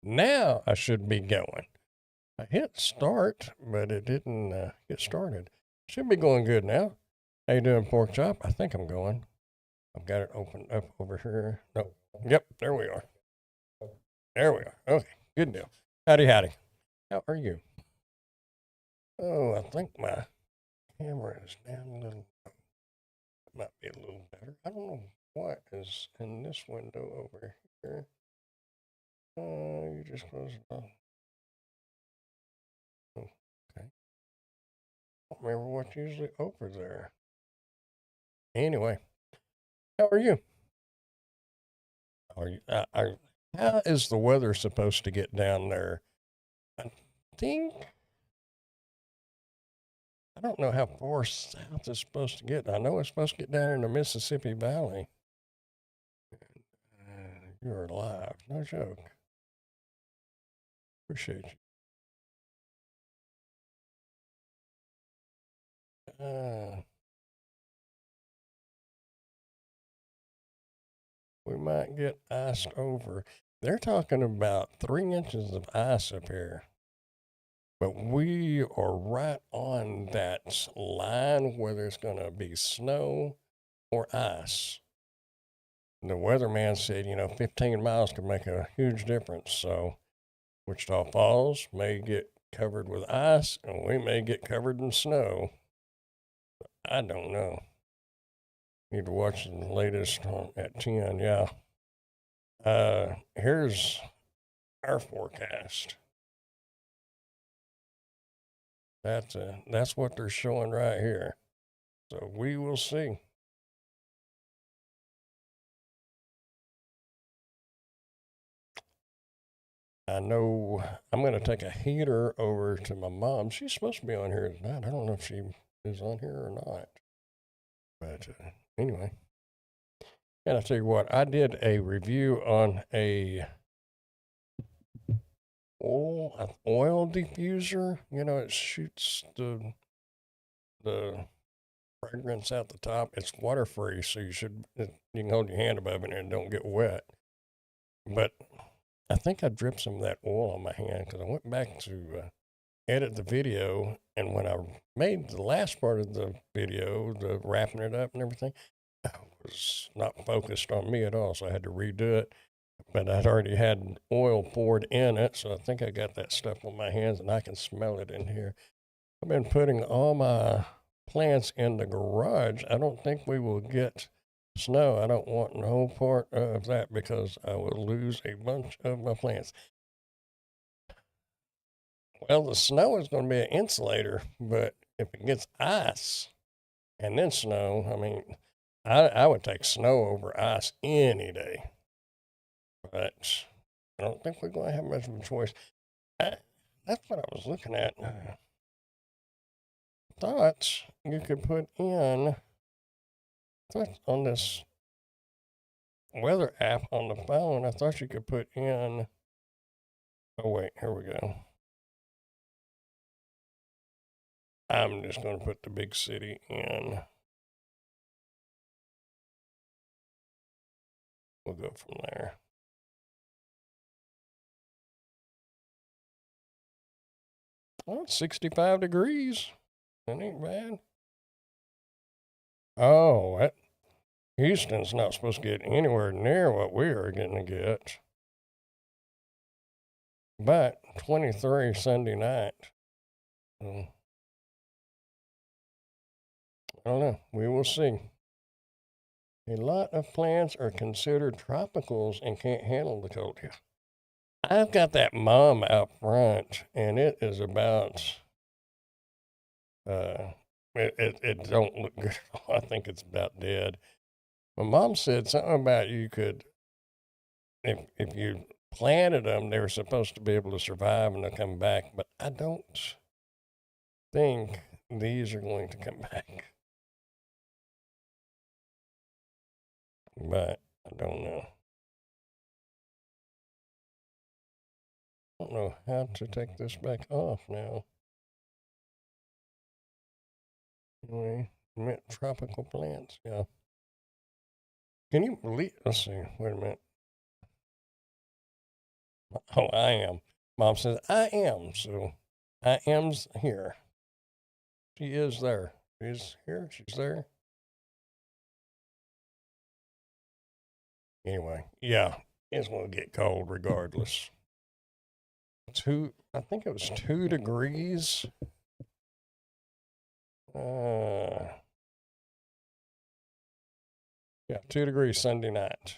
Now I should be going. I hit start, but it didn't get started. Should be going good now. How you doing, Pork Chop? I think I'm going. I've got it opened up over here. No. Yep, there we are. There we are. Okay, good deal. Howdy, howdy. How are you? Oh, I think my camera is down a little. Might be a little better. I don't know what is in this window over here. You just close it off. Oh, okay. I don't remember what's usually over there. Anyway, how are you? Are you? How is the weather supposed to get down there? I think I don't know how far south it's supposed to get. I know it's supposed to get down in the Mississippi Valley. You're alive, no joke. Appreciate you. We might get iced over. They're talking about 3 inches of ice up here. But we are right on that line whether it's going to be snow or ice. The weatherman said, 15 miles could make a huge difference. So Wichita Falls may get covered with ice and we may get covered in snow. I don't know. Need to watch the latest at 10. Yeah. Here's our forecast. That's what they're showing right here. So we will see. I know I'm going to take a heater over to my mom. She's supposed to be on here tonight. I don't know if she is on here or not. But anyway, and I tell you what, I did a review on a oil diffuser. It shoots the fragrance out the top. It's water free, so you can hold your hand above it and it don't get wet. But I think I dripped some of that oil on my hand because I went back to edit the video, and when I made the last part of the video, the wrapping it up and everything, I was not focused on me at all, so I had to redo it. But I'd already had oil poured in it, so I think I got that stuff on my hands, and I can smell it in here. I've been putting all my plants in the garage. I don't think we will get snow. I don't want no part of that because I will lose a bunch of my plants. Well, the snow is going to be an insulator, but if it gets ice and then snow, I mean, I would take snow over ice any day. But I don't think we're going to have much of a choice. That's what I was looking at. I thought you could put in, on this weather app on the phone, I thought you could put in, oh, wait, here we go. I'm just going to put the big city in. We'll go from there. Oh, it's 65 degrees. That ain't bad. Oh, Houston's not supposed to get anywhere near what we are going to get. But 23 Sunday night. I don't know. We will see. A lot of plants are considered tropicals and can't handle the cold. Yeah. I've got that mom out front, and it is about. It don't look good. I think it's about dead. My mom said something about you could, if you planted them, they were supposed to be able to survive and they'll come back. But I don't think these are going to come back. But I don't know. I don't know how to take this back off now. Anyway, mint tropical plants. Yeah. Can you believe? Let's see. Wait a minute. Oh, I am. Mom says, I am. So I am's here. She is there. She's here. She's there. Anyway, yeah, it's going to get cold regardless. I think it was 2 degrees. Uh, yeah, 2 degrees Sunday night.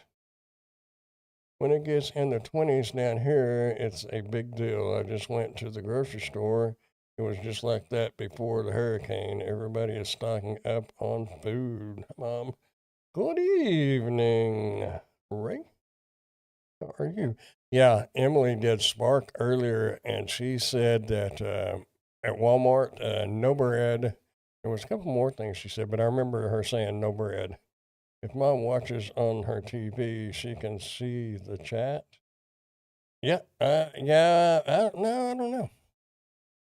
When it gets in the 20s down here, it's a big deal. I just went to the grocery store. It was just like that before the hurricane. Everybody is stocking up on food. Mom, good evening, Ray. How are you? Yeah, Emily did Spark earlier, and she said that at Walmart, no bread. There was a couple more things she said, but I remember her saying no bread. If Mom watches on her TV, she can see the chat. Yeah, yeah. No, I don't know.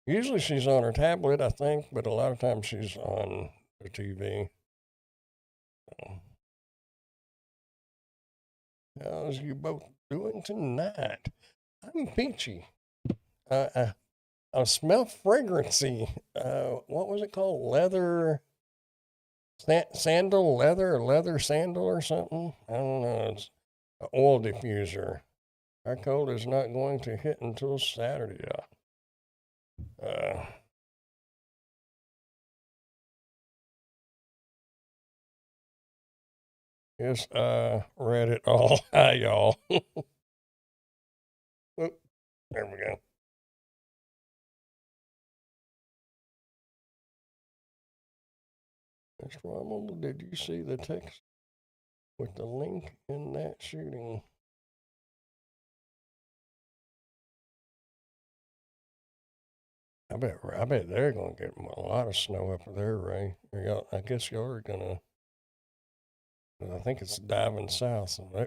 Usually she's on her tablet, I think, but a lot of times she's on the TV. How's you both doing tonight? I'm peachy. Uh, I smell fragrancy. What was it called? Sandal leather, or leather sandal or something. I don't know. It's an oil diffuser. Our cold is not going to hit until Saturday. Uh, yes, read it all. Hi, y'all. Oop, there we go. Mr. Ronald, did you see the text with the link in that shooting? I bet they're gonna get a lot of snow up there, Ray. I guess y'all are gonna. I think it's diving south, so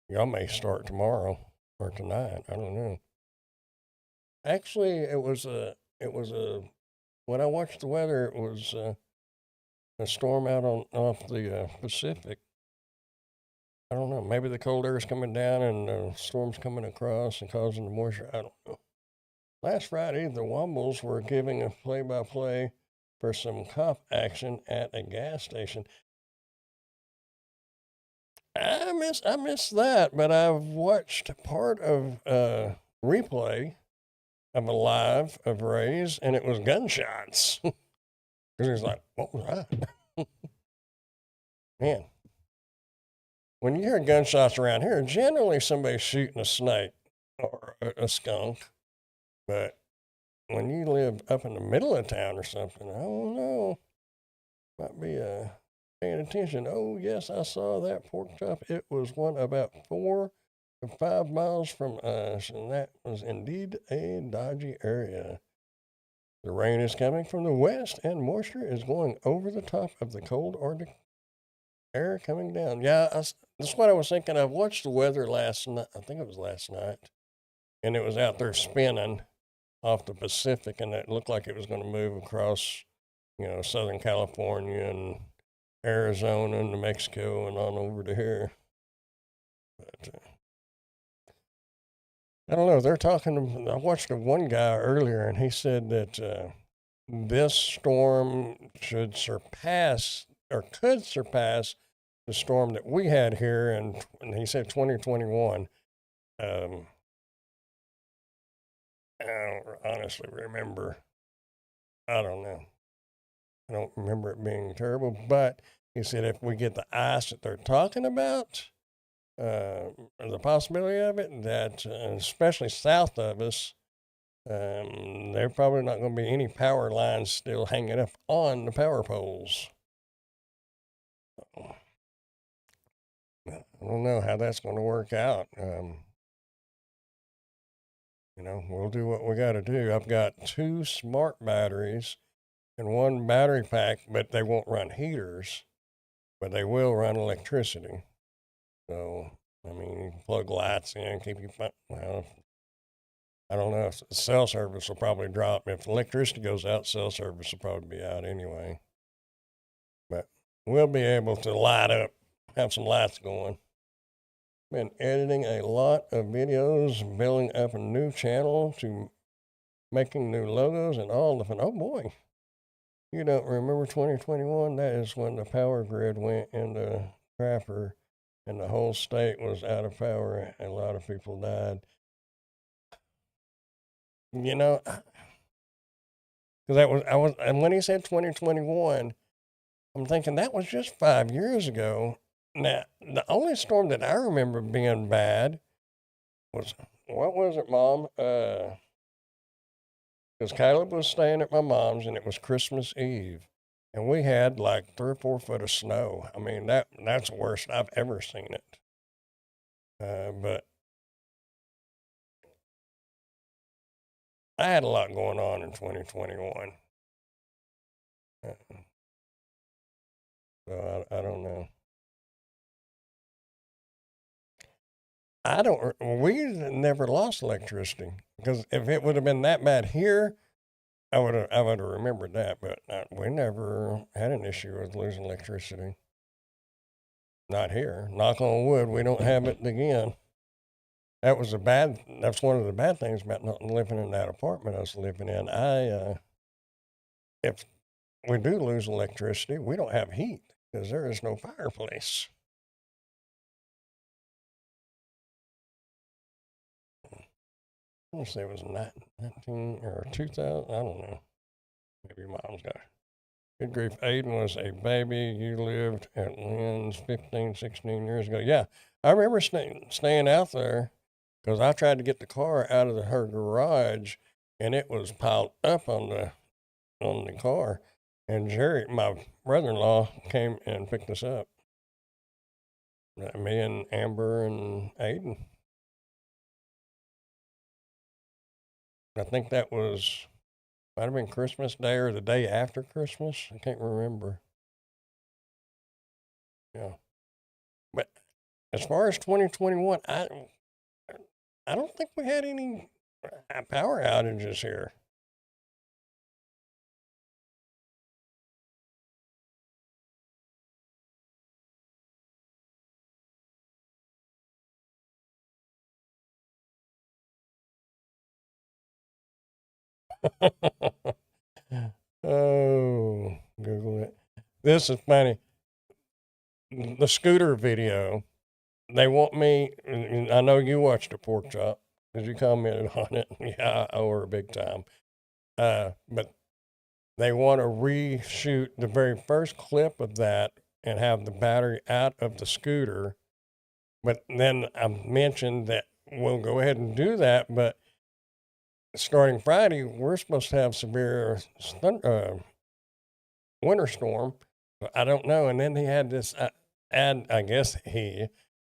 y'all may start tomorrow or tonight. I don't know. Actually, it was a. When I watched the weather, it was a storm out on off the Pacific. I don't know. Maybe the cold air is coming down and the storm's coming across and causing the moisture. I don't know. Last Friday, the Wombles were giving a play-by-play for some cop action at a gas station. I miss that, but I've watched part of replay of a live of Ray's, and it was gunshots. Because he's like, "What was that?" Man, when you hear gunshots around here, generally somebody's shooting a snake or a skunk. But when you live up in the middle of town or something, I don't know. Might be paying attention. Oh, yes, I saw that pork chop. It was one about 4 to 5 miles from us, and that was indeed a dodgy area. The rain is coming from the west, and moisture is going over the top of the cold Arctic air coming down. Yeah, that's what I was thinking. I watched the weather last night. I think it was last night, and it was out there spinning off the Pacific, and it looked like it was going to move across, Southern California and Arizona and New Mexico and on over to here. But I don't know. They're talking. I watched one guy earlier, and he said that this storm should surpass or could surpass the storm that we had here, and he said 2021. Um, I don't honestly remember. I don't know. I don't remember it being terrible, but he said if we get the ice that they're talking about, the possibility of it, that especially south of us, there probably not going to be any power lines still hanging up on the power poles. I don't know how that's going to work out. We'll do what we got to do. I've got 2 smart batteries and 1 battery pack, but they won't run heaters, but they will run electricity. So, I mean, you can plug lights in, keep you, well, I don't know. Cell service will probably drop. If electricity goes out, cell service will probably be out anyway. But we'll be able to light up, have some lights going. been editing a lot of videos, building up a new channel to making new logos and all the fun. Oh boy, you don't remember 2021? That is when the power grid went into crapper and the whole state was out of power and a lot of people died. You know, because and when he said 2021, I'm thinking that was just 5 years ago. Now, the only storm that I remember being bad was, what was it, Mom? Because Caleb was staying at my mom's and it was Christmas Eve. And we had like 3 or 4 foot of snow. I mean, that's the worst I've ever seen it. But I had a lot going on in 2021. So I don't know. We never lost electricity because if it would have been that bad here, I would have remembered that. But we never had an issue with losing electricity. Not here. Knock on wood, we don't have it again. That's one of the bad things about not living in that apartment I was living in. If we do lose electricity, we don't have heat because there is no fireplace. I want to say it was 19 or 2000. I don't know. Maybe Mom's got it. Good grief. Aiden was a baby. You lived at Lynn's 15, 16 years ago. Yeah, I remember staying out there because I tried to get the car out of her garage and it was piled up on the car. And Jerry, my brother-in-law, came and picked us up. Me and Amber and Aiden. I think that might have been Christmas Day or the day after Christmas. I can't remember. Yeah. But as far as 2021, I don't think we had any power outages here. Oh, Google it. This is funny. The scooter video, they want me, I know you watched the pork chop because you commented on it. Yeah, I owe her big time. But they want to reshoot the very first clip of that and have the battery out of the scooter. But then I mentioned that we'll go ahead and do that, but starting Friday, we're supposed to have severe winter storm. I don't know. And then he had this ad, I guess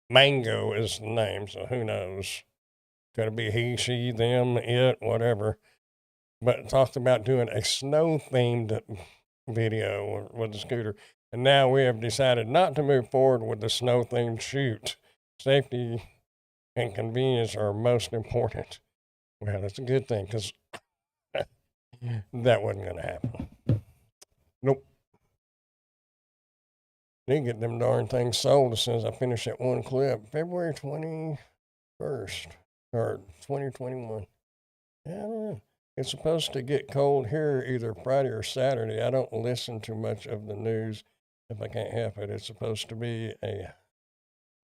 Mango is the name, so who knows? Could it be he, she, them, it, whatever. But it talked about doing a snow themed video with the scooter. And now we have decided not to move forward with the snow themed shoot. Safety and convenience are most important. Well, that's a good thing because that wasn't going to happen. Nope. Need to get them darn things sold as soon as I finish that one clip. February 21st or 2021. Yeah, I don't know. It's supposed to get cold here either Friday or Saturday. I don't listen to much of the news if I can't help it. It's supposed to be a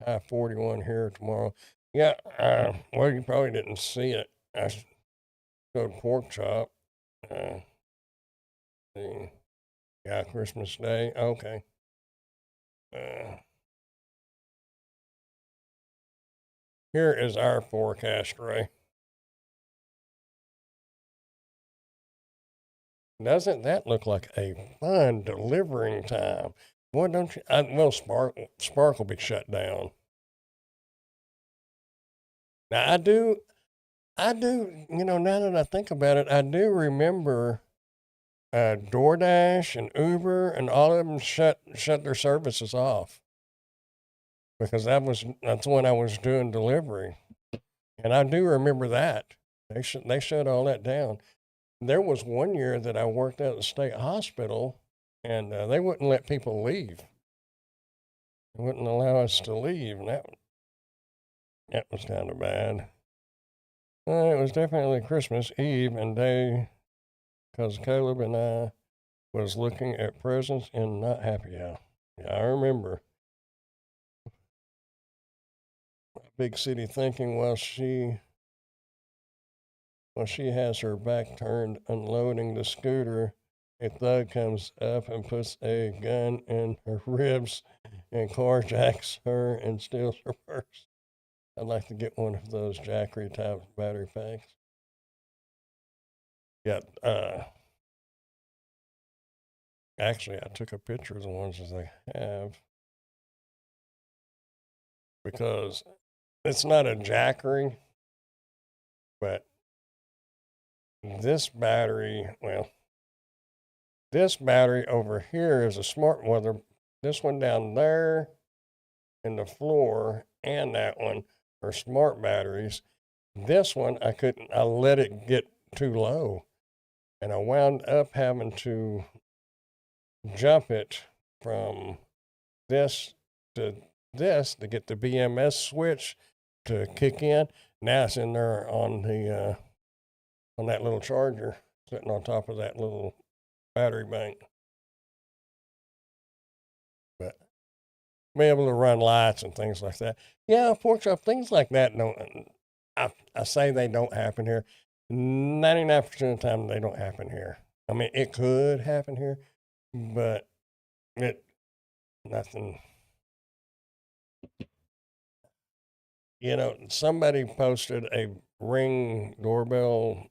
high 41 here tomorrow. Yeah, well, you probably didn't see it. I showed pork chop. Yeah, Christmas Day. Okay. Here is our forecast, Ray. Doesn't that look like a fun delivering time? Boy, don't you? Well, Spark will be shut down. Now, now that I think about it, I do remember DoorDash and Uber and all of them shut their services off because that's when I was doing delivery, and I do remember that they shut all that down. There was one year that I worked at the state hospital, and they wouldn't let people leave. They wouldn't allow us to leave, and That was kind of bad. It was definitely Christmas Eve and day, because Caleb and I was looking at presents in Not Happy House. Yeah, I remember. Big city thinking while she has her back turned unloading the scooter, a thug comes up and puts a gun in her ribs and carjacks her and steals her purse. I'd like to get one of those Jackery type battery packs. Yeah, actually, I took a picture of the ones that they have because it's not a Jackery, but this battery, well, this battery over here is a smart one. This one down there in the floor and that one are smart batteries. This one, I let it get too low. And I wound up having to jump it from this to this to get the BMS switch to kick in. Now it's in there on that little charger sitting on top of that little battery bank. But be able to run lights and things like that. Yeah, unfortunately, things like that don't. I say they don't happen here. 99% of the time, they don't happen here. I mean, it could happen here, but nothing. Somebody posted a Ring doorbell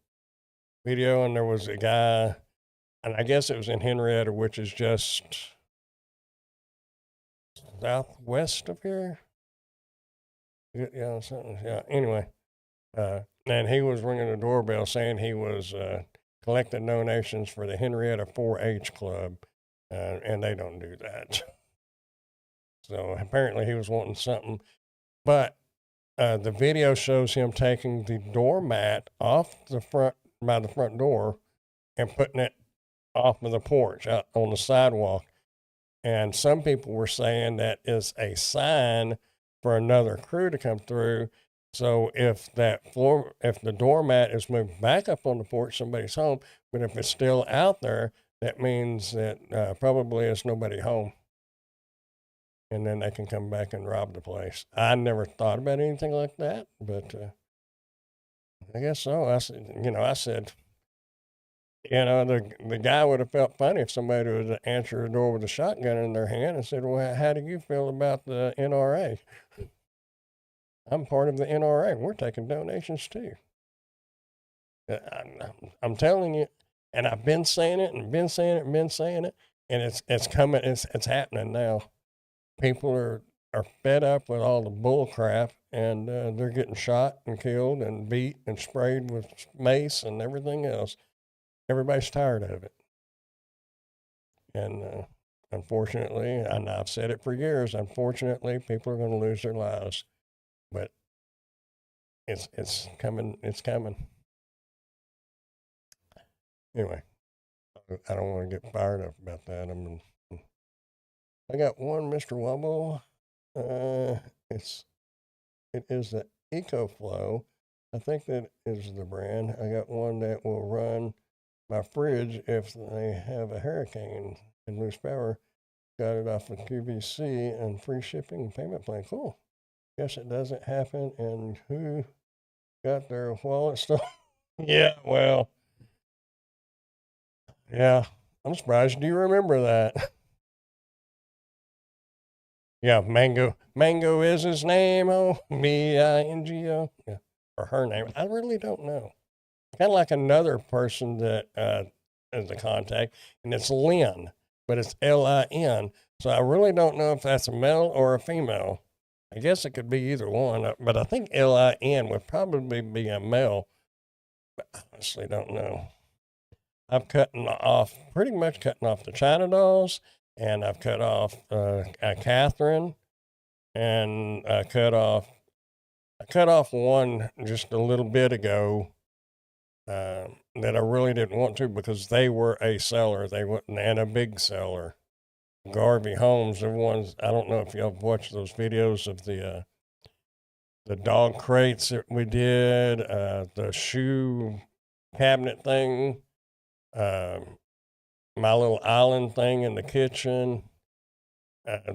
video, and there was a guy, and I guess it was in Henrietta, which is just southwest of here. Yeah, something. Yeah. Anyway, and he was ringing the doorbell saying he was collecting donations for the Henrietta 4-H Club, and they don't do that. So apparently he was wanting something, but the video shows him taking the doormat off the front by the front door and putting it off of the porch out on the sidewalk. And some people were saying that is a sign for another crew to come through. So if the doormat is moved back up on the porch, somebody's home. But if it's still out there, that means that probably there's nobody home. And then they can come back and rob the place. I never thought about anything like that, but I guess so. I said, the guy would have felt funny if somebody would answer the door with a shotgun in their hand and said, "Well, how do you feel about the NRA?" I'm part of the NRA. We're taking donations too. I'm telling you, and I've been saying it and been saying it and been saying it, and it's coming. It's happening now. People are fed up with all the bull crap, and they're getting shot and killed and beat and sprayed with mace and everything else. Everybody's tired of it. And unfortunately, and I've said it for years, unfortunately, people are going to lose their lives. But it's coming. It's coming. Anyway, I don't want to get fired up about that. I got one, Mr. Wubble. It is the EcoFlow. I think that is the brand. I got one that will run my fridge if they have a hurricane and lose power. Got it off of QVC and free shipping and payment plan. Cool. Guess it doesn't happen. And who got their wallet stolen? Yeah, well, yeah. I'm surprised you remember that. Yeah, Mango. Mango is his name. Oh, Mingo. Yeah, or her name. I really don't know. Kind of like another person that is a contact, and it's Lynn, but it's Lin. So I really don't know if that's a male or a female. I guess it could be either one, but I think Lin would probably be a male. But I honestly don't know. I've pretty much cutting off the China dolls, and I've cut off Catherine, and I cut off one just a little bit ago that I really didn't want to because they were a seller. They were and a big seller. Garvey Homes, everyone's. I don't know if y'all watched those videos of the the dog crates that we did, the shoe cabinet thing, my little island thing in the kitchen.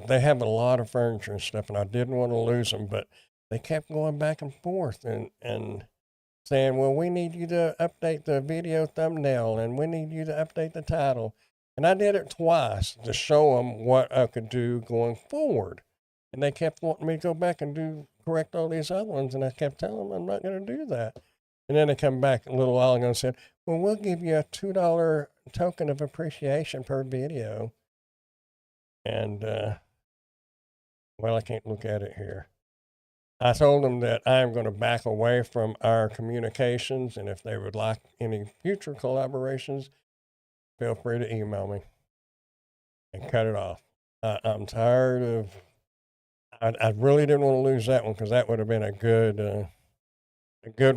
They have a lot of furniture and stuff, and I didn't want to lose them, but they kept going back and forth and saying, well, we need you to update the video thumbnail and we need you to update the title. And I did it twice to show them what I could do going forward. And they kept wanting me to go back and correct all these other ones. And I kept telling them I'm not going to do that. And then they come back a little while ago and said, well, we'll give you a $2 token of appreciation per video. And, well, I can't look at it here. I told them that I'm going to back away from our communications, and if they would like any future collaborations, feel free to email me and cut it off. I'm tired of. I really didn't want to lose that one because that would have been a good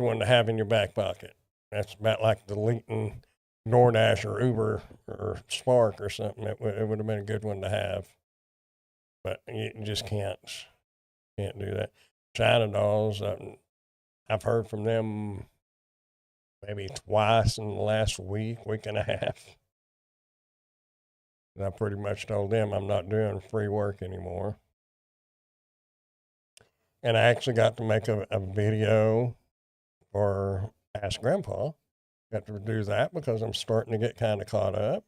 one to have in your back pocket. That's about like deleting DoorDash or Uber or Spark or something. It would have been a good one to have, but you just can't do that. China Dolls, I've heard from them maybe twice in the last week and a half. And I pretty much told them I'm not doing free work anymore. And I actually got to make a video for Ask Grandpa. Got to do that because I'm starting to get kind of caught up.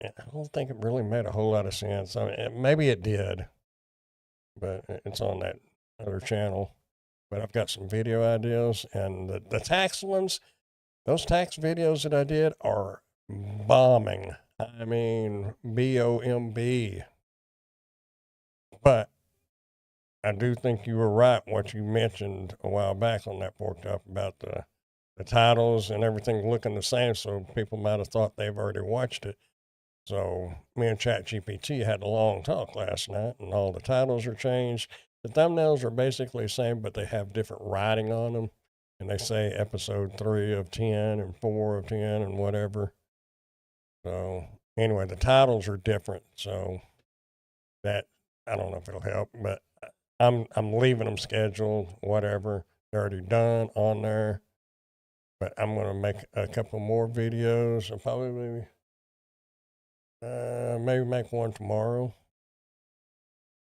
And I don't think it really made a whole lot of sense. I mean, maybe it did, but it's on that other channel. But I've got some video ideas, and the tax ones, those tax videos that I did are bombing. I mean, BOMB. But I do think you were right what you mentioned a while back on that Pork Chop about the titles and everything looking the same, so people might have thought they've already watched it. So me and ChatGPT had a long talk last night, and all the titles are changed. The thumbnails are basically the same, but they have different writing on them. And they say episode 3 of 10 and 4 of 10 and whatever. So anyway, the titles are different. So that, I don't know if it'll help, but I'm leaving them scheduled, whatever. They're already done on there. But I'm going to make a couple more videos. I'll probably maybe make one tomorrow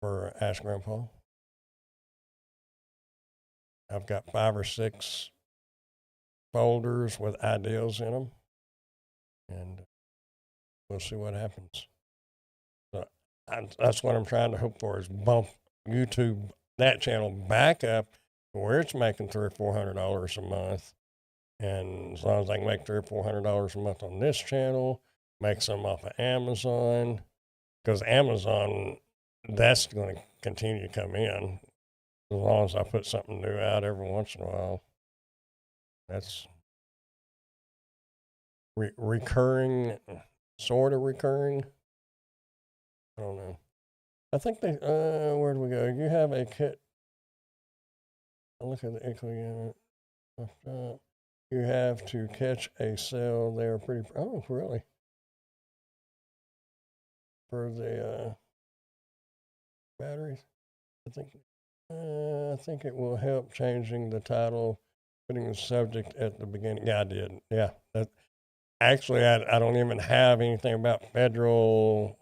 for Ask Grandpa. I've got 5 or 6 folders with ideas in them, and we'll see what happens. So that's what I'm trying to hope for, is bump YouTube, that channel, back up to where it's making $300 or $400 a month. And as long as I can make $300 or $400 a month on this channel, make some off of Amazon, because Amazon, that's going to continue to come in. As long as I put something new out every once in a while. That's recurring, sort of recurring. I don't know. I think they, where do we go? You have a kit. I'll look at the eco unit. You have to catch a cell. They are pretty, oh, really? For the batteries, I think it will help changing the title, putting the subject at the beginning. Yeah, I did. Yeah. Actually, I don't even have anything about federal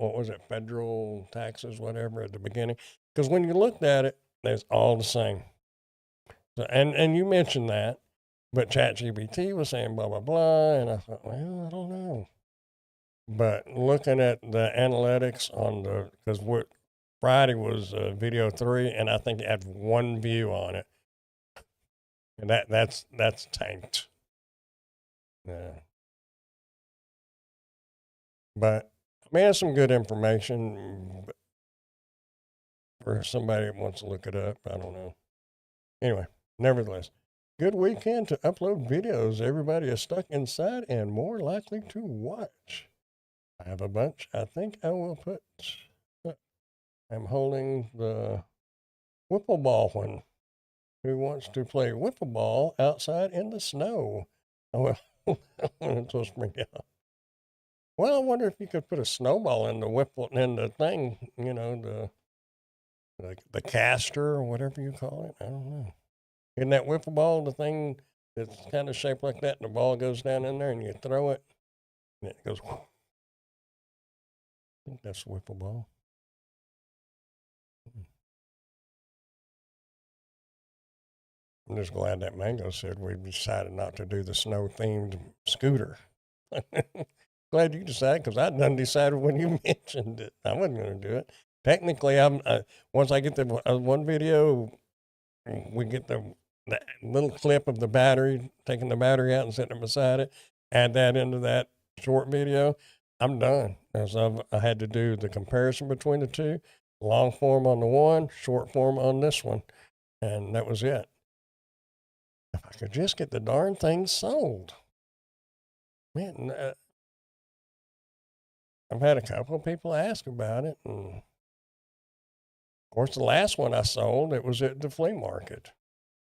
taxes, whatever, at the beginning. Because when you looked at it, it's all the same. So, and you mentioned that, but ChatGPT was saying blah, blah, blah. And I thought, well, I don't know. But looking at the analytics on because Friday was video 3, and I think it had 1 view on it, and that's tanked. Yeah. But I mean, it's some good information for somebody that wants to look it up. I don't know. Anyway, nevertheless, good weekend to upload videos. Everybody is stuck inside and more likely to watch. I have a bunch. I think I will put. I'm holding the Whipple Ball one. Who wants to play Whipple Ball outside in the snow? Oh, well, until spring out. Well, I wonder if you could put a snowball in the thing, like the caster or whatever you call it. I don't know. Isn't that wiffle ball the thing that's kind of shaped like that, and the ball goes down in there, and you throw it, and it goes. I think that's wiffle ball. I'm just glad that Mango said we decided not to do the snow themed scooter. Glad you decided, because I done decided when you mentioned it. I wasn't going to do it. Technically, once I get the one video, we get the little clip of the battery, taking the battery out and setting it beside it, add that into that short video, I'm done. As I had to do the comparison between the two, long form on the one, short form on this one, and that was it. If I could just get the darn thing sold. Man, I've had a couple of people ask about it, and of course, the last one I sold, it was at the flea market.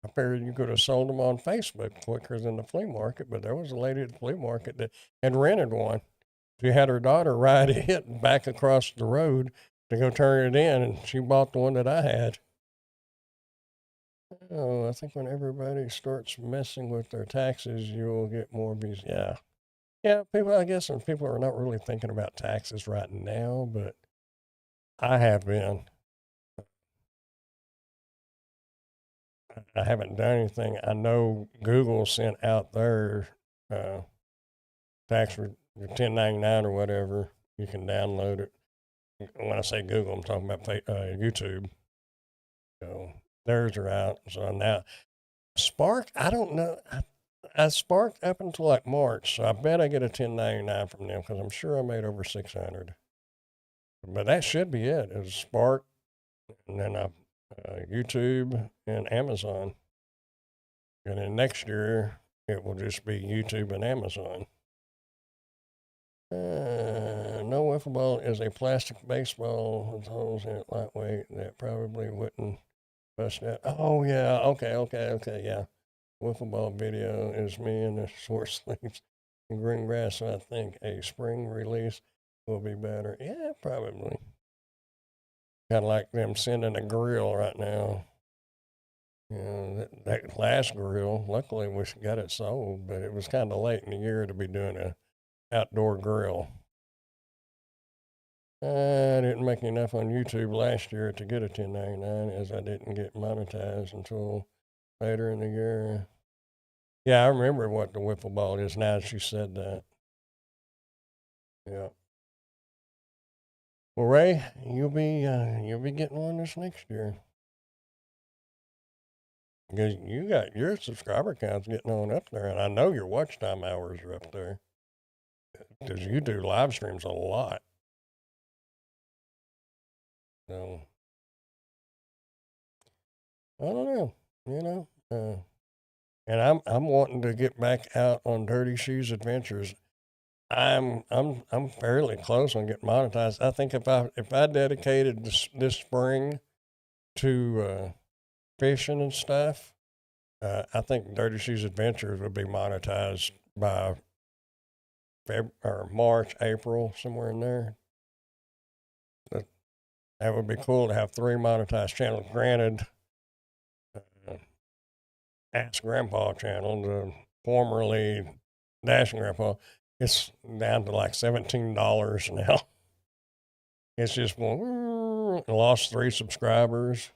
I figured you could have sold them on Facebook quicker than the flea market, but there was a lady at the flea market that had rented one. She had her daughter ride it back across the road to go turn it in, and she bought the one that I had. Oh, I think when everybody starts messing with their taxes, you'll get more views. Yeah. Yeah, people, I guess, and people are not really thinking about taxes right now, but I have been. I haven't done anything. I know Google sent out their tax for your 1099 or whatever. You can download it. When I say Google, I'm talking about YouTube. So theirs are out. So now Spark, I don't know. I sparked up until like March, so I bet I get a 1099 from them because I'm sure I made over 600. But that should be it. It's Spark, and then YouTube and Amazon. And then next year, it will just be YouTube and Amazon. No wiffle ball is a plastic baseball with holes in it, lightweight, that probably wouldn't bust out. Oh, yeah. Okay. Yeah. Wiffle ball video is me in the short sleeves and green grass. So I think a spring release will be better. Yeah, probably. Kind of like them sending a grill right now. You know, that last grill, luckily we got it sold, but it was kind of late in the year to be doing a outdoor grill. I didn't make enough on YouTube last year to get a 1099 as I didn't get monetized until later in the year. Yeah, I remember what the wiffle ball is now that you said that. Yeah. Well, Ray, you'll be getting one this next year because you got your subscriber counts getting on up there, and I know your watch time hours are up there because you do live streams a lot. So I don't know, you know, and I'm wanting to get back out on Dirty Shoes Adventures. I'm fairly close on getting monetized. I think if I dedicated this spring to fishing and stuff, I think Dirty Shoes Adventures would be monetized by or March, April, somewhere in there. That would be cool to have 3 monetized channels. Granted, uh, Ask Grandpa channel, the formerly Dashing Grandpa, it's down to like $17 now. It's just lost 3 subscribers.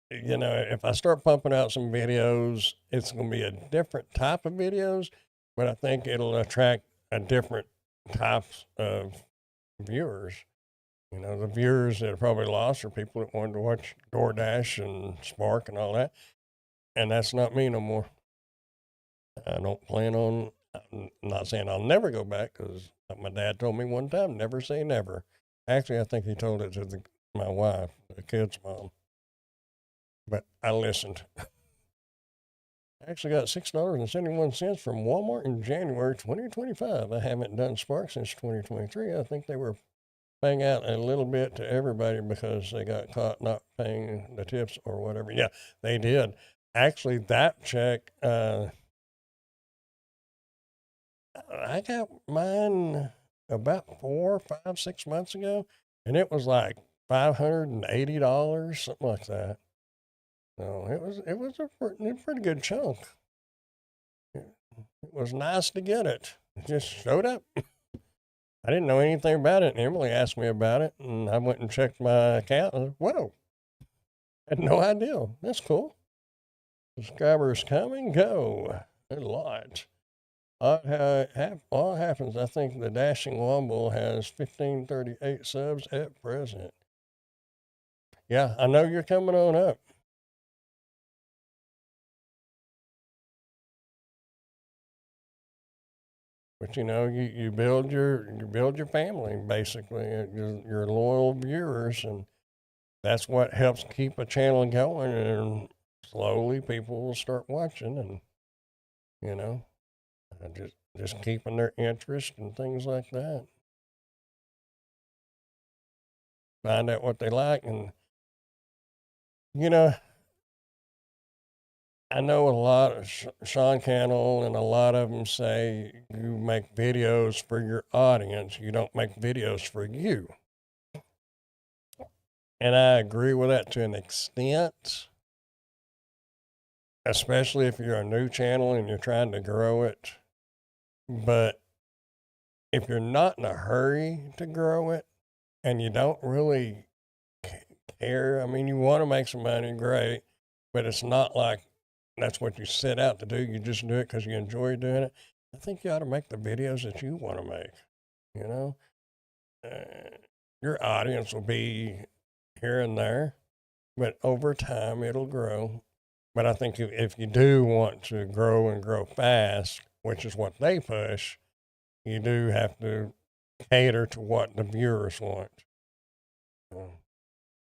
You know, if I start pumping out some videos, it's going to be a different type of videos, but I think it'll attract a different types of viewers. You know, the viewers that are probably lost are people that wanted to watch DoorDash and Spark and all that, and that's not me no more. I don't plan on. I'm not saying I'll never go back because my dad told me one time, never say never. Actually, I think he told it to my wife, the kid's mom, but I listened. I actually got $6.71 from Walmart in January 2025. I haven't done Spark since 2023. I think they were paying out a little bit to everybody because they got caught not paying the tips or whatever. Yeah, they did. Actually, that check, I got mine about 4, 5, 6 months ago. and it was like $580, something like that. So it was a pretty good chunk. It was nice to get it. It just showed up. I didn't know anything about it. And Emily asked me about it, and I went and checked my account. And whoa, I had no idea. That's cool. Subscribers come and go a lot. All happens. I think the Dashing Womble has 1538 subs at present. Yeah, I know you're coming on up. But you build your family basically, your loyal viewers, and that's what helps keep a channel going. And slowly, people will start watching, and you know, just keeping their interest and things like that. Find out what they like, and you know, I know a lot of Sean Cannell and a lot of them say you make videos for your audience. You don't make videos for you. And I agree with that to an extent, especially if you're a new channel and you're trying to grow it. But if you're not in a hurry to grow it and you don't really care, I mean, you want to make some money, great, but it's not like that's what you set out to do. You just do it because you enjoy doing it. I think you ought to make the videos that you want to make. You know, your audience will be here and there, but over time it'll grow. But I think if you do want to grow and grow fast, which is what they push, you do have to cater to what the viewers want.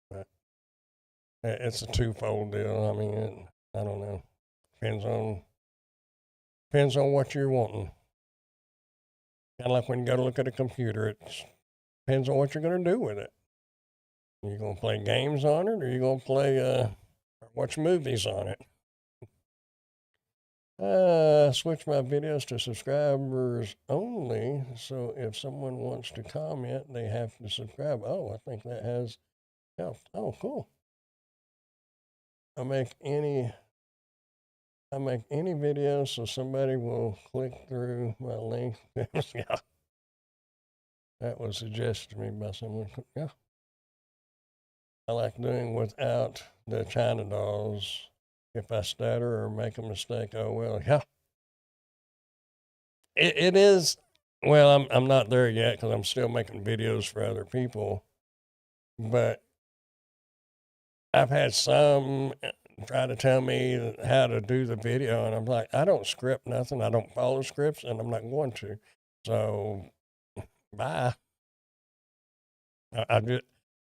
But it's a twofold deal. I mean, I don't know. Depends on what you're wanting. Kind of like when you go to look at a computer, it depends on what you're going to do with it. You going to play games on it, or you going to play watch movies on it? Switch my videos to subscribers only. So if someone wants to comment, they have to subscribe. Oh, I think that has helped. Oh, cool. I make any videos so somebody will click through my link. Yeah, that was suggested to me by someone. Yeah, I like doing without the China dolls. If I stutter or make a mistake, oh well. Yeah, it is. Well, I'm not there yet because I'm still making videos for other people, but I've had some try to tell me how to do the video, and I'm like, I don't script nothing. I don't follow scripts, and I'm not going to. So, bye. I just,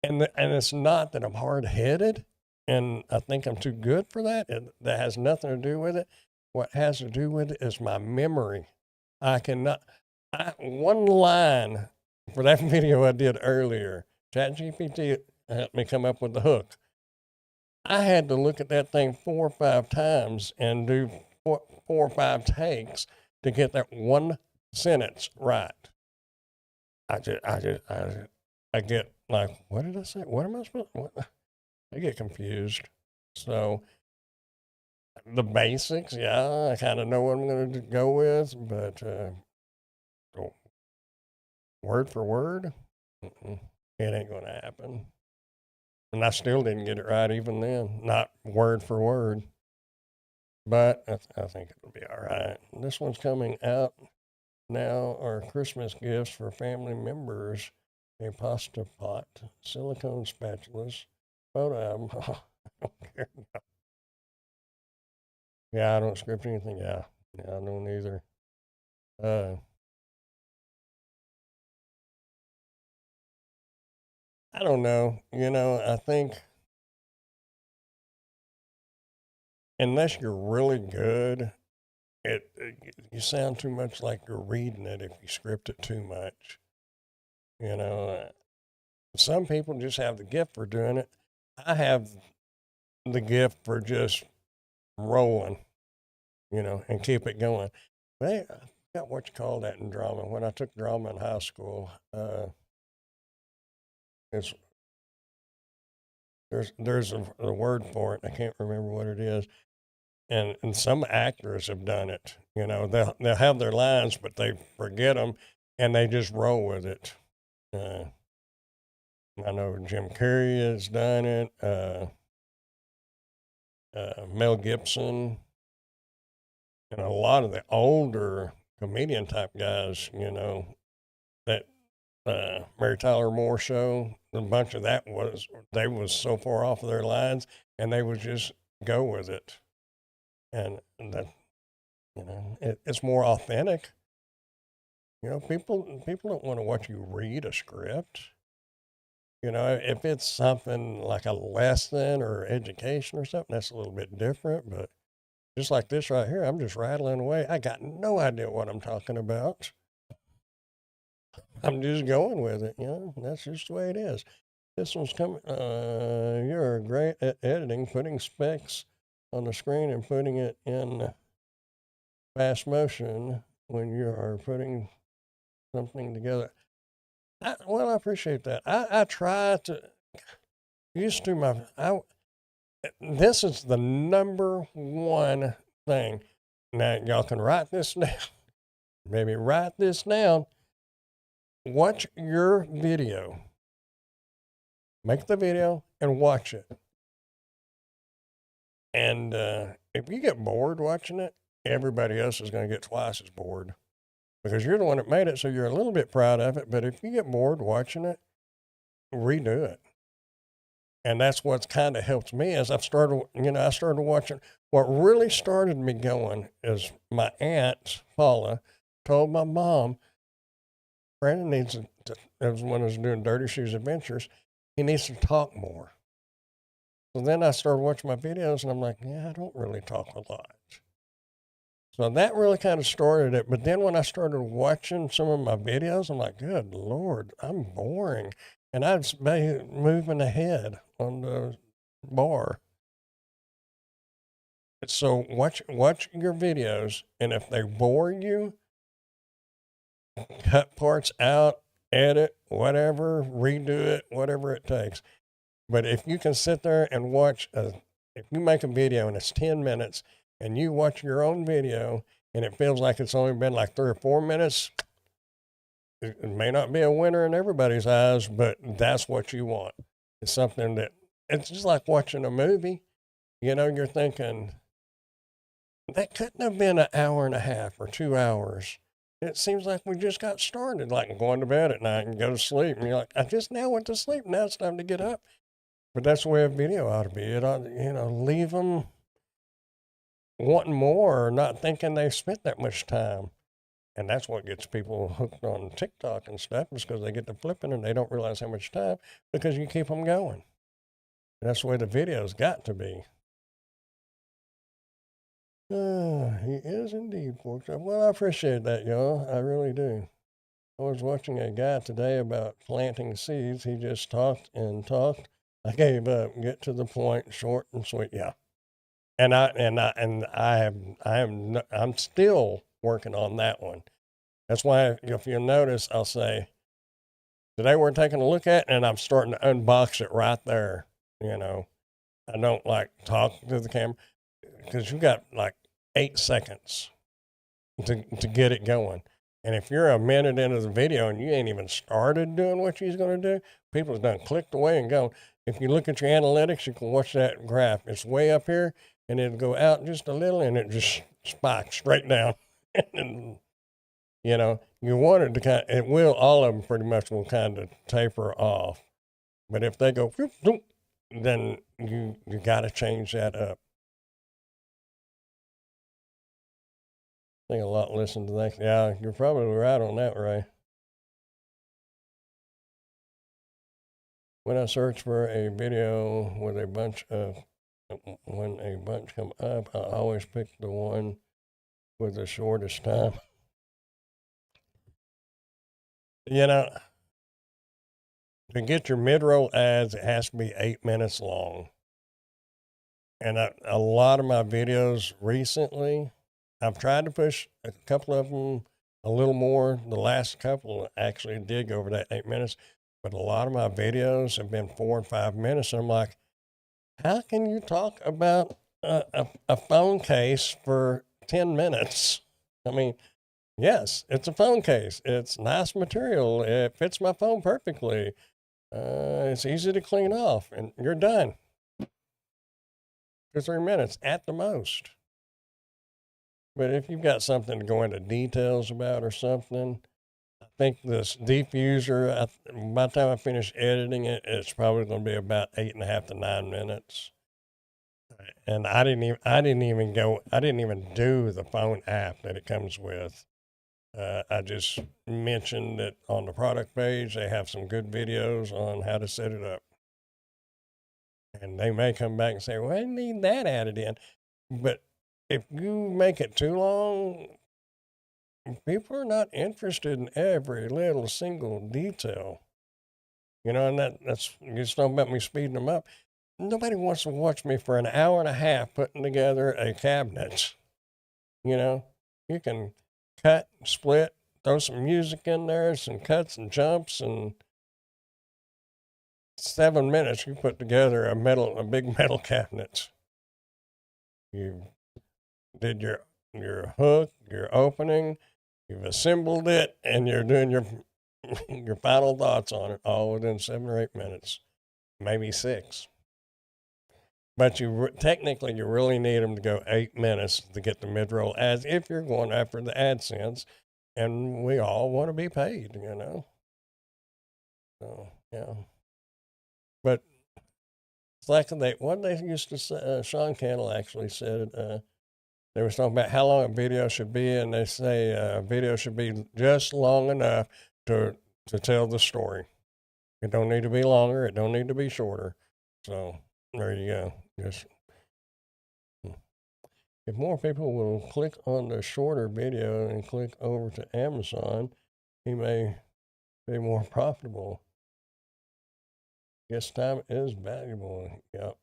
and it's not that I'm hard headed, and I think I'm too good for that. That has nothing to do with it. What has to do with it is my memory. I cannot. One line for that video I did earlier. ChatGPT helped me come up with the hook. I had to look at that thing 4 or 5 times and do four or five takes to get that one sentence right. I get like, what did I say? What am I supposed? What? I get confused. So the basics, yeah, I kind of know what I'm going to go with, but word for word, it ain't going to happen. And I still didn't get it right even then, not word for word. But I think it'll be all right. This one's coming out now. Our Christmas gifts for family members: a pasta pot, silicone spatulas, photo album. I don't care. Yeah, I don't script anything. Yeah, I don't either. Uh, I don't know. I think unless you're really good, you sound too much like you're reading it if you script it too much. You know, some people just have the gift for doing it. I have the gift for just rolling, and keep it going. I forgot what you call that in drama. When I took drama in high school, It's there's a word for it. I can't remember what it is. And some actors have done it. You know, they'll have their lines, but they forget them, and they just roll with it. Uh, I know Jim Carrey has done it. Mel Gibson, and a lot of the older comedian type guys. You know, that Mary Tyler Moore show. A bunch of that was they was so far off of their lines, and they would just go with it, and that it's more authentic. You know, people don't want to watch you read a script. You know, if it's something like a lesson or education or something, that's a little bit different. But just like this right here, I'm just rattling away. I got no idea what I'm talking about. I'm just going with it. You know, that's just the way it is. This one's coming. You're great at editing, putting specs on the screen and putting it in fast motion when you are putting something together. I appreciate that. I try to used to my. This is the number one thing. Now y'all can write this down. Maybe write this down. Watch your video. Make the video and watch it. And if you get bored watching it, everybody else is going to get twice as bored because you're the one that made it, so you're a little bit proud of it. But if you get bored watching it, redo it. And that's what's kind of helped me as I started watching. What really started me going is my aunt, Paula, told my mom, Brandon needs to, as when I was doing Dirty Shoes Adventures, he needs to talk more. So then I started watching my videos and I'm like, yeah, I don't really talk a lot. So that really kind of started it. But then when I started watching some of my videos, I'm like, good Lord, I'm boring. And I'd be moving ahead on the bar. So watch your videos, and if they bore you, cut parts out, edit, whatever, redo it, whatever it takes. But if you can sit there and watch, if you make a video and it's 10 minutes and you watch your own video and it feels like it's only been like 3 or 4 minutes, it may not be a winner in everybody's eyes, but that's what you want. It's something that, it's just like watching a movie. You know, you're thinking, that couldn't have been an hour and a half or 2 hours. It seems like we just got started, like going to bed at night and go to sleep. And you're like, I just now went to sleep. Now it's time to get up. But that's the way a video ought to be. It ought to, leave them wanting more or not thinking they spent that much time. And that's what gets people hooked on TikTok and stuff, is because they get to flipping and they don't realize how much time, because you keep them going. And that's the way the video's got to be. He is indeed, folks. Well, I appreciate that, y'all. I really do. I was watching a guy today about planting seeds. He just talked and talked. I gave up. Get to the point, short and sweet. Yeah. I'm still working on that one. That's why, if you'll notice, I'll say, today we're taking a look at, and I'm starting to unbox it right there. I don't like talk to the camera because you got like 8 seconds to get it going. And if you're a minute into the video and you ain't even started doing what you're going to do, people have done clicked away and gone. If you look at your analytics, you can watch that graph. It's way up here, and it'll go out just a little, and it just spikes straight down. And, you want it to it will, all of them pretty much will kind of taper off. But if they go, then you got to change that up. I think a lot listen to that. Yeah, you're probably right on that, Ray. When I search for a video with a bunch come up, I always pick the one with the shortest time. To get your mid-roll ads, it has to be 8 minutes long. And a lot of my videos recently, I've tried to push a couple of them a little more. The last couple actually did go over that 8 minutes. But a lot of my videos have been 4 and 5 minutes. And I'm like, how can you talk about a phone case for 10 minutes? I mean, yes, it's a phone case. It's nice material. It fits my phone perfectly. It's easy to clean off, and you're done. 2 or 3 minutes at the most. But if you've got something to go into details about or something, I think this diffuser, by the time I finish editing it, it's probably going to be about 8.5 to 9 minutes. And I didn't even do the phone app that it comes with. I just mentioned that on the product page, they have some good videos on how to set it up. And they may come back and say, well, I need that added in. But if you make it too long, people are not interested in every little single detail. You know, and that's, you just talking about me speeding them up. Nobody wants to watch me for an hour and a half putting together a cabinet. You know, you can cut, split, throw some music in there, some cuts and jumps, and 7 minutes you put together a big metal cabinet. You did your hook, your opening, you've assembled it, and you're doing your final thoughts on it all within 7 or 8 minutes, maybe 6. But technically you really need them to go 8 minutes to get the mid-roll ads if you're going after the AdSense, and we all want to be paid, you know. So yeah, but it's like what they used to say. Sean Cannell actually said they were talking about how long a video should be, and they say a video should be just long enough to tell the story. It don't need to be longer. It don't need to be shorter. So there you go. Just if more people will click on the shorter video and click over to Amazon, he may be more profitable. Yes, time is valuable. Yep.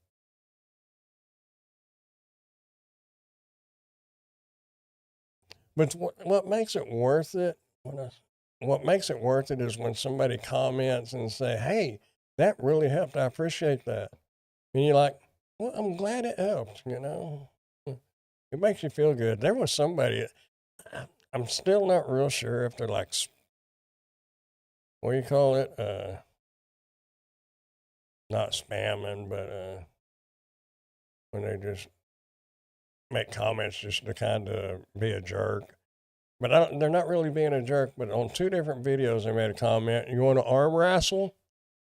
But what makes it worth it? What makes it worth it is when somebody comments and say, "Hey, that really helped. I appreciate that." And you're like, "Well, I'm glad it helped." You know, it makes you feel good. There was somebody. I'm still not real sure if they're like, what do you call it? Not spamming, but when they just make comments just to kind of be a jerk. But they're not really being a jerk. But on 2 different videos, they made a comment. You want to arm wrestle?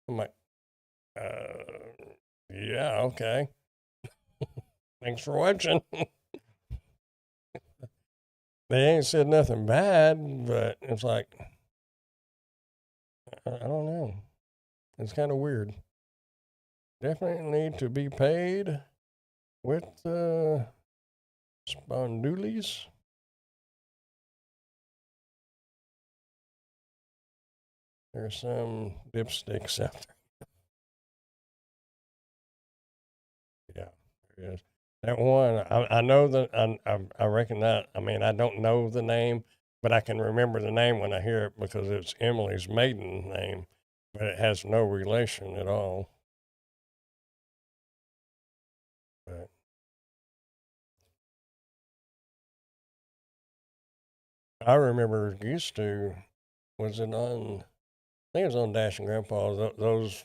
I'm like, yeah, okay. Thanks for watching. They ain't said nothing bad, but it's like, I don't know. It's kind of weird. Definitely need to be paid with spondoolies. There's some dipsticks out there. Yeah, there is. That one, I know that I recognize. I mean, I don't know the name, but I can remember the name when I hear it because it's Emily's maiden name, but it has no relation at all. But I remember used to, was it on, I think it was on Dash and Grandpa, those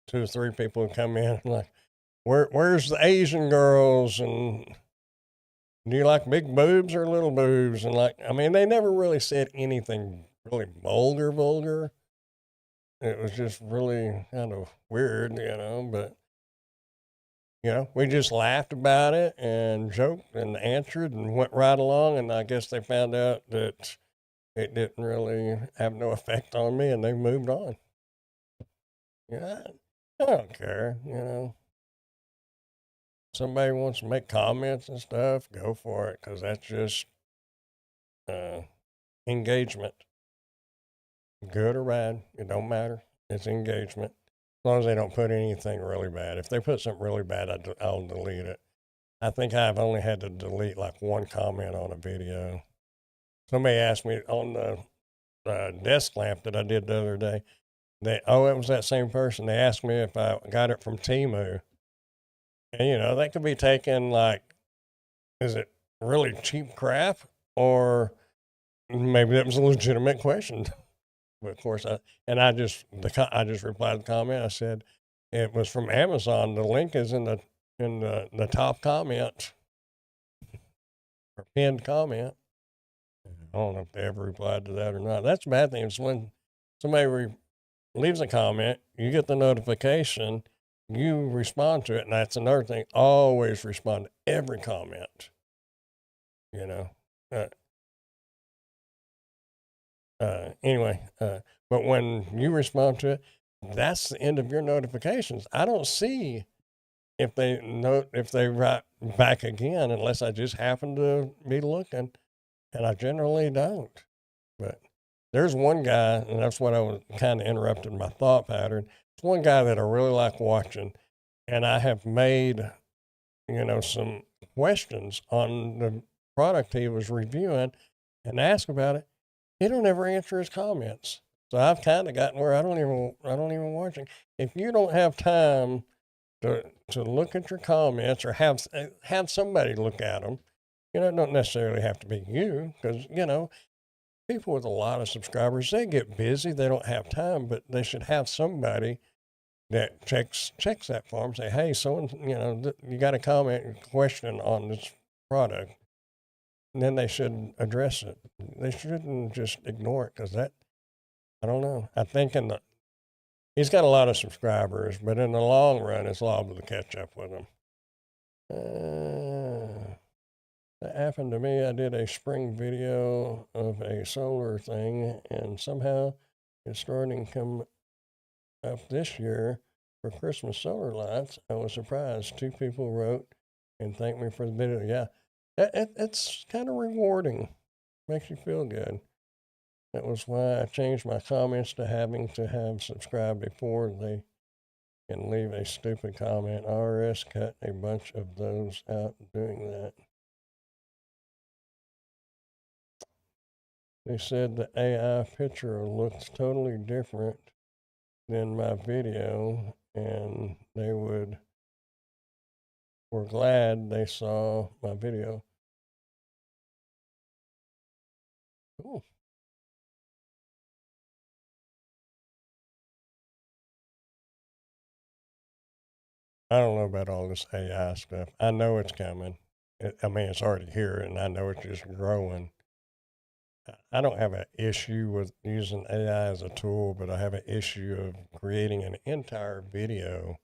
2 or 3 people would come in and like, where's the Asian girls? And do you like big boobs or little boobs? And like, I mean, they never really said anything really vulgar. It was just really kind of weird, you know, but, you know, we just laughed about it and joked and answered and went right along. And I guess they found out that it didn't really have no effect on me and they moved on. Yeah, I don't care, you know. Somebody wants to make comments and stuff, go for it, because that's just engagement. Good or bad, it don't matter. It's engagement. As long as they don't put anything really bad. If they put something really bad, I'll delete it. I think I've only had to delete like 1 comment on a video. Somebody asked me on the desk lamp that I did the other day, it was that same person. They asked me if I got it from Temu. And, that could be taken like, is it really cheap crap? Or maybe that was a legitimate question. But of course, I just replied to the comment. I said it was from Amazon. The link is in the top comment or pinned comment. I don't know if they ever replied to that or not. That's the bad thing. Is when somebody leaves a comment, you get the notification, you respond to it, and that's another thing. Always respond to every comment. You know. Anyway, but when you respond to it, that's the end of your notifications. I don't see if they write back again unless I just happen to be looking, and I generally don't. But there's one guy, and that's what I was kind of interrupted my thought pattern. It's one guy that I really like watching, and I have made some questions on the product he was reviewing and ask about it. He don't ever answer his comments. So I've kind of gotten where I don't even watch it. If you don't have time to look at your comments or have somebody look at them, it don't necessarily have to be you, because people with a lot of subscribers, they get busy, they don't have time, but they should have somebody that checks that for them. Say, hey, someone, you got a comment, question on this product. And then they should address it. They shouldn't just ignore it, because I don't know. I think he's got a lot of subscribers, but in the long run, it's liable to catch up with him. That happened to me. I did a spring video of a solar thing, and somehow it's starting to come up this year for Christmas solar lights. I was surprised. 2 people wrote and thanked me for the video. Yeah, it's kind of rewarding. Makes you feel good. That was why I changed my comments to having to have subscribed before they can leave a stupid comment. IRS cut a bunch of those out doing that. They said the AI picture looks totally different than my video, and they were glad they saw my video. Cool. I don't know about all this AI stuff. I know it's coming. It's already here, and I know it's just growing. I don't have an issue with using AI as a tool, but I have an issue of creating an entire video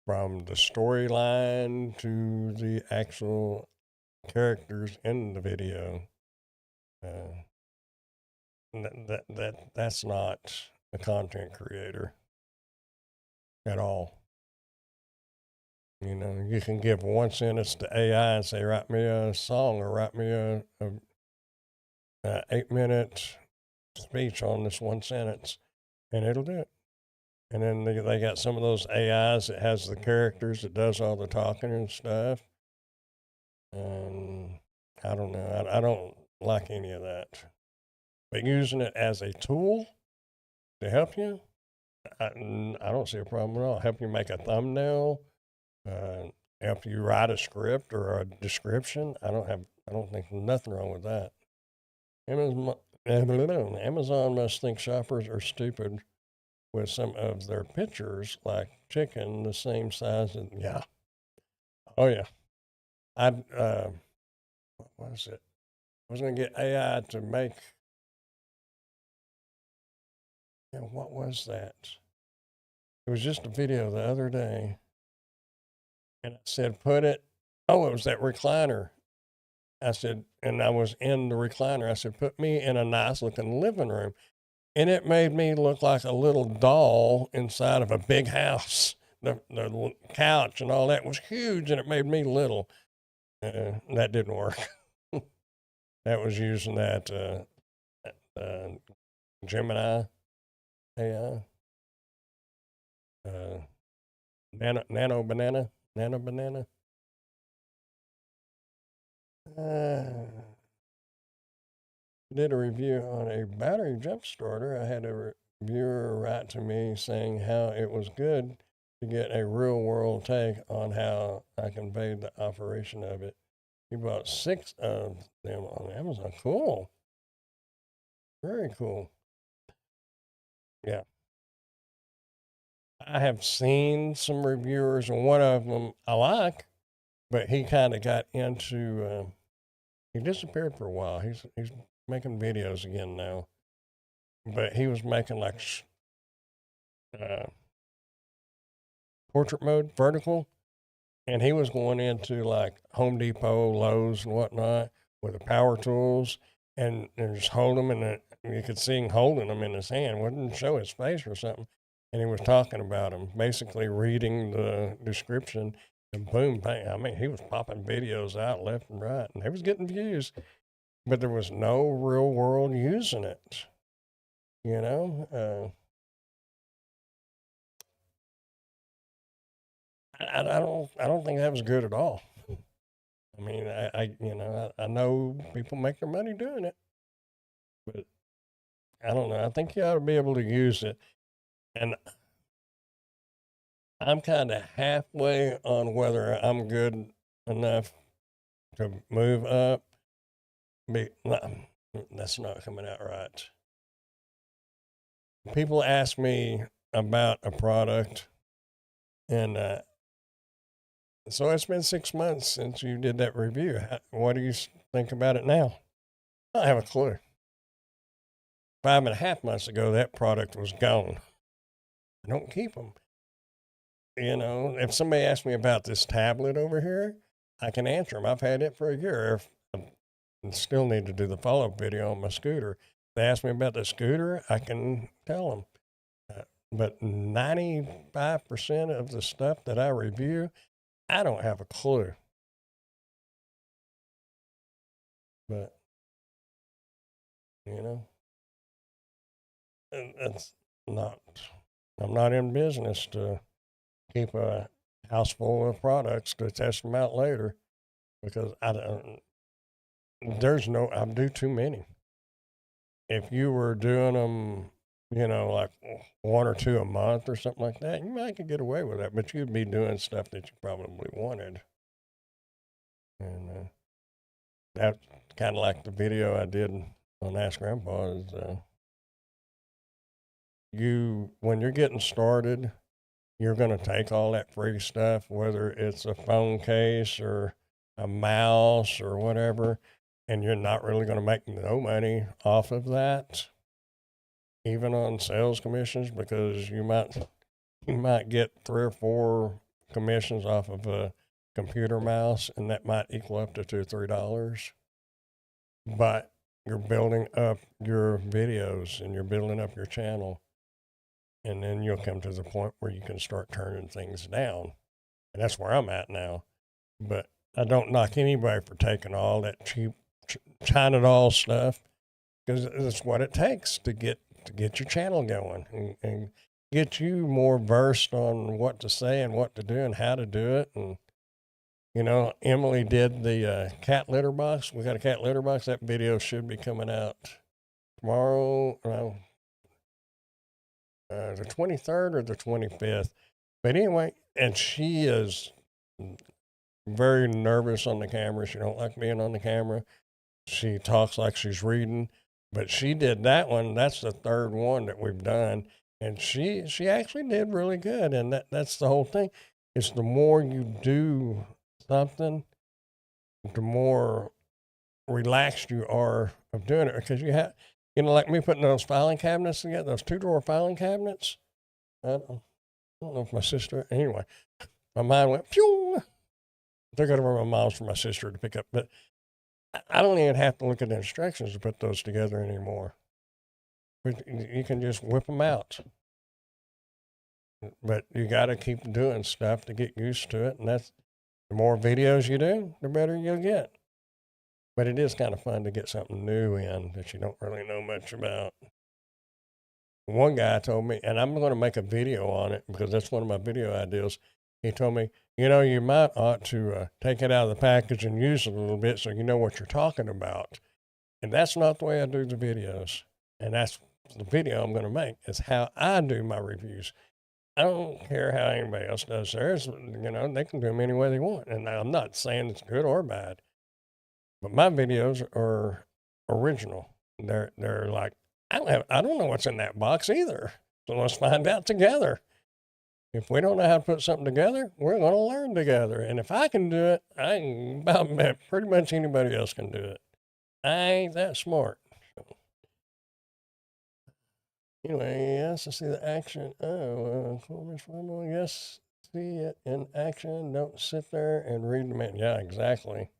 from the storyline to the actual characters in the video. That's not a content creator at all. You can give one sentence to AI and say, write me a song or write me a 8-minute speech on this one sentence, and it'll do it. And then they got some of those AIs that has the characters that does all the talking and stuff. And I don't know. I don't like any of that. But using it as a tool to help you, I don't see a problem at all. Help you make a thumbnail, help you write a script or a description. I don't think nothing wrong with that. Amazon must think shoppers are stupid with some of their pictures, like chicken the same size. Yeah. Oh yeah. What was it? I was going to get AI to make. What was that? It was just a video the other day, and I said, put it. Oh, it was that recliner. I said, and I was in the recliner. I said, put me in a nice looking living room. And it made me look like a little doll inside of a big house. The couch and all that was huge, and it made me little. That didn't work. That was using that Gemini AI, nano banana. Did a review on a battery jump starter. I had a viewer write to me saying how it was good to get a real world take on how I conveyed the operation of it. He bought 6 of them on Amazon. Cool. Very cool. Yeah. I have seen some reviewers, and one of them I like, but he kind of got into. He disappeared for a while. He's making videos again now, but he was making like uh, portrait mode, vertical, and he was going into like Home Depot, Lowe's, and whatnot with the power tools, and just hold them, and you could see him holding them in his hand. Wouldn't show his face or something, and he was talking about them, basically reading the description, and boom, bang. I mean, he was popping videos out left and right, and he was getting views, but there was no real world using it. You know, I don't think that was good at all. I mean, I know people make their money doing it, but I don't know. I think you ought to be able to use it, and I'm kind of halfway on whether I'm good enough to move up. That's not coming out right. People ask me about a product, and so it's been 6 months since you did that review. What do you think about it now? I don't have a clue. 5.5 months ago, that product was gone. I don't keep them. You know, if somebody asks me about this tablet over here, I can answer them. I've had it for a year. I still need to do the follow-up video on my scooter. If they ask me about the scooter, I can tell them. But 95% of the stuff that I review, I don't have a clue. But, you know, it's not, I'm not in business to keep a house full of products to test them out later because I don't, I do too many. If you were doing them, like 1 or 2 a month or something like that, you might could get away with that, but you'd be doing stuff that you probably wanted. And that's kind of like the video I did on Ask Grandpa is when you're getting started, you're going to take all that free stuff, whether it's a phone case or a mouse or whatever, and you're not really going to make no money off of that, even on sales commissions, because you might get 3 or 4 commissions off of a computer mouse, and that might equal up to $2 or $3. But you're building up your videos and you're building up your channel, and then you'll come to the point where you can start turning things down, and that's where I'm at now. But I don't knock anybody for taking all that cheap China doll stuff, because it's what it takes to get your channel going and get you more versed on what to say and what to do and how to do it. And Emily did the cat litter box. We got a cat litter box. That video should be coming out tomorrow. The 23rd or the 25th. But anyway, and she is very nervous on the camera. She don't like being on the camera. She talks like she's reading, but she did that one. That's the 3rd one that we've done, and she actually did really good. And that's the whole thing. It's the more you do something, the more relaxed you are of doing it, because you have, like me putting those filing cabinets together, those 2-drawer filing cabinets. I don't know if my sister, anyway, my mind went, phew. I took it over my mom's for my sister to pick up, but I don't even have to look at the instructions to put those together anymore. But you can just whip them out. But you got to keep doing stuff to get used to it, and that's the more videos you do, the better you'll get. But it is kind of fun to get something new in that you don't really know much about. One guy told me, and I'm going to make a video on it because that's one of my video ideas. He told me, you might ought to take it out of the package and use it a little bit so you know what you're talking about. And that's not the way I do the videos. And that's the video I'm going to make. It's how I do my reviews. I don't care how anybody else does theirs. You know, they can do them any way they want. And I'm not saying it's good or bad, but my videos are original. They're like, I don't know what's in that box either. So let's find out together. If we don't know how to put something together, we're going to learn together. And if I can do it, I can about bet pretty much anybody else can do it. I ain't that smart. Anyway, yes, I see the action. Oh, yes, see it in action. Don't sit there and read the man. Yeah, exactly.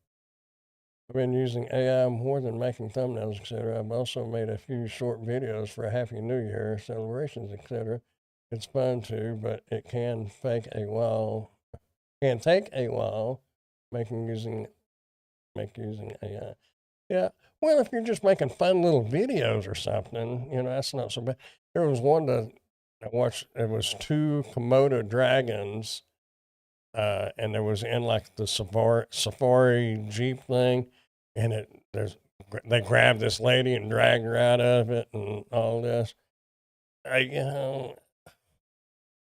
I've been using AI more than making thumbnails, etc. I've also made a few short videos for a Happy New Year celebrations, etc. It's fun too, but it can take a while using AI. Yeah. Well, if you're just making fun little videos or something, you know, that's not so bad. There was one that I watched, it was two Komodo dragons, and there was in like the safari Jeep thing, and they grabbed this lady and dragged her out of it and all this. You know,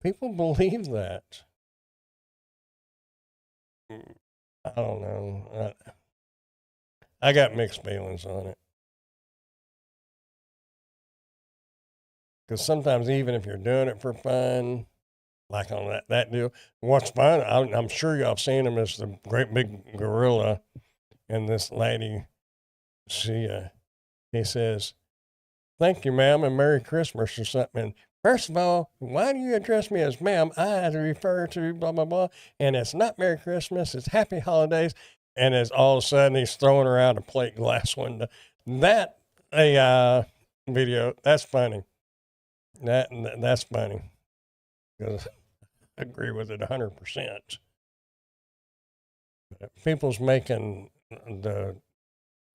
people believe that. I don't know. I got mixed feelings on it. Because sometimes, even if you're doing it for fun, like on that deal, what's fun, I'm sure y'all seen him, is the great big gorilla and this lady, he says, "Thank you, ma'am, and Merry Christmas," or something. And first of all, why do you address me as ma'am? I refer to blah, blah, blah. And it's not Merry Christmas, it's Happy Holidays. And as all of a sudden he's throwing her out a plate glass window. That AI video, that's funny. That's funny. Because I agree with it 100%. People's making the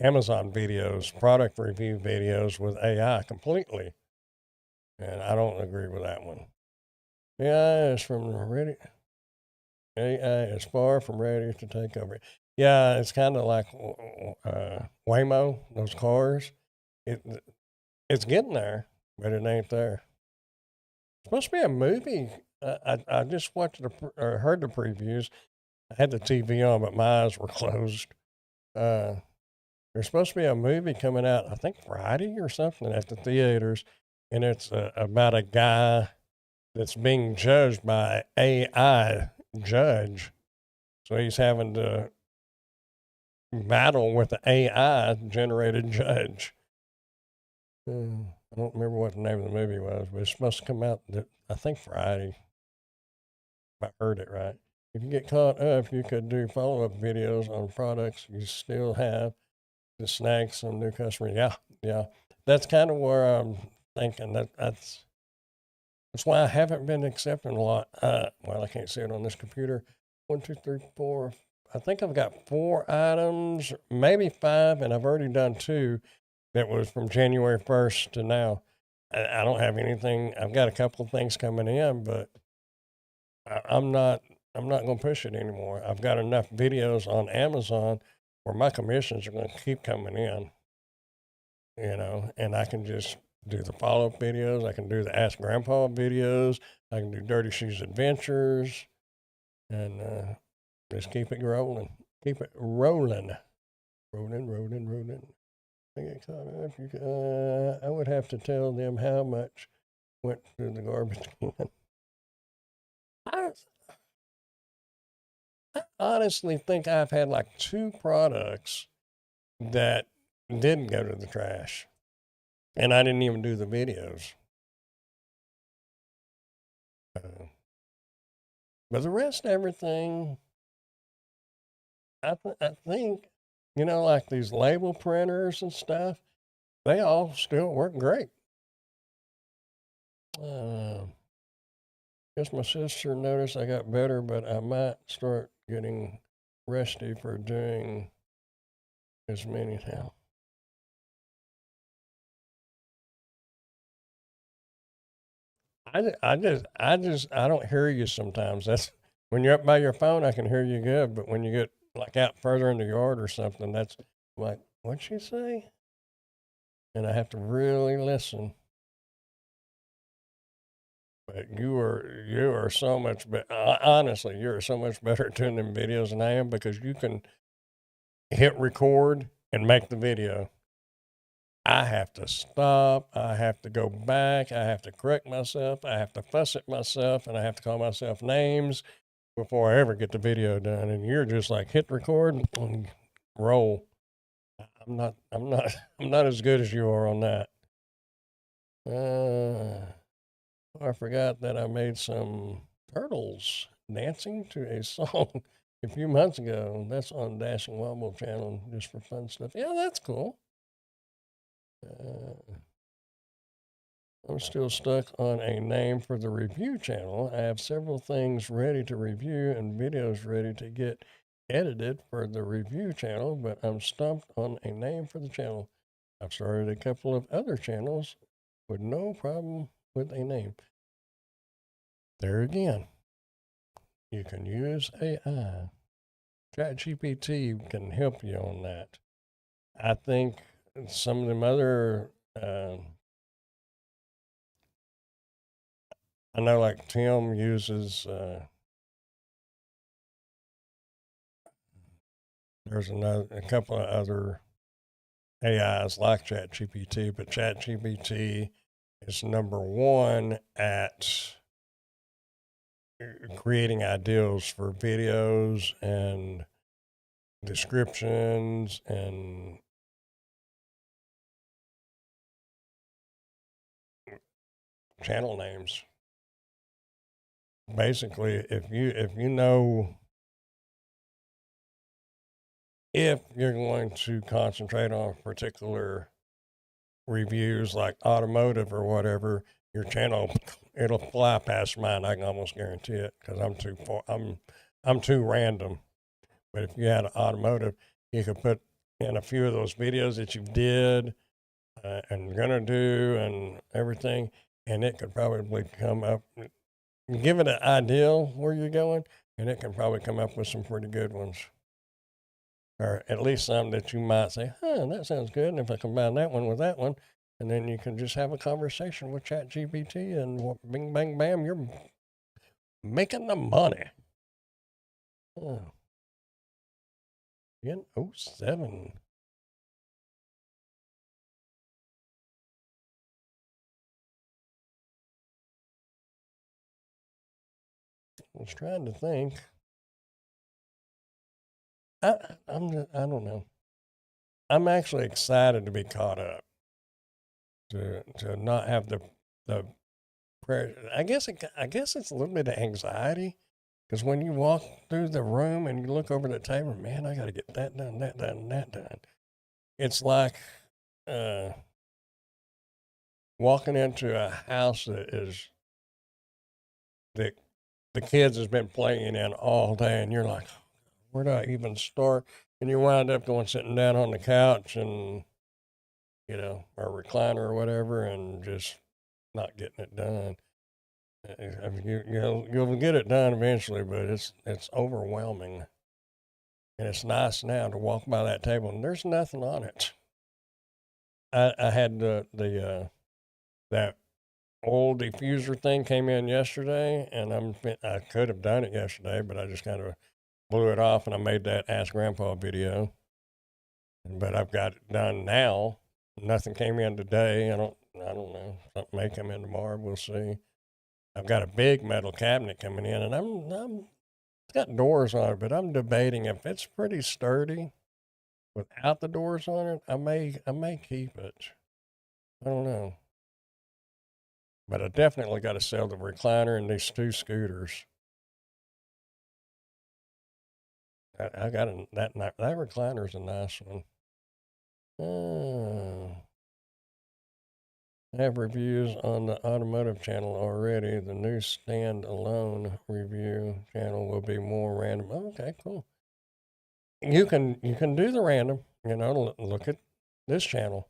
Amazon videos, product review videos with AI completely. And I don't agree with that one. AI is far from ready to take over. Yeah, it's kind of like Waymo, those cars. It's getting there, but it ain't there. It's supposed to be a movie. I just watched or heard the previews. I had the TV on, but my eyes were closed. There's supposed to be a movie coming out, I think Friday or something, at the theaters, and it's about a guy that's being judged by AI judge. So he's having to battle with the AI generated judge. I don't remember what the name of the movie was, but it's supposed to come out, I think Friday. If I heard it right. If you get caught up, you could do follow-up videos on products you still have to snag some new customers. Yeah. That's kind of where I'm thinking. That's why I haven't been accepting a lot. Well, I can't see it on this computer. 1, 2, 3, 4. I think I've got 4 items, maybe 5, and I've already done 2 that was from January 1st to now. I don't have anything. I've got a couple of things coming in, but I'm not going to push it anymore. I've got enough videos on Amazon where my commissions are going to keep coming in, you know, and I can just do the follow-up videos. I can do the Ask Grandpa videos. I can do Dirty Shoes Adventures, and just keep it rolling. Keep it rolling. Rolling. I get caught up. I would have to tell them how much went through the garbage can. I honestly think I've had like 2 products that didn't go to the trash, and I didn't even do the videos. But the rest, everything, I think, you know, like these label printers and stuff, they all still work great. Guess my sister noticed I got better, but I might start getting rusty for doing as many now. I don't hear you sometimes. That's when you're up by your phone, I can hear you good, but when you get like out further in the yard or something, that's like, what'd she say? And I have to really listen. But you are so much better. Honestly, you are so much better at doing them videos than I am, because you can hit record and make the video. I have to stop. I have to go back. I have to correct myself. I have to fuss at myself, and I have to call myself names before I ever get the video done. And you're just like hit record and roll. I'm not as good as you are on that. I forgot that I made some turtles dancing to a song a few months ago. That's on Dashing Wobble channel, just for fun stuff. Yeah, that's cool. I'm still stuck on a name for the review channel. I have several things ready to review and videos ready to get edited for the review channel, but I'm stumped on a name for the channel. I've started a couple of other channels with no problem with a name. There again, you can use AI. ChatGPT can help you on that. I think some of them other, I know like Tim uses, there's a couple of other AIs like ChatGPT, but ChatGPT is number one at creating ideas for videos and descriptions and channel names. Basically, if you know, if you're going to concentrate on particular reviews like automotive or whatever, your channel, it'll fly past mine. I can almost guarantee it, because I'm too random. But if you had an automotive, you could put in a few of those videos that you did and gonna do and everything, and it could probably come up. Give it an idea where you're going, and it can probably come up with some pretty good ones. Or at least some that you might say, that sounds good. And if I combine that one with that one, and then you can just have a conversation with ChatGPT, and bing, bang, bam, you're making the money. Oh. In 07. I was trying to think. I don't know. I'm actually excited to be caught up. To not have the prayer. I guess it's a little bit of anxiety, because when you walk through the room and you look over the table, man, I got to get that done, that done, that done. It's like walking into a house that the kids has been playing in all day, and you're like, where do I even start? And you wind up sitting down on the couch and, or recliner or whatever, and just not getting it done. I mean, you'll get it done eventually, but it's overwhelming. And it's nice now to walk by that table and there's nothing on it. I had that old diffuser thing came in yesterday, and I could have done it yesterday, but I just kind of blew it off, and I made that Ask Grandpa video. But I've got it done now. Nothing came in today. I don't know. Something may come in tomorrow. We'll see. I've got a big metal cabinet coming in, and it's got doors on it, but I'm debating if it's pretty sturdy without the doors on it. I may keep it. I don't know. But I definitely got to sell the recliner and these two scooters. I got that recliner's a nice one. I have reviews on the automotive channel already. The new standalone review channel will be more random. Oh, okay, cool. You can do the random. Look at this channel,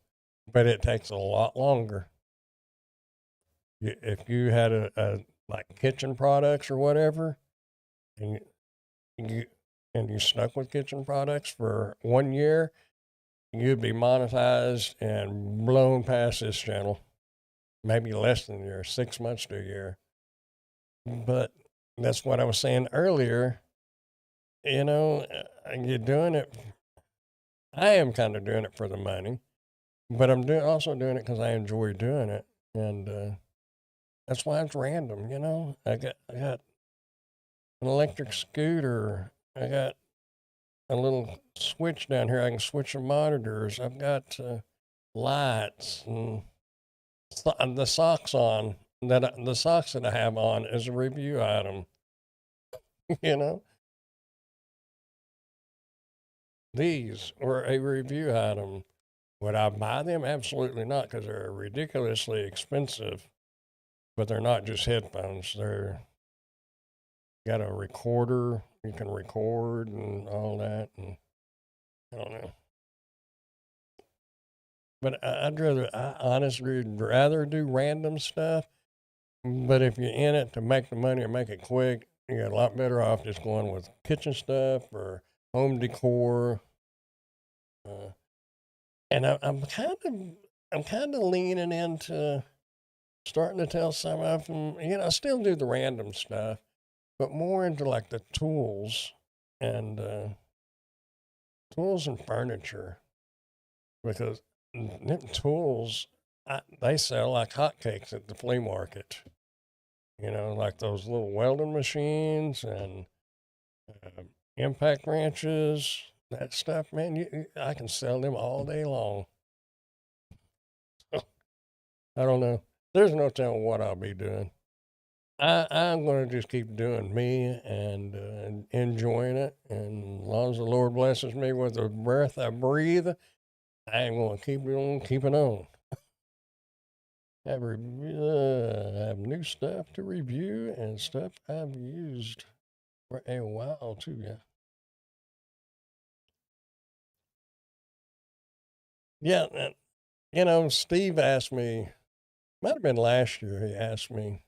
but it takes a lot longer. If you had a like kitchen products or whatever, and you stuck with kitchen products for 1 year, you'd be monetized and blown past this channel. Maybe less than a year, 6 months to a year. But that's what I was saying earlier. You're doing it. I am kind of doing it for the money, but I'm also doing it because I enjoy doing it, and that's why it's random. I got an electric scooter. I got a little switch down here. I can switch the monitors. I've got lights and the socks on the socks that I have on is a review item. you know, these were a review item. Would I buy them? Absolutely not, because they're ridiculously expensive. But they're not just headphones. They're got a recorder. You can record and all that. And I don't know. But I honestly would rather do random stuff. But if you're in it to make the money or make it quick, you're a lot better off just going with kitchen stuff or home decor. Uh, and I'm kind of leaning into starting to tell some of them. I still do the random stuff, but more into like the and tools and furniture because them tools they sell like hotcakes at the flea market. Like those little welding machines and uh, impact wrenches, that stuff, man. I can sell them all day long. I don't know. There's no telling what I'll be doing. I'm going to just keep doing me and enjoying it. And as long as the Lord blesses me with the breath I breathe, I'm going to keep it on, keep it on. Have new stuff to review and stuff I've used for a while too. Yeah. Yeah. Steve asked me, might have been last year, he asked me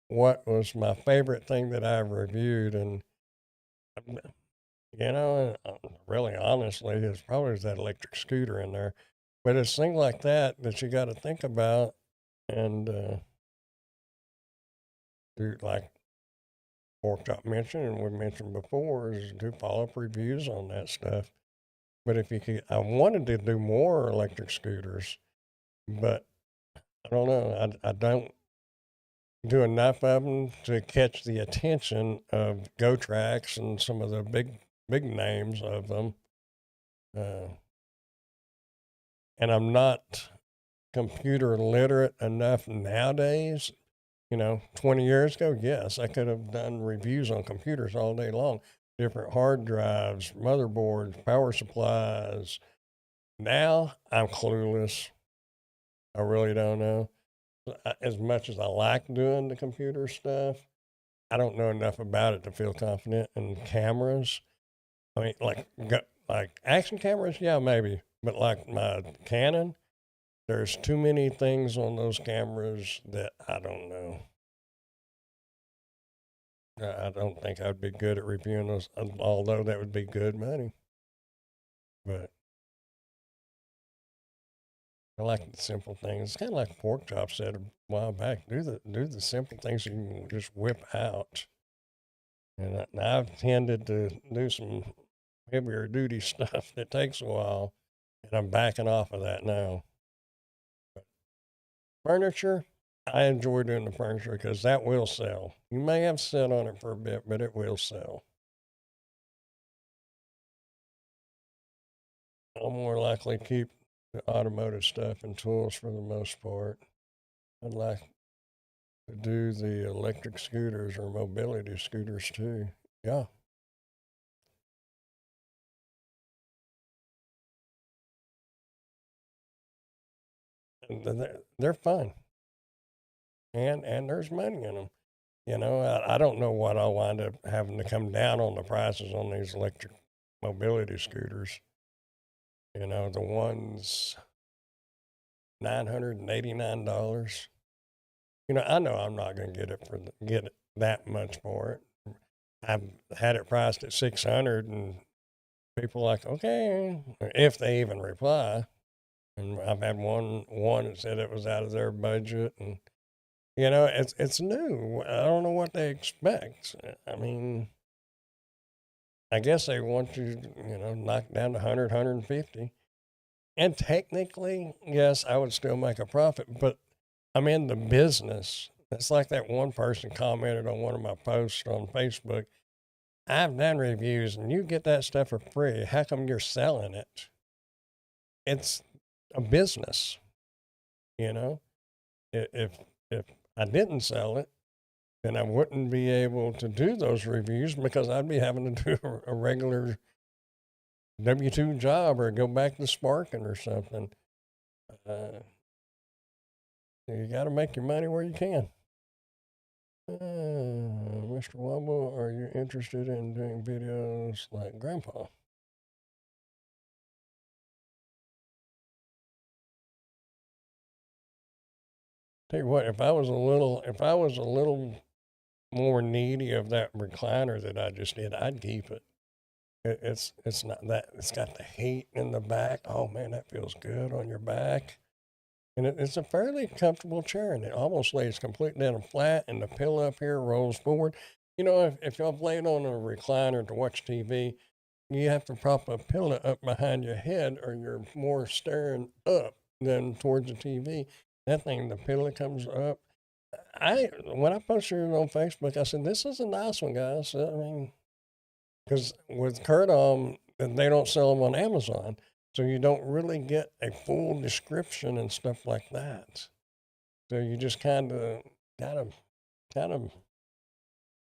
what was my favorite thing that I've reviewed. And, really honestly, it's probably that electric scooter in there. But it's things like that you got to think about and do like Pork Chop mentioned, and we mentioned before, is do follow up reviews on that stuff. But if you could, I wanted to do more electric scooters, but I don't know. I don't do enough of them to catch the attention of GoTrax and some of the big names of them. Uh, and I'm not computer literate enough nowadays. 20 years ago, yes, I could have done reviews on computers all day long, different hard drives, motherboards, power supplies. Now I'm clueless. I really don't know. As much as I like doing the computer stuff, I don't know enough about it to feel confident in cameras. I mean, like action cameras, yeah, maybe, but like my Canon, there's too many things on those cameras that I don't know. I don't think I'd be good at reviewing those, although that would be good money. But I like the simple things. It's kind of like Pork Chop said a while back. Do the simple things you can just whip out. And I've tended to do some heavier duty stuff that takes a while, and I'm backing off of that now. But furniture, I enjoy doing the furniture because that will sell. You may have to sit on it for a bit, but it will sell. I'll more likely keep the automotive stuff and tools for the most part. I'd like to do the electric scooters or mobility scooters too. Yeah. And they're fun. And there's money in them. I don't know what I'll wind up having to come down on the prices on these electric mobility scooters. The ones $989. I know I'm not going to get it that much for it. I've had it priced at 600, and people like, okay, if they even reply. And I've had one that said it was out of their budget, and It's new. I don't know what they expect. I mean, I guess they want you, knock down to 100, 150. And technically, yes, I would still make a profit, but I'm in the business. It's like that one person commented on one of my posts on Facebook. I've done reviews and you get that stuff for free. How come you're selling it? It's a business, you know? If I didn't sell it, then I wouldn't be able to do those reviews because I'd be having to do a regular W-2 job or go back to sparking or something. You got to make your money where you can. Mr. Wobble, are you interested in doing videos like Grandpa? Tell you what, if I was a little more needy of that recliner that I just did, I'd keep it. It's not that it's got the heat in the back. Oh man, that feels good on your back. And it's a fairly comfortable chair, and it almost lays completely down flat, and the pillow up here rolls forward. If y'all laid on a recliner to watch TV, you have to prop a pillow up behind your head, or you're more staring up than towards the TV. That thing, the pillow comes up. When I posted it on Facebook, I said, "This is a nice one, guys." I mean, because with Kurt, they don't sell them on Amazon, so you don't really get a full description and stuff like that. So you just kind of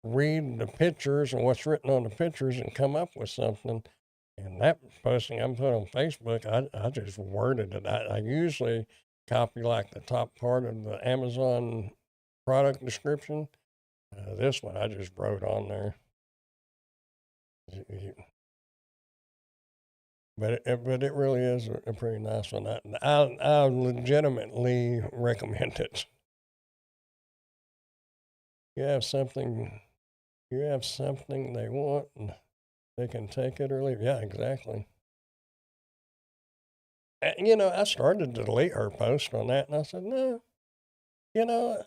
read the pictures and what's written on the pictures and come up with something. And that posting I'm put on Facebook, I just worded it. I usually copy like the top part of the Amazon product description. This one I just wrote on there. But it really is a pretty nice one. I legitimately recommend it. You have something you have something they want, and they can take it or leave. Yeah, exactly. And, I started to delete her post on that, and I said, no, you know,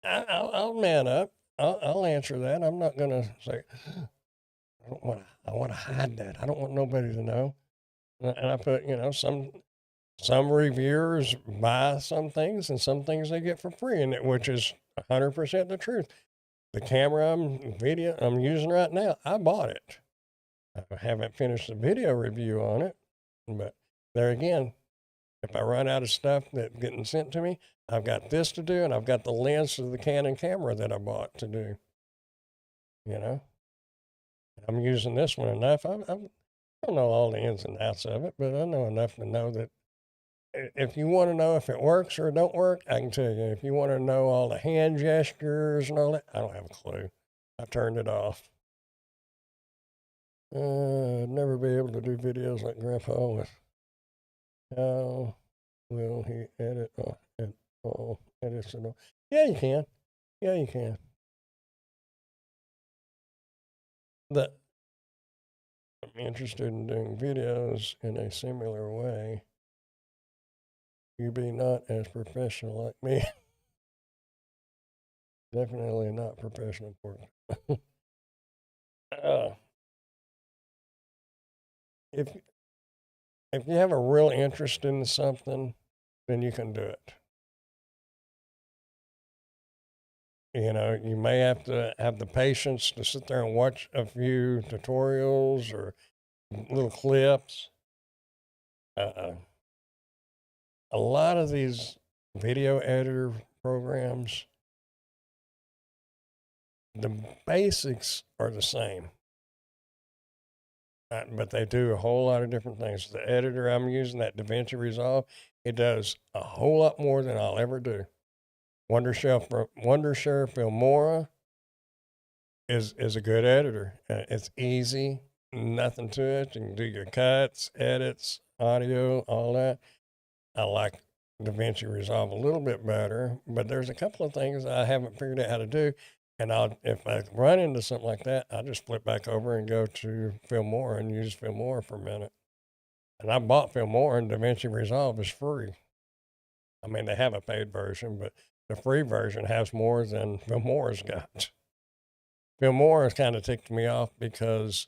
I'll man up. I'll answer that. I'm not gonna say I want to hide that. I don't want nobody to know. And I put, some reviewers buy some things, and some things they get for free, which is 100% the truth. The camera I'm using right now, I bought it. I haven't finished the video review on it, but there again, if I run out of stuff that's getting sent to me, I've got this to do, and I've got the lens of the Canon camera that I bought to do. You know, I'm using this one enough. I don't know all the ins and outs of it, but I know enough to know that if you want to know if it works or don't work, I can tell you. If you want to know all the hand gestures and all that, I don't have a clue. I turned it off. I'd never be able to do videos like Grandpa with. How will he edit? Edits it all. Yeah, you can. Yeah, you can. The, I'm interested in doing videos in a similar way. You be not as professional like me. Definitely not professional for it. uh, if if you have a real interest in something, then you can do it. You may have to have the patience to sit there and watch a few tutorials or little clips. Uh, a lot of these video editor programs, the basics are the same, but they do a whole lot of different things. The editor I'm using, that DaVinci Resolve, it does a whole lot more than I'll ever do. Wondershare Filmora is a good editor. It's easy, nothing to it. You can do your cuts, edits, audio, all that. I like DaVinci Resolve a little bit better, but there's a couple of things I haven't figured out how to do. And if I run into something like that, I'll just flip back over and go to Filmora and use Filmora for a minute. And I bought Filmora, and DaVinci Resolve is free. I mean, they have a paid version, but the free version has more than Filmora's got. Filmora kind of ticked me off because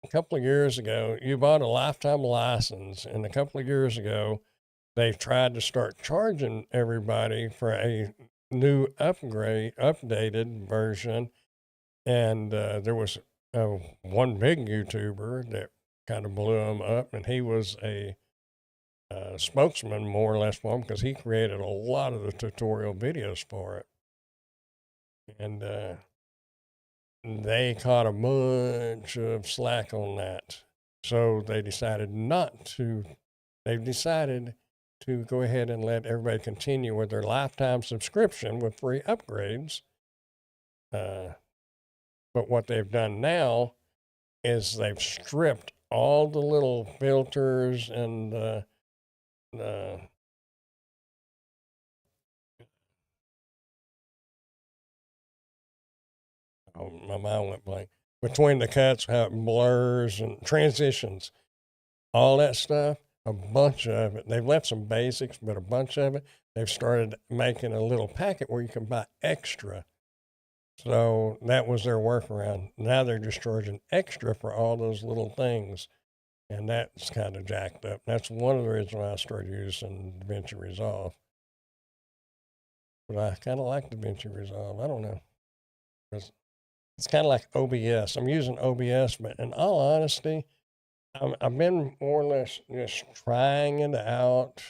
a couple of years ago, you bought a lifetime license, and a couple of years ago, they tried to start charging everybody for a new updated version. And there was one big YouTuber that kind of blew him up, and he was a spokesman more or less for him because he created a lot of the tutorial videos for it. And they caught a bunch of slack on that. So they decided to go ahead and let everybody continue with their lifetime subscription with free upgrades. But what they've done now is they've stripped all the little filters and oh, my mind went blank. Between the cuts, how it blurs and transitions, all that stuff, a bunch of it. They've left some basics, but a bunch of it, they've started making a little packet where you can buy extra. So that was their workaround. Now they're just charging extra for all those little things. And that's kind of jacked up. That's one of the reasons why I started using DaVinci Resolve. But I kind of like DaVinci Resolve. I don't know. It's kind of like OBS. I'm using OBS, but in all honesty, I've been more or less just trying it out.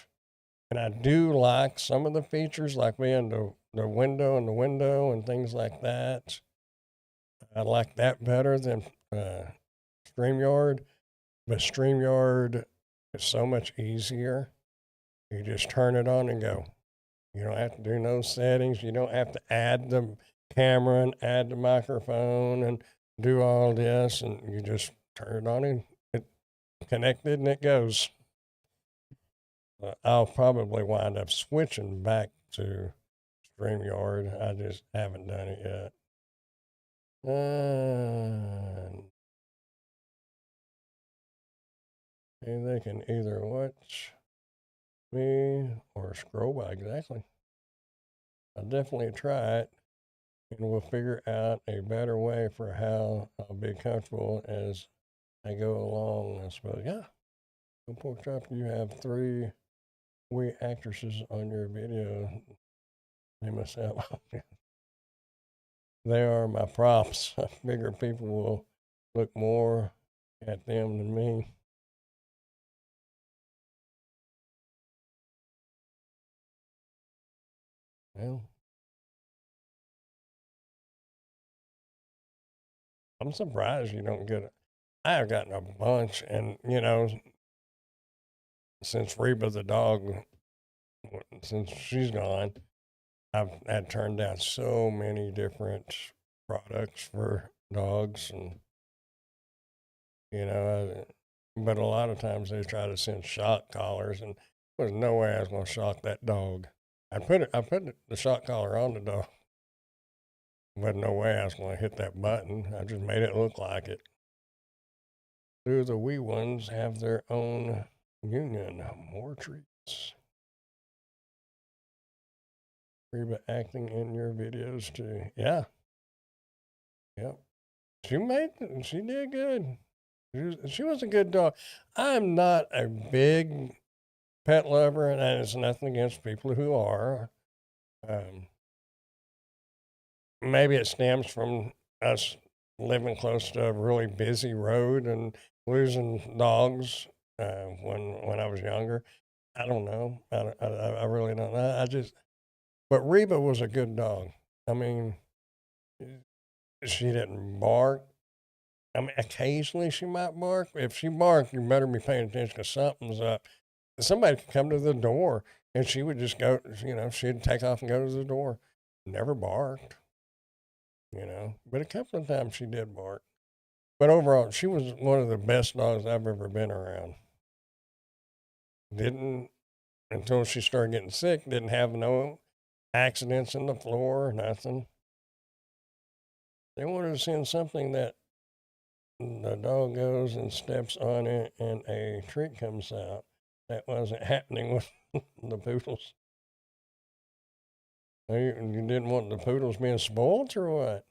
And I do like some of the features, like being the window and things like that. I like that better than StreamYard. But StreamYard is so much easier. You just turn it on and go. You don't have to do no settings. You don't have to add the camera and add the microphone and do all this. And you just turn it on and it's connected and it goes. I'll probably wind up switching back to StreamYard. I just haven't done it yet. And they can either watch me or scroll by. Exactly. I'll definitely try it, and we'll figure out a better way for how I'll be comfortable as I go along, I suppose. Yeah. Go Pork Chop, you have 3 wee actresses on your video. They must have. They are my props. I figure people will look more at them than me. Well, I'm surprised you don't get it. I have gotten a bunch, and since Reba the dog, since she's gone, I've had turned down so many different products for dogs, and but a lot of times they try to send shock collars, and there's no way I was going to shock that dog. I put the shock collar on the dog, but no way I was going to hit that button. I just made it look like it. Do the wee ones have their own union? More treats. Reba acting in your videos too. Yeah. Yep. She did good. She was a good dog. I'm not a big pet lover, and it's nothing against people who are. Maybe it stems from us living close to a really busy road and losing dogs when I was younger. I don't know. I really don't know. But Reba was a good dog. I mean, she didn't bark. I mean, occasionally she might bark. If she barked, you better be paying attention because something's up. Somebody could come to the door and she would just go, she'd take off and go to the door. Never barked, but a couple of times she did bark. But overall, she was one of the best dogs I've ever been around. Didn't, until she started getting sick, didn't have no accidents in the floor, nothing. They wanted to send something that the dog goes and steps on it and a treat comes out. That wasn't happening with the poodles. You didn't want the poodles being spoiled or what?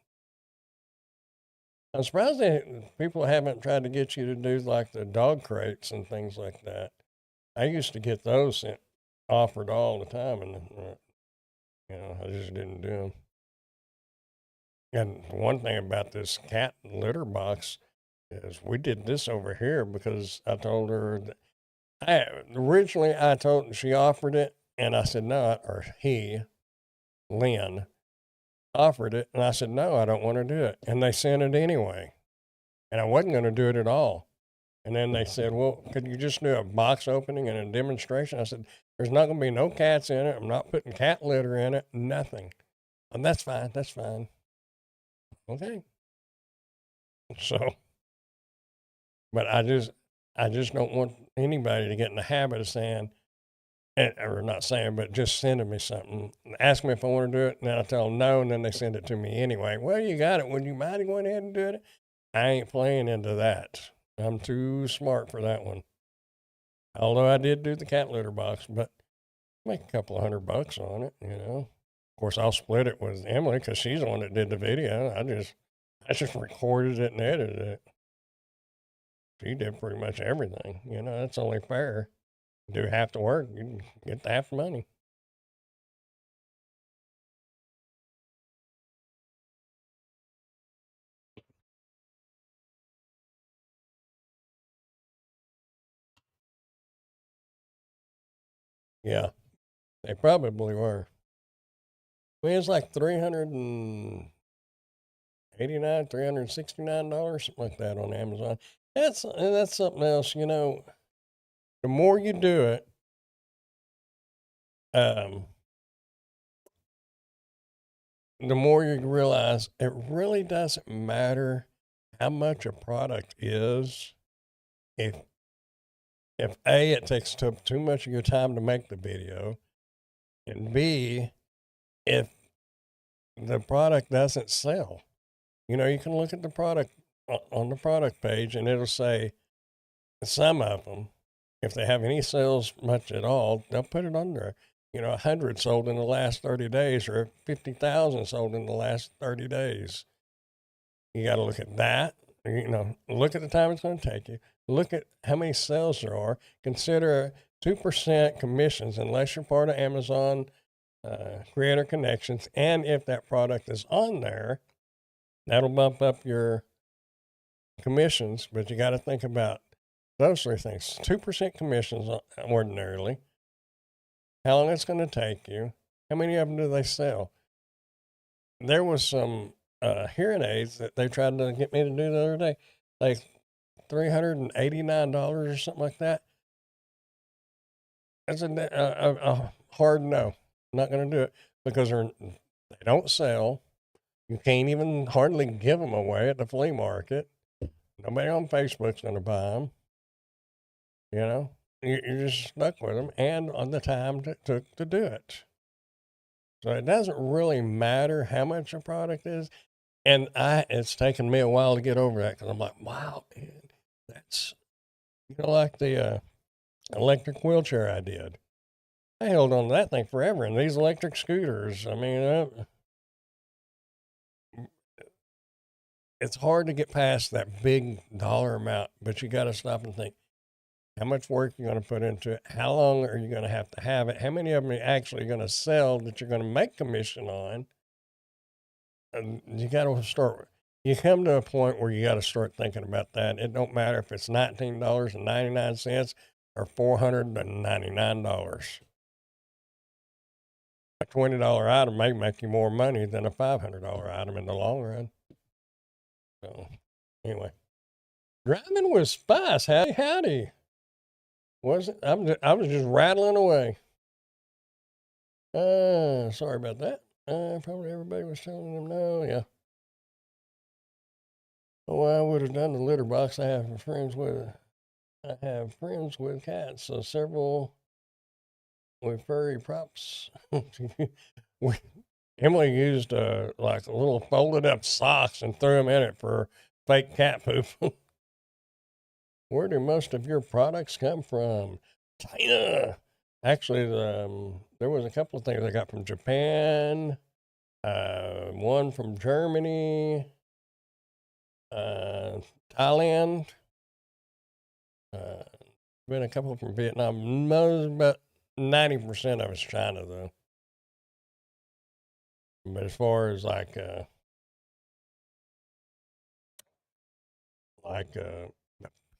I'm surprised that people haven't tried to get you to do like the dog crates and things like that. I used to get those offered all the time, and I just didn't do them. And one thing about this cat litter box is we did this over here because I told her that originally I told she offered it, and I said no, or Lynn offered it, and I said no, I don't want to do it, and they sent it anyway, and I wasn't going to do it at all. And then they said, well, could you just do a box opening and a demonstration? I said, there's not going to be no cats in it. I'm not putting cat litter in it, nothing. And that's fine. That's fine. Okay. So, but I just don't want anybody to get in the habit of saying, or not saying, but just sending me something. Ask me if I want to do it, and then I tell them no, and then they send it to me anyway. Well, you got it. Would you mind going ahead and do it? I ain't playing into that. I'm too smart for that one. Although I did do the cat litter box, but make a couple of $100 on it, Of course, I'll split it with Emily because she's the one that did the video. I just recorded it and edited it. She did pretty much everything. That's only fair. Do half the work, you get half the money. Yeah, they probably were. I mean, it's like $389, $369, something like that on Amazon. That's something else, The more you do it, the more you realize it really doesn't matter how much a product is. If A, it takes too much of your time to make the video, and B, if the product doesn't sell. You can look at the product on the product page and it'll say some of them, if they have any sales much at all, they'll put it on there. 100 sold in the last 30 days or 50,000 sold in the last 30 days. You got to look at that. Look at the time it's going to take you. Look at how many sales there are. Consider 2% commissions unless you're part of Amazon Creator Connections. And if that product is on there, that'll bump up your commissions. But you got to think about those three things. 2% commissions ordinarily. How long it's going to take you. How many of them do they sell? There was some hearing aids that they tried to get me to do the other day. Like $389 or something like that. That's a hard no. I'm not going to do it because they don't sell. You can't even hardly give them away at the flea market. Nobody on Facebook's going to buy them. You're just stuck with them and on the time it took to do it. So it doesn't really matter how much a product is. And it's taken me a while to get over that because I'm like, wow, man, that's, like the electric wheelchair I did. I held on to that thing forever. And these electric scooters, I mean, it's hard to get past that big dollar amount, but you got to stop and think, how much work you're going to put into it? How long are you going to have it? How many of them are actually going to sell that you're going to make commission on? And you got to start. You come to a point where you got to start thinking about that. It don't matter if it's $19.99 or $499. A $20 item may make you more money than a $500 item in the long run. So, anyway, driving with Spice. Howdy. Was it? I was just rattling away. Sorry about that. Probably everybody was telling them no. Yeah. Oh, I would have done the litter box. I have friends with cats, so several with furry props. Emily used like a little folded up socks and threw them in it for fake cat poop. Where do most of your products come from? China. Actually, the there was a couple of things I got from Japan, one from Germany, Thailand, been a couple from Vietnam. Most, about 90% of it's China, though. But as far as like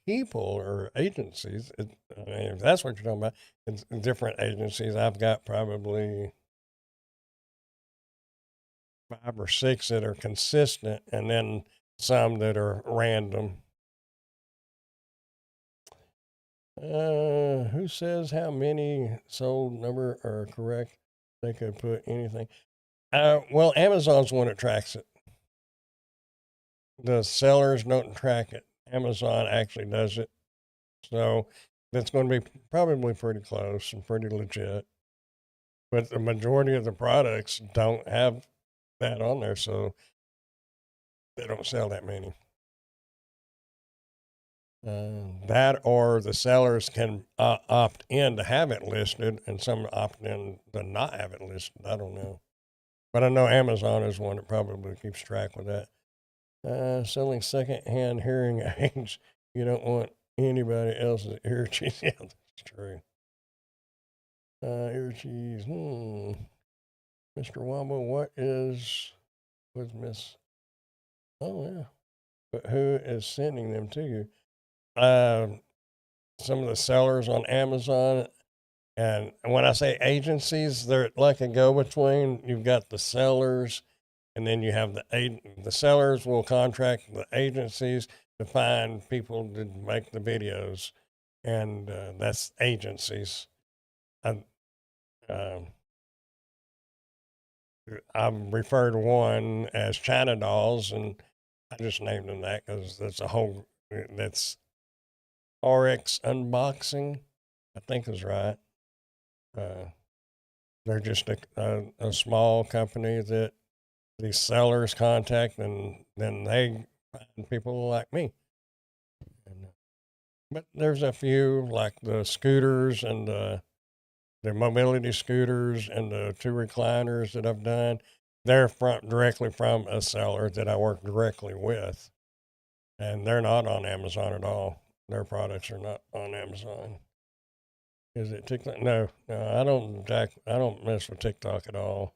people or agencies, I mean, if that's what you're talking about, it's different agencies. I've got probably 5 or 6 that are consistent, and then some that are random. Who says how many sold number are correct? They could put anything. Well, Amazon's the one that tracks it. The sellers don't track it. Amazon actually does it. So that's going to be probably pretty close and pretty legit. But the majority of the products don't have that on there, so they don't sell that many. That or the sellers can opt in to have it listed, and some opt in to not have it listed. I don't know. But I know Amazon is one that probably keeps track with that. Selling secondhand hearing aids. You don't want anybody else's ear cheese. Yeah, that's true. Ear cheese. Mr. Wombo, what was Miss? Oh, yeah. But who is sending them to you? Some of the sellers on Amazon. And when I say agencies, they're like a go-between. You've got the sellers, and then you have the sellers will contract the agencies to find people to make the videos, and that's agencies. I've referred to one as China Dolls, and I just named them that because that's RX Unboxing, I think is right. They're just a small company that these sellers contact, and then they find people like me. But there's a few like the scooters and the mobility scooters and the 2 recliners that I've done. They're directly from a seller that I work directly with, and they're not on Amazon at all. Their products are not on Amazon. Is it TikTok? No, I don't mess with TikTok at all.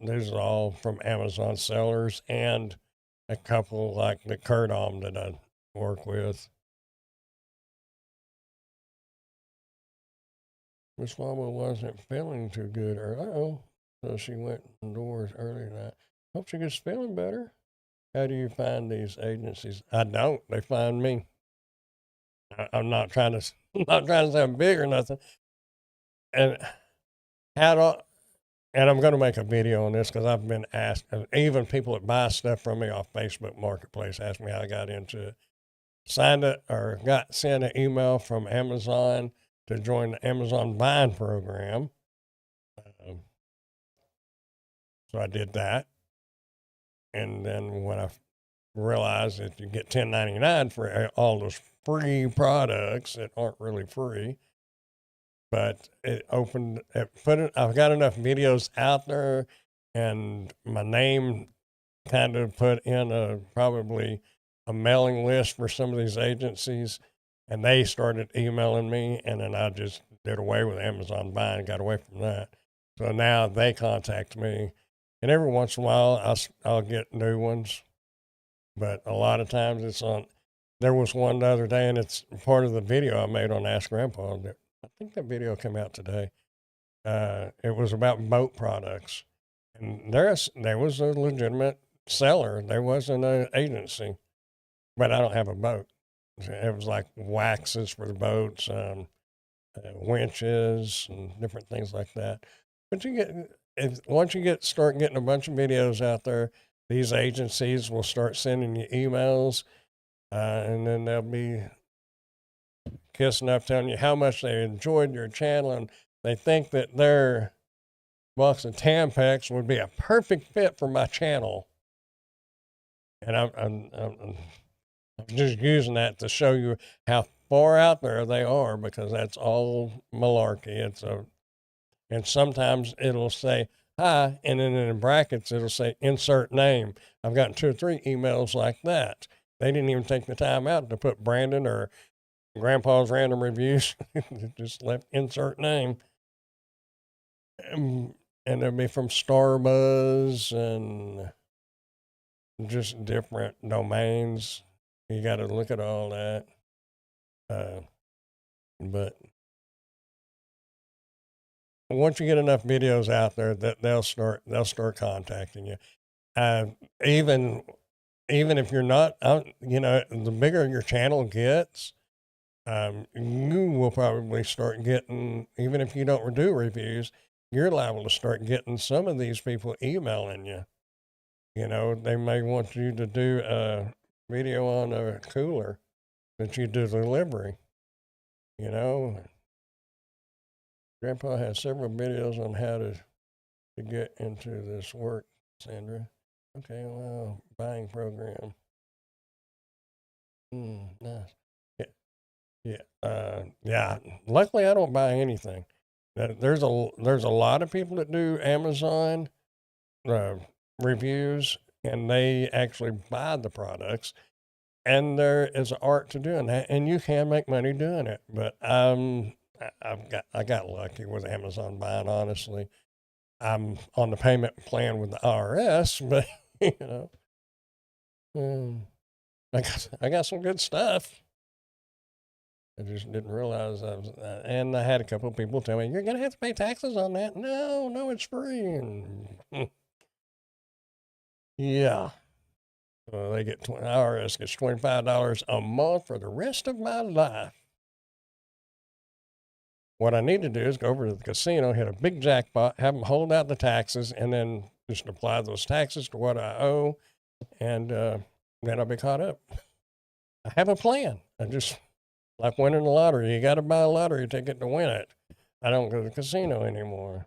These are all from Amazon sellers and a couple like the Kurdom that I work with. Miss Mama wasn't feeling too good, so she went indoors early tonight. Hope she gets feeling better. How do you find these agencies? I don't. They find me. I'm not trying to sound big or nothing. And and I'm going to make a video on this because I've been asked, even people that buy stuff from me off Facebook Marketplace ask me how I got into it. Sent an email from Amazon to join the Amazon buying program. So I did that. And then when I realized that you get $10.99 for all those free products that aren't really free, but I've got enough videos out there, and my name kind of put in probably a mailing list for some of these agencies, and they started emailing me, and then I just did away with Amazon buying, got away from that. So now they contact me, and every once in a while I'll get new ones, but a lot of times it's on. There was one the other day, and it's part of the video I made on Ask Grandpa. I think that video came out today. It was about boat products, and there was a legitimate seller. There wasn't an agency, but I don't have a boat. It was like waxes for the boats, winches, and different things like that. But once you start getting a bunch of videos out there, these agencies will start sending you emails, and then they'll be kissing up, telling you how much they enjoyed your channel, and they think that their box of Tampax would be a perfect fit for my channel. And I'm just using that to show you how far out there they are, because that's all malarkey. And sometimes it'll say hi, and then in brackets it'll say insert name. I've gotten 2 or 3 emails like that. They didn't even take the time out to put Brandon or Grandpa's Random Reviews. Just left insert name. And it'll be from Starbuzz and just different domains. You got to look at all that. But once you get enough videos out there, that they'll start contacting you. Even if you're not, the bigger your channel gets, you will probably start getting, even if you don't do reviews, you're liable to start getting some of these people emailing you. They may want you to do a video on a cooler that you do delivery. Grandpa has several videos on how to get into this work, Sandra. Okay, well, buying program. Nice. Yeah. Luckily, I don't buy anything. There's a lot of people that do Amazon reviews, and they actually buy the products. And there is an art to doing that, and you can make money doing it. But I got lucky with Amazon buying. Honestly, I'm on the payment plan with the IRS, but I got some good stuff. I just didn't realize I was, and I had a couple of people tell me, "You're gonna have to pay taxes on that." No, it's free. And yeah, they get IRS gets $25 a month for the rest of my life. What I need to do is go over to the casino, hit a big jackpot, have them hold out the taxes, and then just apply those taxes to what I owe, and then I'll be caught up. I have a plan. I just, like winning the lottery. You got to buy a lottery ticket to win it. I don't go to the casino anymore.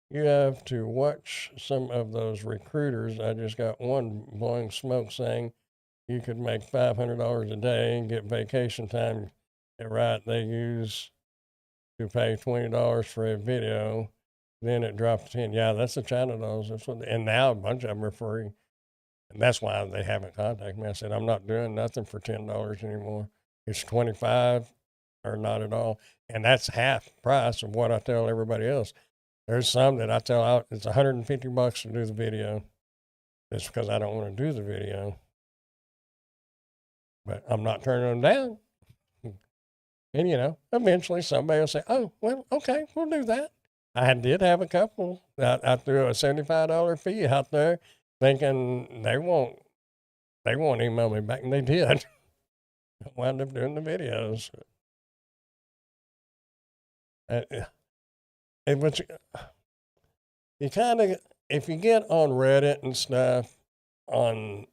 You have to watch some of those recruiters. I just got one blowing smoke saying you could make $500 a day and get vacation time. Right, they use to pay $20 for a video, then it dropped to 10. Yeah, that's the China dolls. That's what, and now a bunch of them are free, and that's why they haven't contacted me. I said I'm not doing nothing for $10 anymore. It's 25 or not at all, and that's half price of what I tell everybody else. There's some that I tell out it's $150 to do the video. It's because I don't want to do the video, but I'm not turning them down. And, eventually somebody will say, oh, well, okay, we'll do that. I did have a couple. I threw a $75 fee out there thinking they won't email me back, and they did. I wound up doing the videos. It was, you kind of, if you get on Reddit and stuff, on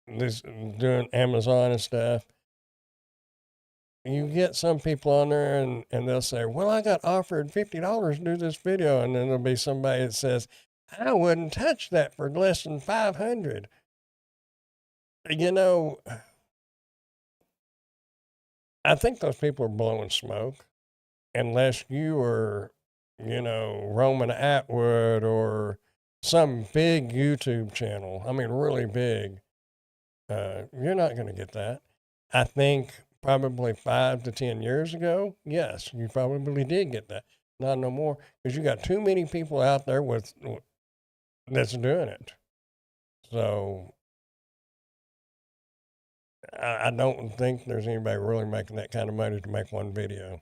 this, doing Amazon and stuff, you get some people on there and they'll say, well, I got offered $50 to do this video. And then there'll be somebody that says, I wouldn't touch that for less than 500. I think those people are blowing smoke, unless you are, Roman Atwood or some big YouTube channel. I mean, really big. You're not going to get that. I think probably 5 to 10 years ago, yes, you probably did get that. Not no more, because you got too many people out there that's doing it. So I don't think there's anybody really making that kind of money to make one video.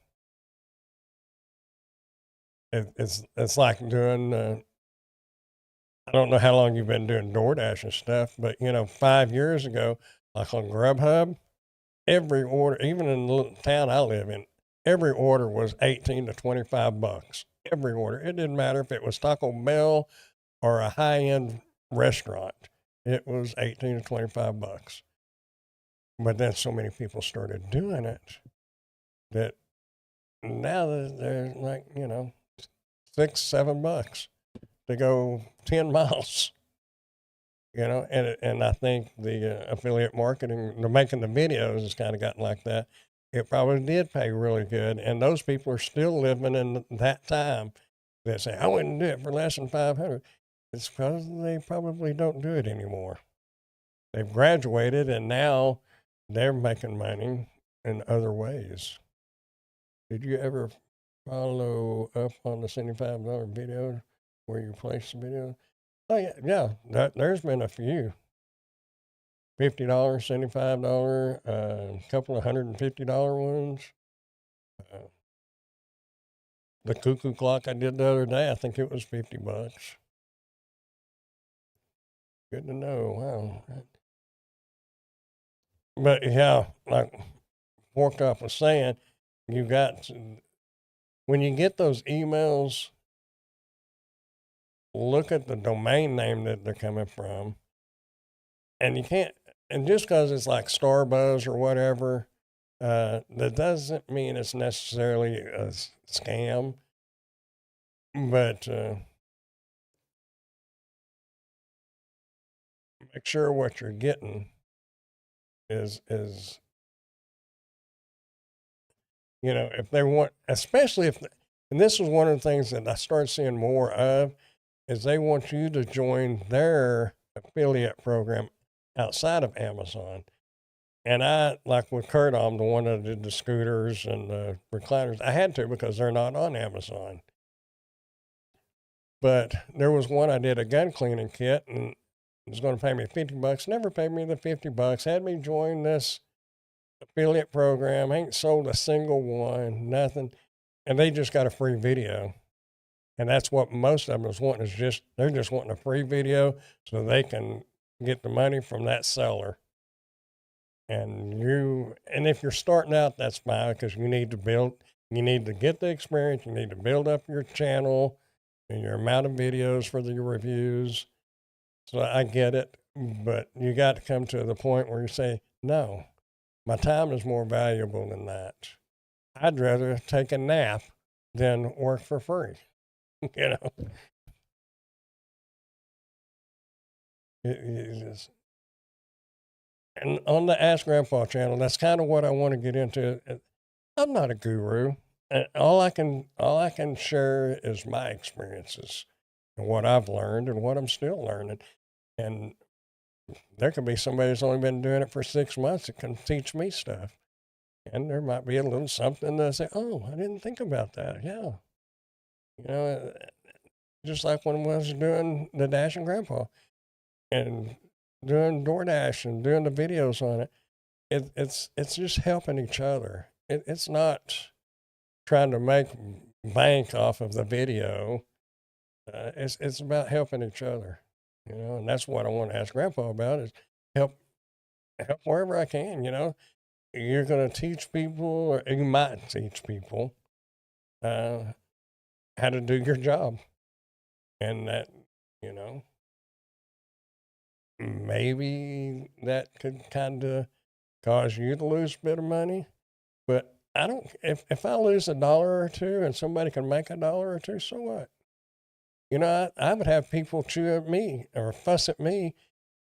It's like doing. I don't know how long you've been doing DoorDash and stuff, but 5 years ago, like on Grubhub, every order, even in the little town I live in, every order was $18 to $25. Every order. It didn't matter if it was Taco Bell or a high-end restaurant. It was $18 to $25. But then so many people started doing it that now they're like, $6, $7 to go 10 miles. And I think the affiliate marketing, the making the videos has kind of gotten like that. It probably did pay really good, and those people are still living in that time. That say I wouldn't do it for less than 500. It's because they probably don't do it anymore. They've graduated, and now they're making money in other ways. Did you ever follow up on the $75 video where you placed the video? Oh yeah, yeah. There's been a few. $50, $75, a couple of $150 ones. Uh, the cuckoo clock I did the other day, I think it was $50. Good to know. Wow. But yeah, like Porkchop was saying, you got to, when you get those emails, look at the domain name that they're coming from, and you can't. And just because it's like Starbuzz or whatever, that doesn't mean it's necessarily a scam. But make sure what you're getting is if they want, especially if, and this is one of the things that I started seeing more of, is they want you to join their affiliate program outside of Amazon. And I, like with Kurt, I'm the one that did the scooters and the recliners. I had to because they're not on Amazon. But there was one I did a gun cleaning kit, and it was going to pay me $50. Never paid me the $50. Had me join this affiliate program. Ain't sold a single one, nothing. And they just got a free video. And that's what most of them is wanting, is just, they're just wanting a free video so they can get the money from that seller. And if you're starting out, that's fine, because you need to get the experience. You need to build up your channel and your amount of videos for the reviews. So I get it, but you got to come to the point where you say, no, my time is more valuable than that. I'd rather take a nap than work for free. you know, it is. And on the Ask Grandpa channel, that's kind of what I want to get into. I'm not a guru. And all I can share is my experiences and what I've learned and what I'm still learning. And there could be somebody that's only been doing it for 6 months that can teach me stuff. And there might be a little something that I say, oh, I didn't think about that. Yeah. You know, just like when I was doing the Dashing Grandpa and doing DoorDash and doing the videos on it. It's just helping each other. It's not trying to make bank off of the video. It's about helping each other, and that's what I want to ask Grandpa about, is help wherever I can. You're going to teach people, or you might teach people uh, how to do your job, and that you know maybe that could kind of cause you to lose a bit of money. But I don't, if I lose $1 or two and somebody can make $1 or two, so what? I would have people chew at me or fuss at me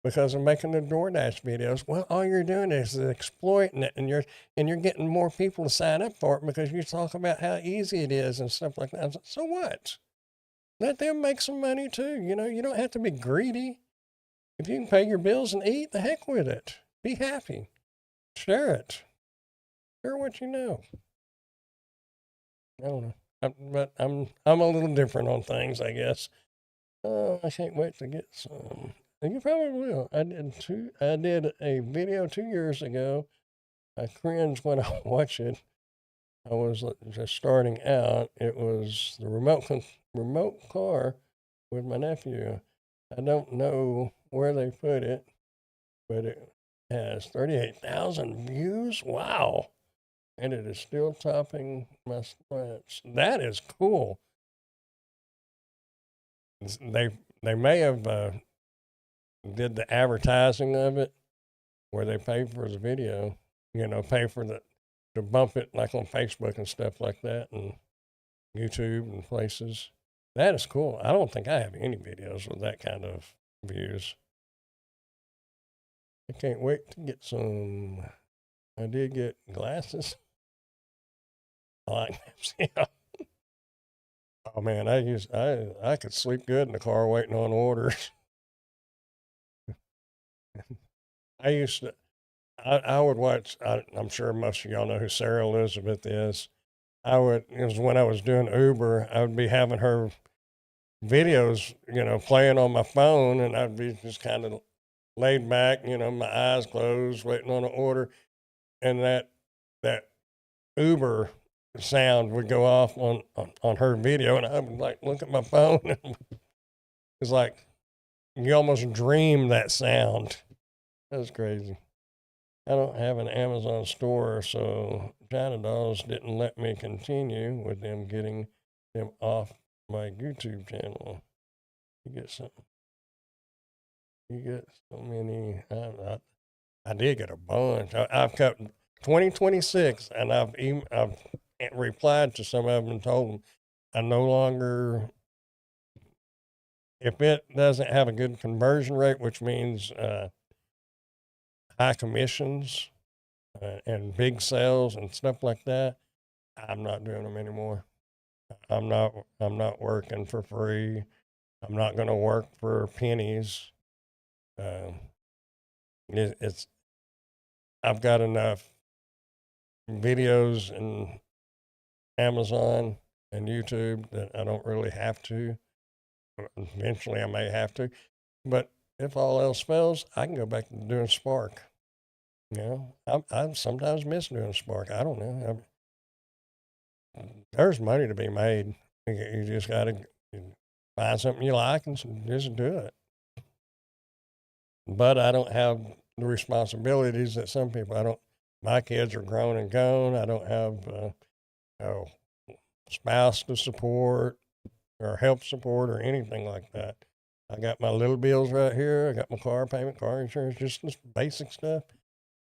because I'm making the DoorDash videos. Well, all you're doing is exploiting it, and you're getting more people to sign up for it because you talk about how easy it is and stuff like that. So what? Let them make some money too. You don't have to be greedy. If you can pay your bills and eat, the heck with it. Be happy. Share it. Share what you know. I don't know. But I'm a little different on things, I guess. I can't wait to get some. And you probably will. I did a video 2 years ago. I cringe when I watch it. I was just starting out. It was the remote car with my nephew. I don't know where they put it, but it has 38,000 views. Wow. And it is still topping my stats. That is cool. They may have did the advertising of it where they pay for the video, pay for to bump it like on Facebook and stuff like that, and YouTube and places. That is cool. I don't think I have any videos with that kind of views. I can't wait to get some. I did get glasses. I like yeah. Oh man, I could sleep good in the car waiting on orders. I used to I would watch. I'm sure most of y'all know who Sarah Elizabeth is. It was when I was doing Uber. I would be having her videos, playing on my phone, and I'd be just kind of laid back, my eyes closed, waiting on an order, and that Uber sound would go off on her video, and I would like look at my phone. And it's like you almost dream that sound. That's crazy. I don't have an Amazon store, so China Dolls didn't let me continue with them getting them off my YouTube channel. You get some. You get so many. I did get a bunch. I've got 2026, and I've replied to some of them and told them I no longer. If it doesn't have a good conversion rate, which means high commissions and big sales and stuff like that, I'm not doing them anymore. I'm not working for free. I'm not going to work for pennies. Uh, it's I've got enough videos and Amazon and YouTube that I don't really have to. Eventually, I may have to, but if all else fails, I can go back to doing Spark. I sometimes miss doing Spark. I don't know. There's money to be made. You just got to find something you like and just do it. But I don't have the responsibilities that some people. I don't. My kids are grown and gone. I don't have a spouse to support or help support or anything like that. I got my little bills right here. I got my car payment, car insurance, just this basic stuff.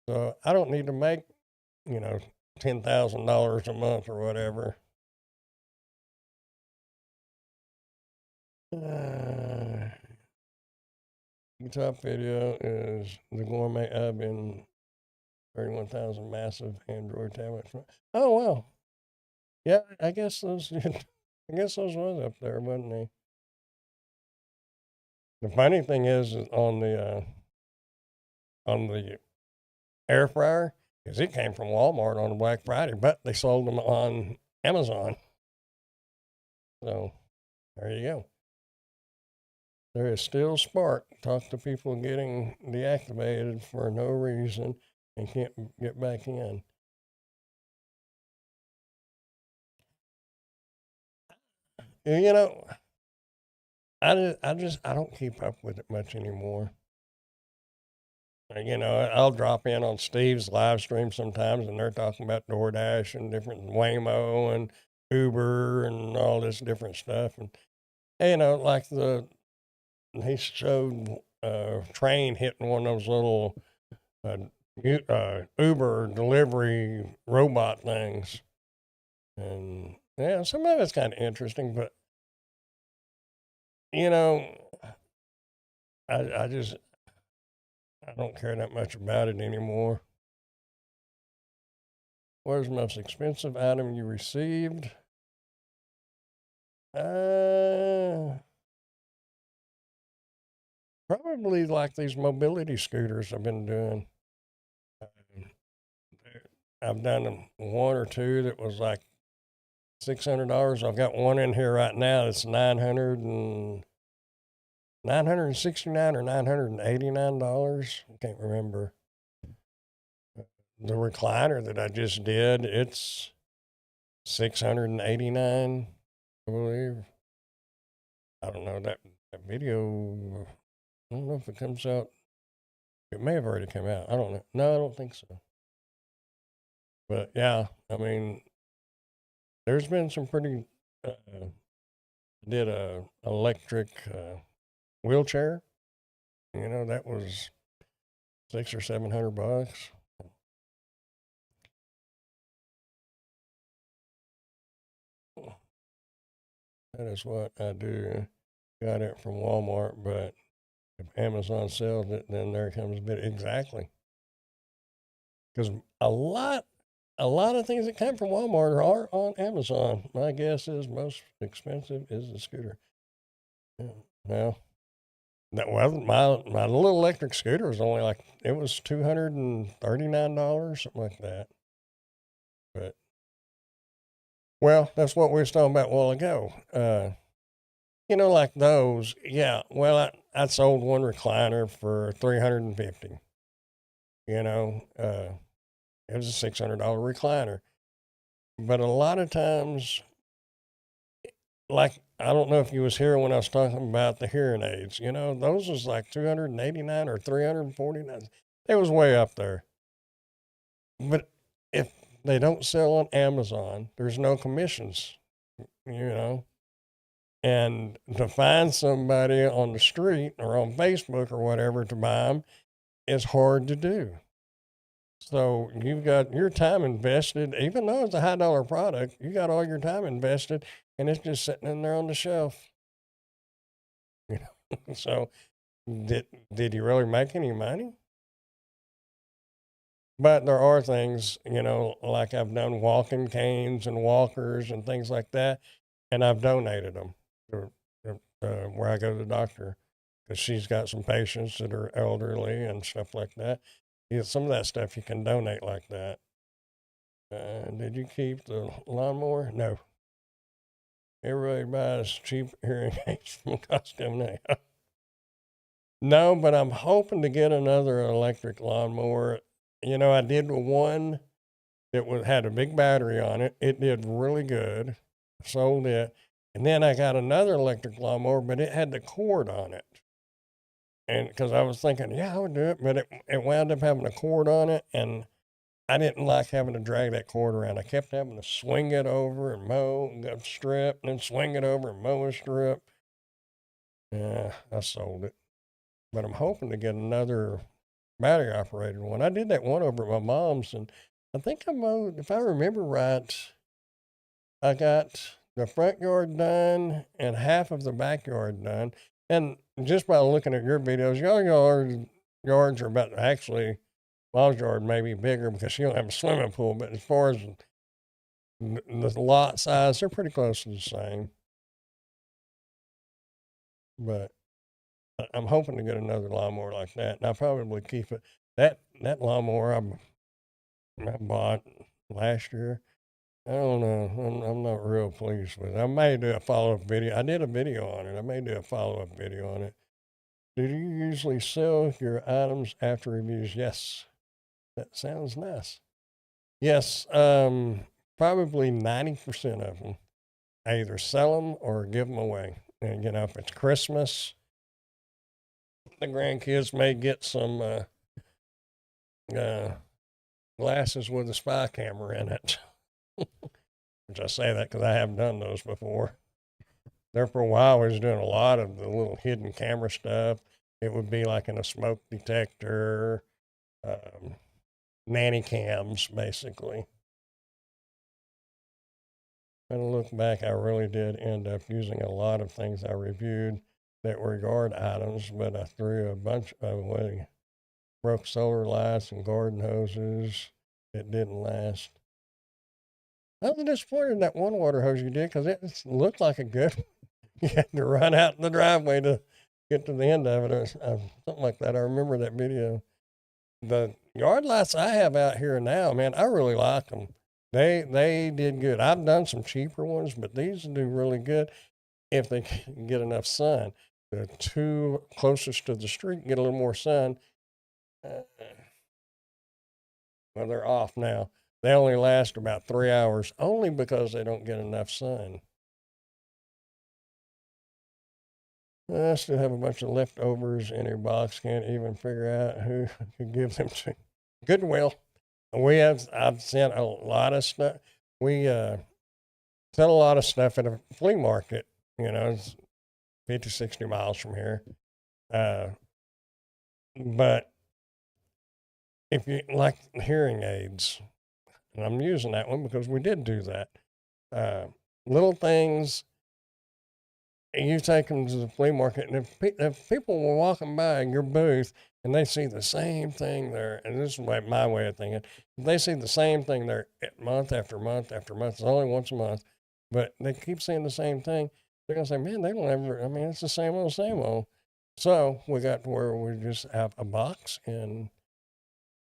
So I don't need to make, you know, $10,000 a month or whatever. The top video is the gourmet oven, 31,000 massive Android tablets. Oh wow, yeah, I guess those, I guess those was up there, wasn't they? The funny thing is on the air fryer, is it came from Walmart on Black Friday, but they sold them on Amazon. So there you go. There is still Spark. Talk to people getting deactivated for no reason and can't get back in. You know, I don't keep up with it much anymore. I'll drop in on Steve's live stream sometimes, and they're talking about DoorDash and different Waymo and Uber and all this different stuff. And like he showed train hitting one of those little uh, Uber delivery robot things, and yeah, some of it's kind of interesting, but you know, I just I don't care that much about it anymore. What is the most expensive item you received? Uh, Probably like these mobility scooters I've been doing. Um, I've done one or two that was like $600. I've got one in here right now that's 969 or $989. I can't remember. The recliner that I just did, it's 689, I believe. I don't know that video. I don't know if it comes out. It may have already come out. I don't know. No, I don't think so. But yeah, I mean, there's been some pretty. Did a electric wheelchair. That was 600 or 700 bucks. That is what I do. Got it from Walmart, but If Amazon sells it, then there comes a bit. Exactly. Because a lot of things that come from Walmart are on Amazon. My guess is most expensive is the scooter. Yeah. Well, my little electric scooter was only like it was $239, something like that. But well, that's what we was talking about a while ago. Like those. Yeah. Well, I sold one recliner for 350. You know, it was a $600 recliner. But a lot of times, like I don't know if you was here when I was talking about the hearing aids. Those was like 289 or 349. It was way up there. But if they don't sell on Amazon, there's no commissions. You know, and to find somebody on the street or on Facebook or whatever to buy them is hard to do. So you've got your time invested, even though it's a high-dollar product, you got all your time invested, and it's just sitting in there on the shelf. You know, so did you really make any money? But there are things, like I've done walking canes and walkers and things like that, and I've donated them where I go to the doctor because she's got some patients that are elderly and stuff like that. Some of that stuff you can donate like that. Did you keep the lawnmower? No. Everybody buys cheap hearing aids from Costco now. No, but I'm hoping to get another electric lawnmower. I did one that had a big battery on it. It did really good. Sold it. And then I got another electric lawnmower, but it had the cord on it. And because I was thinking, yeah, I would do it, but it wound up having a cord on it, and I didn't like having to drag that cord around. I kept having to swing it over and mow and go strip, and then swing it over and mow a strip. Yeah, I sold it. But I'm hoping to get another battery operated one. I did that one over at my mom's, and I think I mowed, if I remember right, I got the front yard done and half of the backyard done. And just by looking at your videos, yards are about actually, mom's yard may be bigger because she don't have a swimming pool, but as far as the lot size, they're pretty close to the same. But I'm hoping to get another lawnmower like that, and I'll probably keep it. That lawnmower I bought last year, I don't know. I'm not real pleased with it. I may do a follow up video. I did a video on it. I may do a follow up video on it. Do you usually sell your items after reviews? Yes. That sounds nice. Yes. Probably 90% of them. I either sell them or give them away. And, if it's Christmas, the grandkids may get some glasses with a spy camera in it. Which I say that because I haven't done those before. There for a while, I was doing a lot of the little hidden camera stuff. It would be like in a smoke detector, nanny cams, basically. When I look back, I really did end up using a lot of things I reviewed that were yard items, but I threw a bunch away. Broke solar lights and garden hoses. It didn't last. I was disappointed in that one water hose you did because it looked like a good. You had to run out in the driveway to get to the end of it or something like that. I remember that video. The yard lights I have out here now, man, I really like them. They did good. I've done some cheaper ones, but these do really good if they can get enough sun. The two closest to the street get a little more sun. Well, they're off now. They only last about 3 hours, only because they don't get enough sun. I still have a bunch of leftovers in a box. Can't even figure out who to give them to. Goodwill. I've sent a lot of stuff. We sell a lot of stuff at a flea market. It's 50, 60 miles from here. But if you like hearing aids, and I'm using that one because we did do that. Little things you take them to the flea market, and if people were walking by your booth and they see the same thing there, and this is my way of thinking, if they see the same thing there month after month after month, it's only once a month, but they keep seeing the same thing, they're gonna say, man, they don't ever. I mean, it's the same old, same old. So we got to where we just have a box and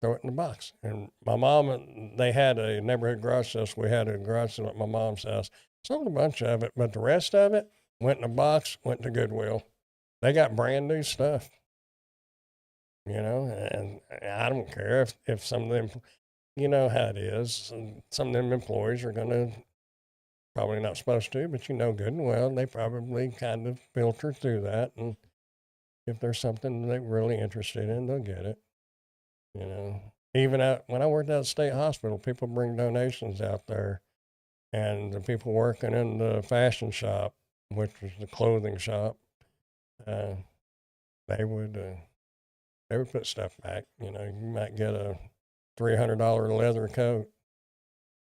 throw it in the box. And my mom, they had a neighborhood garage sale. So we had a garage sale at my mom's house. Sold a bunch of it, but the rest of it went in a box, went to Goodwill. They got brand new stuff, and I don't care if some of them, you know how it is. Some of them employees are going to, probably not supposed to, but good and well, they probably kind of filter through that. And if there's something they're really interested in, they'll get it. Even when I worked at the state hospital, people bring donations out there, and the people working in the fashion shop, which was the clothing shop, uh, they would put stuff back. You might get a $300 leather coat,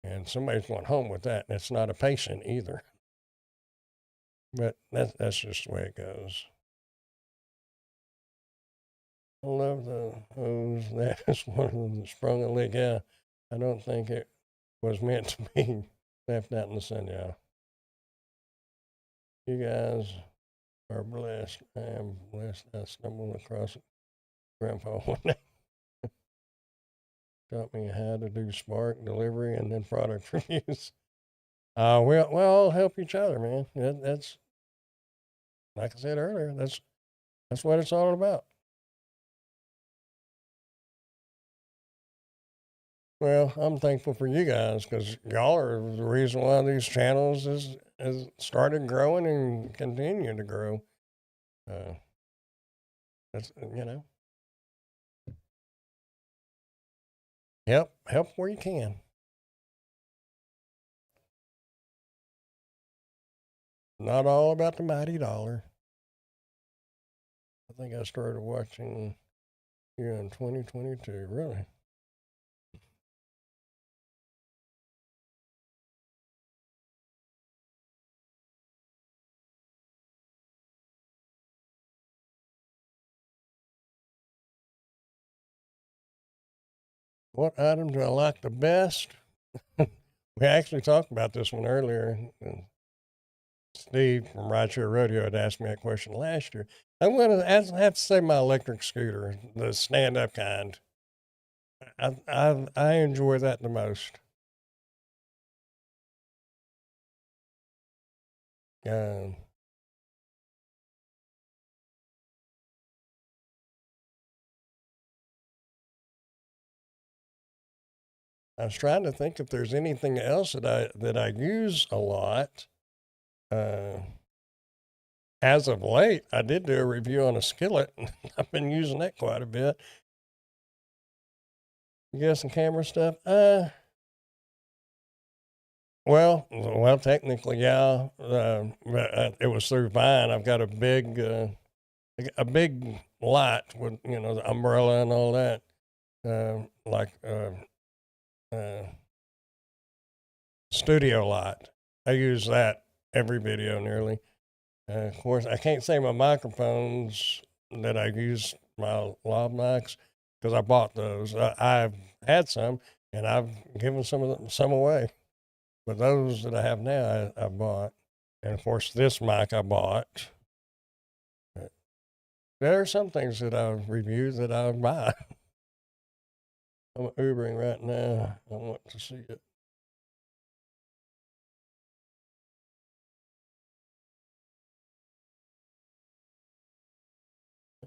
and somebody's going home with that, and it's not a patient either. But that's just the way it goes. I love the hose. That's one of them that sprung a leak. Yeah, I don't think it was meant to be left out in the sun, y'all. You guys are blessed. I am blessed. I stumbled across Grandpa one day. Taught me how to do Spark delivery and then product reviews. We all help each other, man. That's like I said earlier. That's what it's all about. Well, I'm thankful for you guys because y'all are the reason why these channels is started growing and continue to grow. Uh, that's help where you can. Not all about the mighty dollar. I think I started watching here in 2022. Really. What item do I like the best? We actually talked about this one earlier. Steve from Rideshare Rodeo had asked me that question last year. I'm going to have to say my electric scooter, the stand up kind. I enjoy that the most. Um, I was trying to think if there's anything else that I use a lot. Uh, as of late, I did do a review on a skillet. I've been using that quite a bit. You got some camera stuff? Well, technically, yeah. But it was through Vine. I've got a big light with the umbrella and all that. Like studio light. I use that every video nearly. Of course, I can't say my microphones that I use, my lav mics, because I bought those. I've had some, and I've given some away. But those that I have now, I bought. And of course, this mic I bought. There are some things that I've reviewed that I buy. I'm Ubering right now. I want to see it.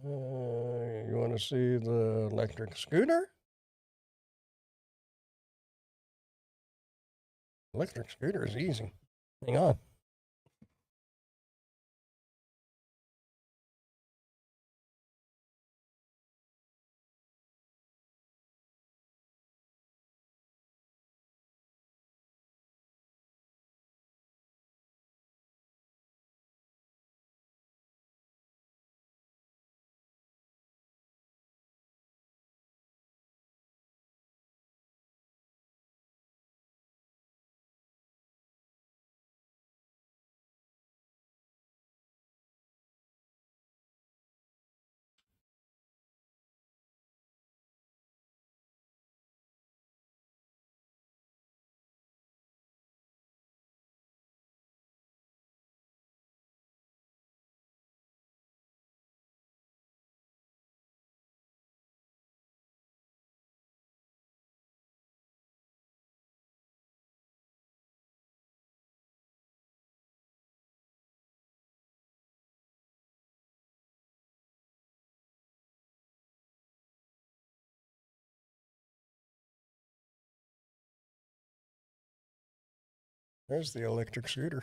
You want to see the electric scooter? Electric scooter is easy. Hang on. There's the electric scooter.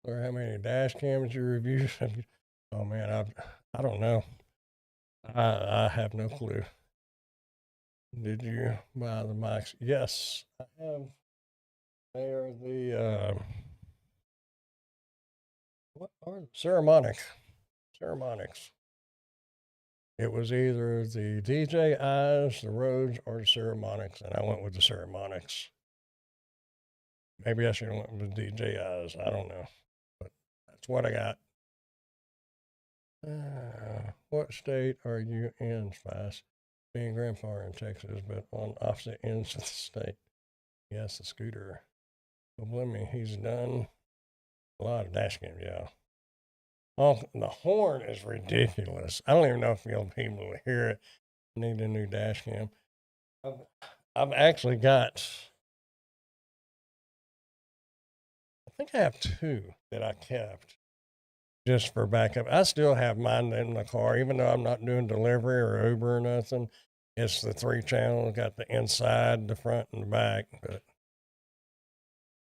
Or how many dash cams you reviewed? Oh man, I don't know. I have no clue. Did you buy the mics? Yes, I have. They are the what are Ceremonics. It was either the DJIs, the Rhodes, or the Ceremonics, and I went with the Ceremonics. Maybe I should have went with the DJIs. I don't know, but that's what I got. What state are you in, Spice? Being grandfather in Texas, but on opposite ends of the state. Yes, the scooter. But believe me, he's done a lot of dash cams, yeah. Oh, the horn is ridiculous. I don't even know if you'll be able to hear it. I need a new dash cam. I've actually got, I think I have two that I kept just for backup. I still have mine in the car, even though I'm not doing delivery or Uber or nothing. It's the 3 channel, got the inside, the front, and the back. But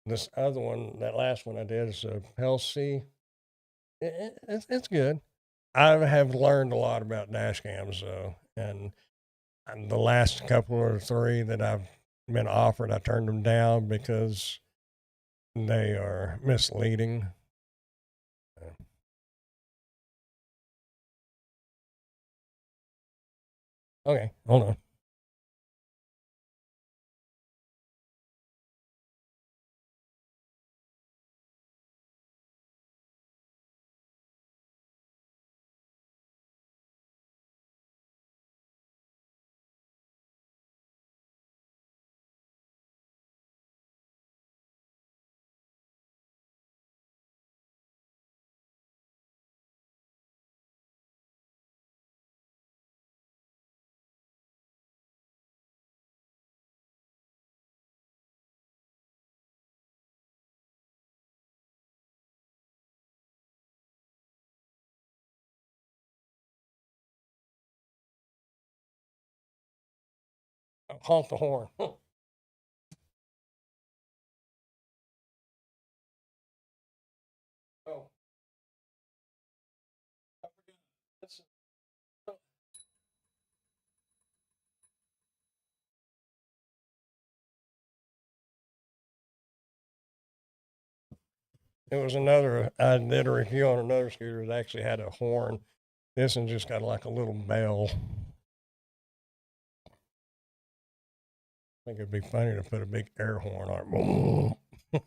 this other one, that last one I did, is a Pelsey. It's good. I have learned a lot about dash cams, though, and the last couple or three that I've been offered, I turned them down because they are misleading. Okay, hold on. Honk the horn. Oh, I forgot. It was another, I did a review on another scooter that actually had a horn. This one just got like a little bell. I think it'd be funny to put a big air horn on it.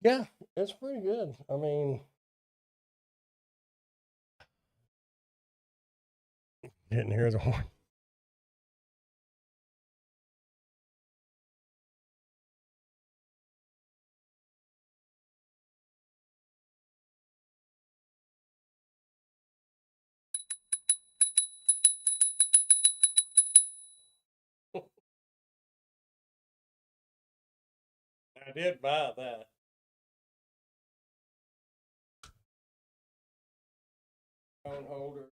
Yeah, it's pretty good. I mean, didn't hear the horn. I did buy that. Phone holder.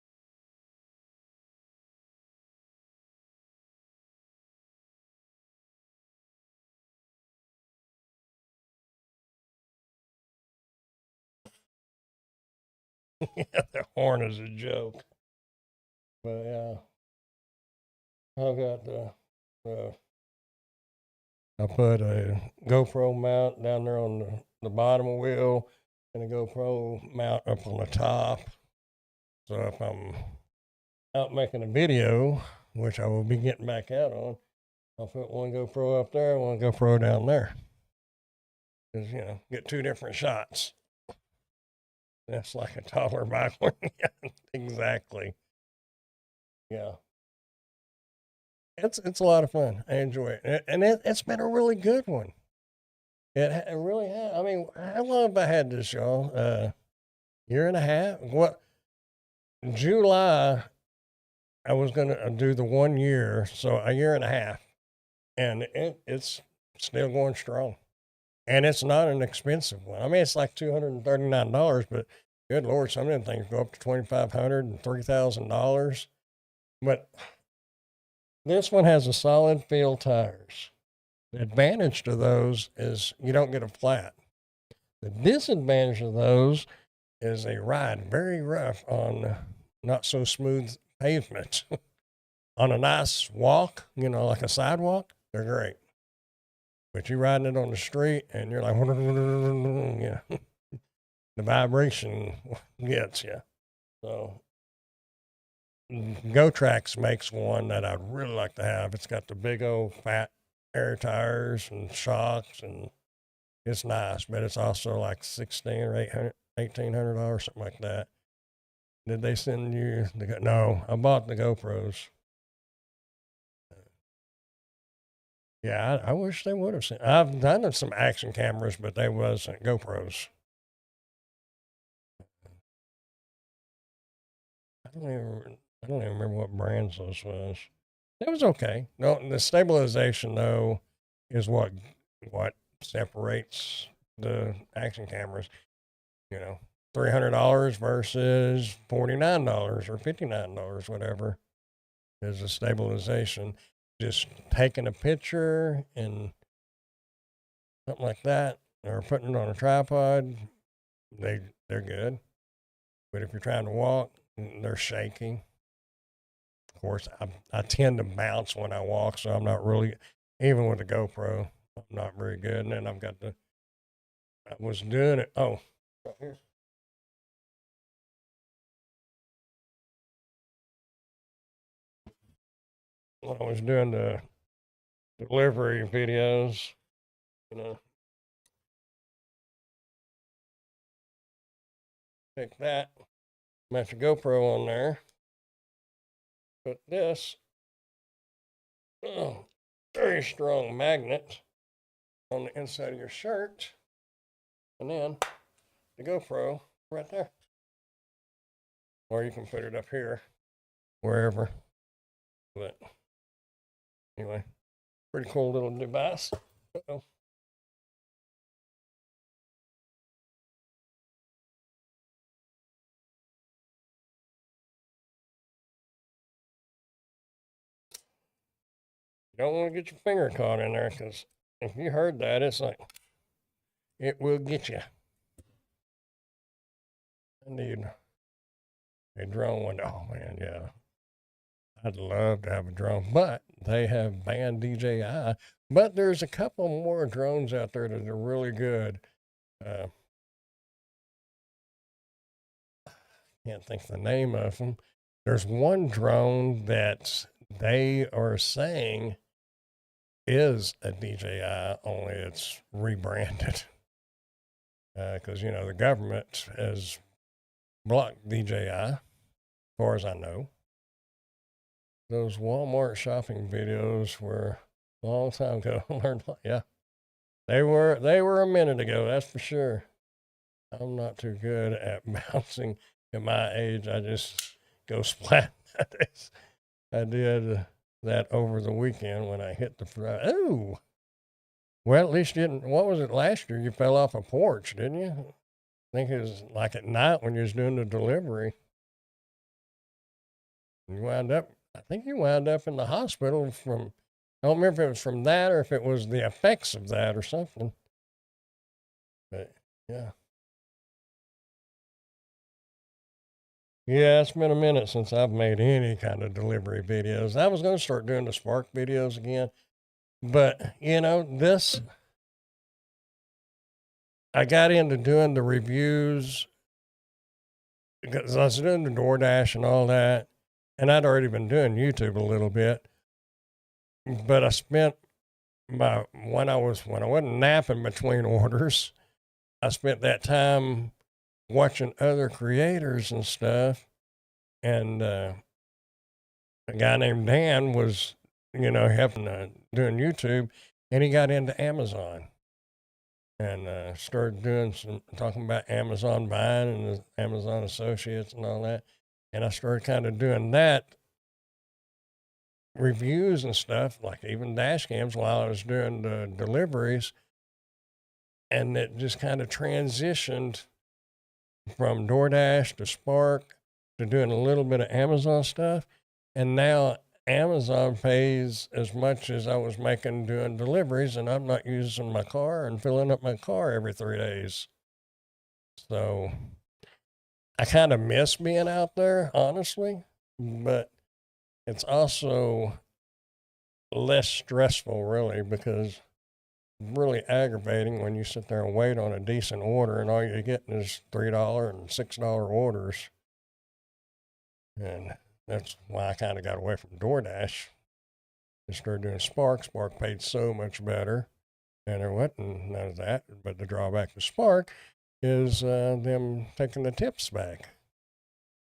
Yeah, the horn is a joke. But yeah, I've got the I put a GoPro mount down there on the bottom of the wheel and a GoPro mount up on the top. So if I'm out making a video, which I will be getting back out on, I'll put one GoPro up there and one GoPro down there. Because, get two different shots. That's like a toddler backward. Yeah, exactly. Yeah. It's a lot of fun. I enjoy it. And it's been a really good one. It really has. I mean, how long have I had this, y'all? Year and a half? What? July, I was going to do the 1 year, so a year and a half. And it's still going strong. And it's not an expensive one. I mean, it's like $239, but good Lord, some of them things go up to $2,500 and $3,000. But this one has a solid feel tires. The advantage to those is you don't get a flat. The disadvantage of those is they ride very rough on not so smooth pavements. On a nice walk, like a sidewalk, they're great. But you're riding it on the street and you're like, yeah, the vibration gets you. So GoTrax makes one that I'd really like to have. It's got the big old fat air tires and shocks, and it's nice, but it's also like $1,600 or $1,800, something like that. Did they send you no, I bought the GoPros. Yeah, I wish they would have sent. I've done some action cameras, but they wasn't GoPros. I don't even remember what brands those was. It was okay. No, the stabilization though is what separates the action cameras. $300 versus $49 or $59, whatever, is the stabilization. Just taking a picture and something like that, or putting it on a tripod, they're good. But if you're trying to walk, they're shaking. Of course, I tend to bounce when I walk, so I'm not really, even with the GoPro, I'm not very good. And then I was doing it. Oh, here's. When I was doing the delivery videos, take that, match a GoPro on there, put this very strong magnet on the inside of your shirt, and then the GoPro right there. Or you can put it up here, wherever. But anyway, pretty cool little device. Uh-oh. You don't want to get your finger caught in there, because if you heard that, it's like, it will get you. I need a drone one. Oh man, yeah. I'd love to have a drone, but they have banned DJI. But there's a couple more drones out there that are really good. Can't think of the name of them. There's one drone that they are saying is a DJI, only it's rebranded. Because, the government has blocked DJI, as far as I know. Those Walmart shopping videos were a long time ago. Yeah, they were a minute ago. That's for sure. I'm not too good at bouncing at my age. I just go splat. I did that over the weekend when I hit the front. Oh, well, at least you didn't. What was it last year? You fell off a porch, didn't you? I think it was like at night when you was doing the delivery. You wound up. I think you wound up in the hospital from. I don't remember if it was from that or if it was the effects of that or something. But yeah. Yeah, it's been a minute since I've made any kind of delivery videos. I was going to start doing the Spark videos again, but this, I got into doing the reviews because I was doing the DoorDash and all that, and I'd already been doing YouTube a little bit, but I spent when I wasn't napping between orders, I spent that time watching other creators and stuff. And a guy named Dan was, helping doing YouTube, and he got into Amazon and started talking about Amazon buying and the Amazon associates and all that. And I started kind of doing that reviews and stuff, like even dash cams while I was doing the deliveries. and it just kind of transitioned from DoorDash to Spark to doing a little bit of Amazon stuff. And now Amazon pays as much as I was making doing deliveries, and I'm not using my car and filling up my car every 3 days. So I kind of miss being out there, honestly, but it's also less stressful, really, because really aggravating when you sit there and wait on a decent order and all you're getting is $3 and $6 orders. And that's why I kind of got away from DoorDash and started doing Spark. Spark paid so much better, and there wasn't none of that. But the drawback to Spark is them taking the tips back.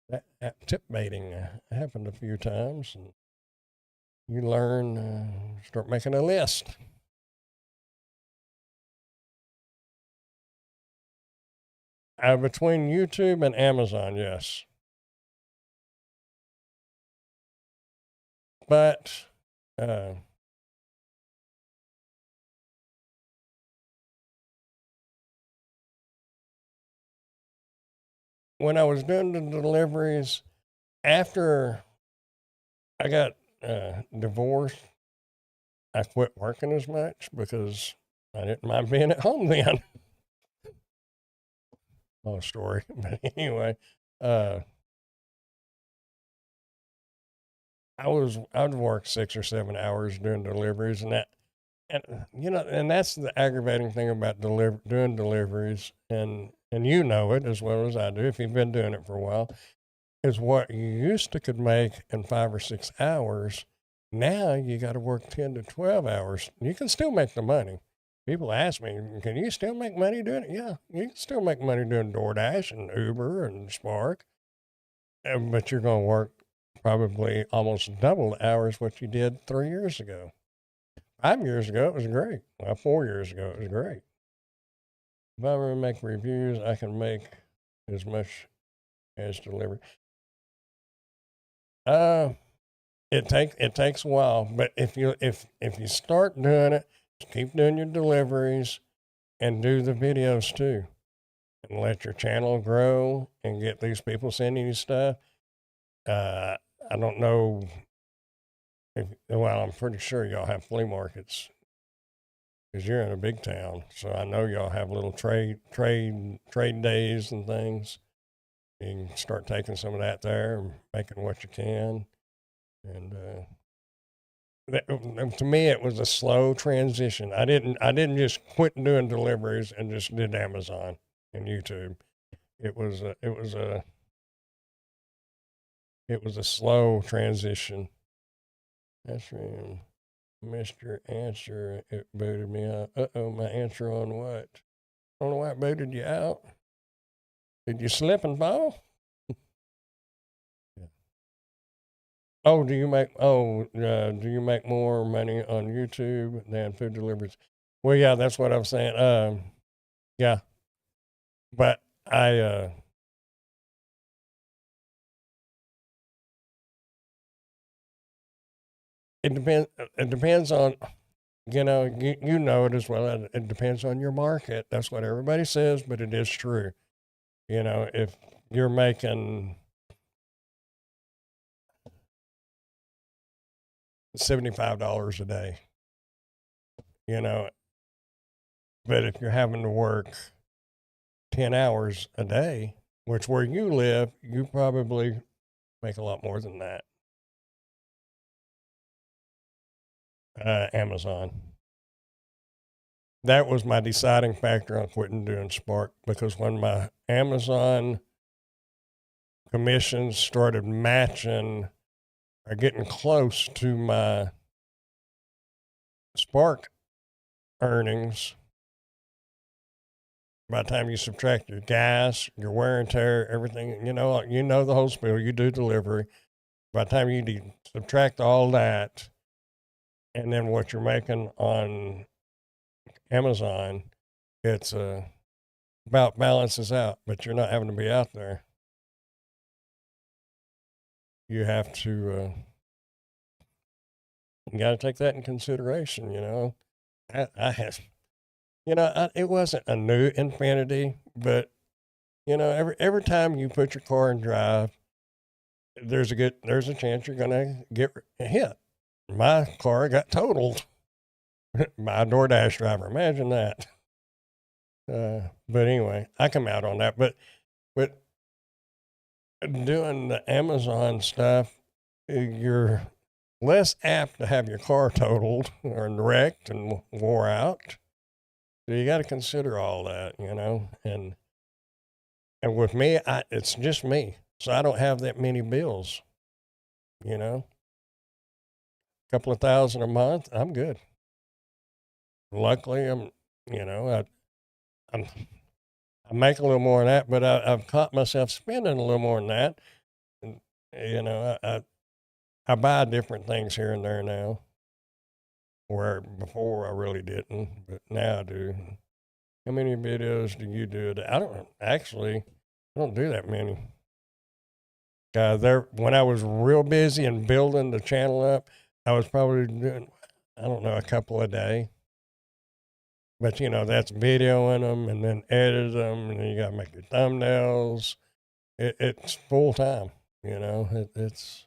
That tip baiting happened a few times, and you learn, start making a list. Between YouTube and Amazon, yes. But when I was doing the deliveries, after I got divorced, I quit working as much because I didn't mind being at home then. Long story, but anyway, uh, I'd work 6 or 7 hours doing deliveries, and and that's the aggravating thing about doing deliveries, and you know it as well as I do if you've been doing it for a while, is what you used to could make in 5 or 6 hours. Now you got to work 10 to 12 hours. You can still make the money. People ask me, can you still make money doing it? Yeah, you can still make money doing DoorDash and Uber and Spark, but you're going to work probably almost double the hours what you did 3 years ago. 5 years ago, it was great. Well, 4 years ago, it was great. If I ever make reviews, I can make as much as delivery. Uh, it takes a while, but if you start doing it, keep doing your deliveries and do the videos too, and let your channel grow and get these people sending you stuff. I don't know well, I'm pretty sure y'all have flea markets because you're in a big town. So I know y'all have little trade days and things. You can start taking some of that there and making what you can. And to me, it was a slow transition. I didn't just quit doing deliveries and just did Amazon and YouTube. It was a slow transition. That's right. Missed your answer. It booted me out. My answer on what? I don't know why it booted you out. Did you slip and fall? Yeah. Oh, do you make more money on YouTube than food deliveries? Well, yeah, that's what I'm saying. Yeah, but it depends. It depends on you know it as well. It depends on your market. That's what everybody says, but it is true. If you're making $75 a day, you know, but if you're having to work 10 hours a day, which where you live, you probably make a lot more than that. Amazon. That was my deciding factor on quitting doing Spark because when my Amazon commissions started matching or getting close to my Spark earnings, by the time you subtract your gas, your wear and tear, everything, the whole spiel, you do delivery. By the time you subtract all that, and then what you're making on Amazon, it's about balances out, but you're not having to be out there. You have to, you got to take that in consideration, I have, It wasn't a new Infiniti, but every time you put your car in drive, there's a chance you're gonna get hit. My car got totaled by a DoorDash driver. Imagine that. But anyway, I come out on that. But doing the Amazon stuff, you're less apt to have your car totaled or wrecked and wore out. So you got to consider all that, and with me, it's just me, so I don't have that many bills. A couple of thousand a month, I'm good. Luckily, you know, I'm I make a little more than that, but I've caught myself spending a little more than that. And, I buy different things here and there now, where before I really didn't, but now I do. How many videos do you do? I don't actually. I don't do that many. There, when I was real busy and building the channel up, I was probably doing, I don't know, a couple a day. But that's videoing them and then edit them, and then you got to make your thumbnails. It's full time. It's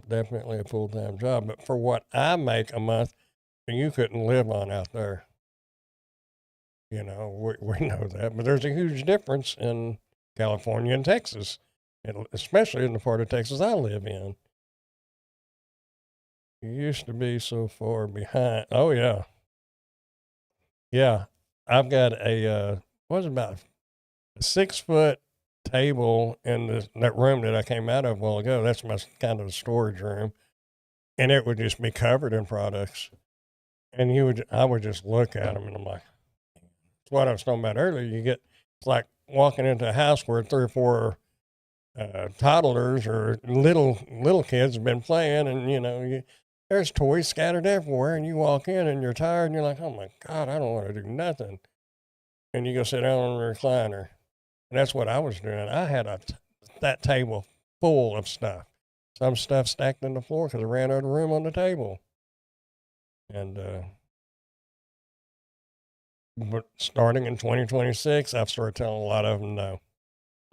definitely a full time job. But for what I make a month, you couldn't live on out there. We know that, but there's a huge difference in California and Texas, and especially in the part of Texas I live in. You used to be so far behind. Oh yeah, yeah. I've got what's about a 6 foot table in that room that I came out of a while ago. That's my kind of storage room, and it would just be covered in products. And I would just look at them, and I'm like, it's what I was talking about earlier. It's like walking into a house where 3 or 4 toddlers or little kids have been playing, and there's toys scattered everywhere, and you walk in and you're tired, and you're like, oh my God, I don't want to do nothing. And you go sit down on the recliner. And that's what I was doing. I had that table full of stuff. Some stuff stacked on the floor because I ran out of room on the table. And but starting in 2026, I've started telling a lot of them no.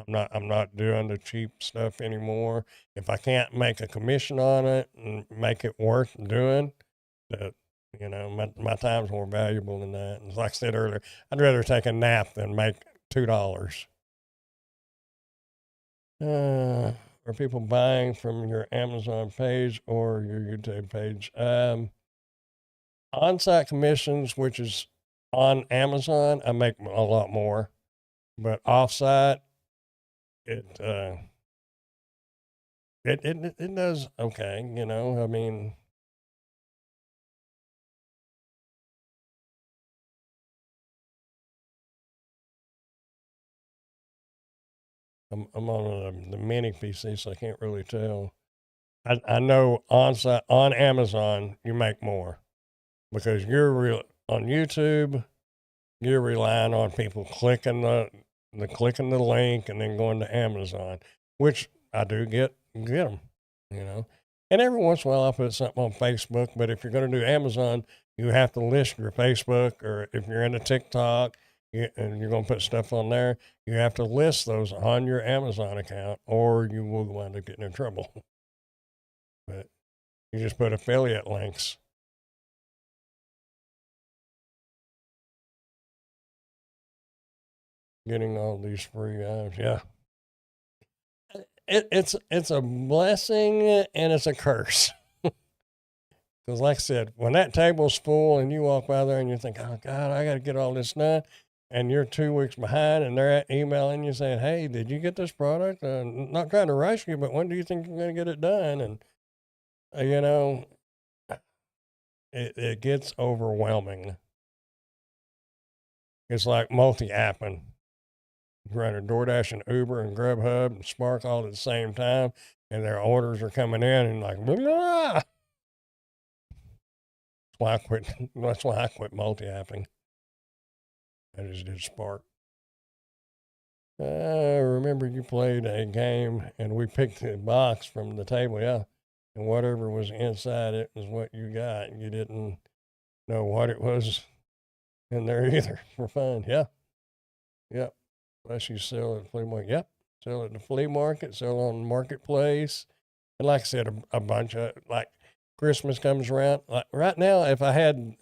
I'm not doing the cheap stuff anymore. If I can't make a commission on it and make it worth doing, that my time's more valuable than that. And like I said earlier, I'd rather take a nap than make $2. Are people buying from your Amazon page or your YouTube page? On-site commissions, which is on Amazon, I make a lot more, but off-site, it it does okay. I mean, I'm on the mini PC, so I can't really tell. I know on Amazon you make more because you're real on YouTube. You're relying on people clicking the link and then going to Amazon, which I do get them, you know. And every once in a while I'll put something on Facebook, but if you're going to do Amazon, you have to list your Facebook, or if you're into TikTok and you're going to put stuff on there, you have to list those on your Amazon account, or you will wind up getting in trouble. But you just put affiliate links. Getting all these free items, yeah. It's a blessing and it's a curse. Because, like I said, when that table's full and you walk by there and you think, oh, God, I got to get all this done, and you're 2 weeks behind and they're emailing you saying, hey, did you get this product? Not trying to rush you, but when do you think you're going to get it done? And, it gets overwhelming. It's like multi-apping. Running DoorDash and Uber and Grubhub and Spark all at the same time, and their orders are coming in, and like, blah. That's why I quit. That's why I quit multi-apping. I just did Spark. I remember you played a game, and we picked the box from the table. Yeah, and whatever was inside it was what you got. You didn't know what it was in there either for fun. Yeah. Yep. Unless you sell at the flea market. Yep. Sell at the flea market, sell on the marketplace. And like I said, a bunch of, like, Christmas comes around. Like right now, if I had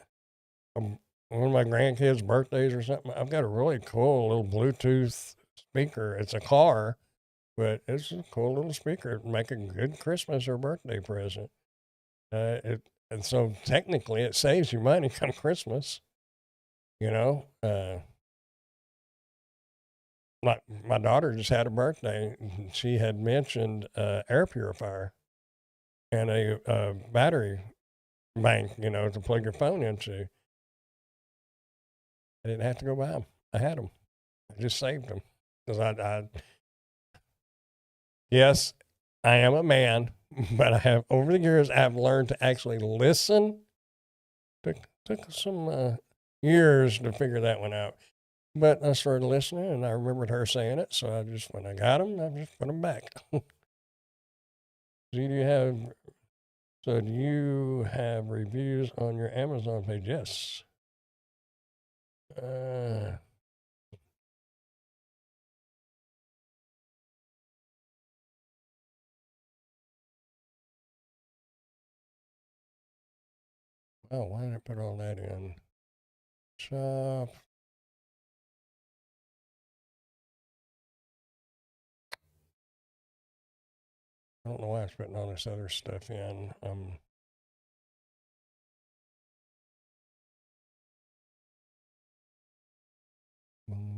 one of my grandkids' birthdays or something, I've got a really cool little Bluetooth speaker. It's a car, but it's a cool little speaker. It'd make a good Christmas or birthday present. And so technically it saves you money come Christmas, you know. Like my daughter just had a birthday. And she had mentioned air purifier and a battery bank, you know, to plug your phone into. I didn't have to go buy them. I had them. I just saved them because yes, I am a man, but I have over the years I've learned to actually listen. Took some years to figure that one out, but I started listening and I remembered her saying it, so I just when I got them, I just put them back. Do you have? So do you have reviews on your Amazon page? Yes. Uh, oh, why did I put all that in? Shop. I don't know why I was putting all this other stuff in. Boom,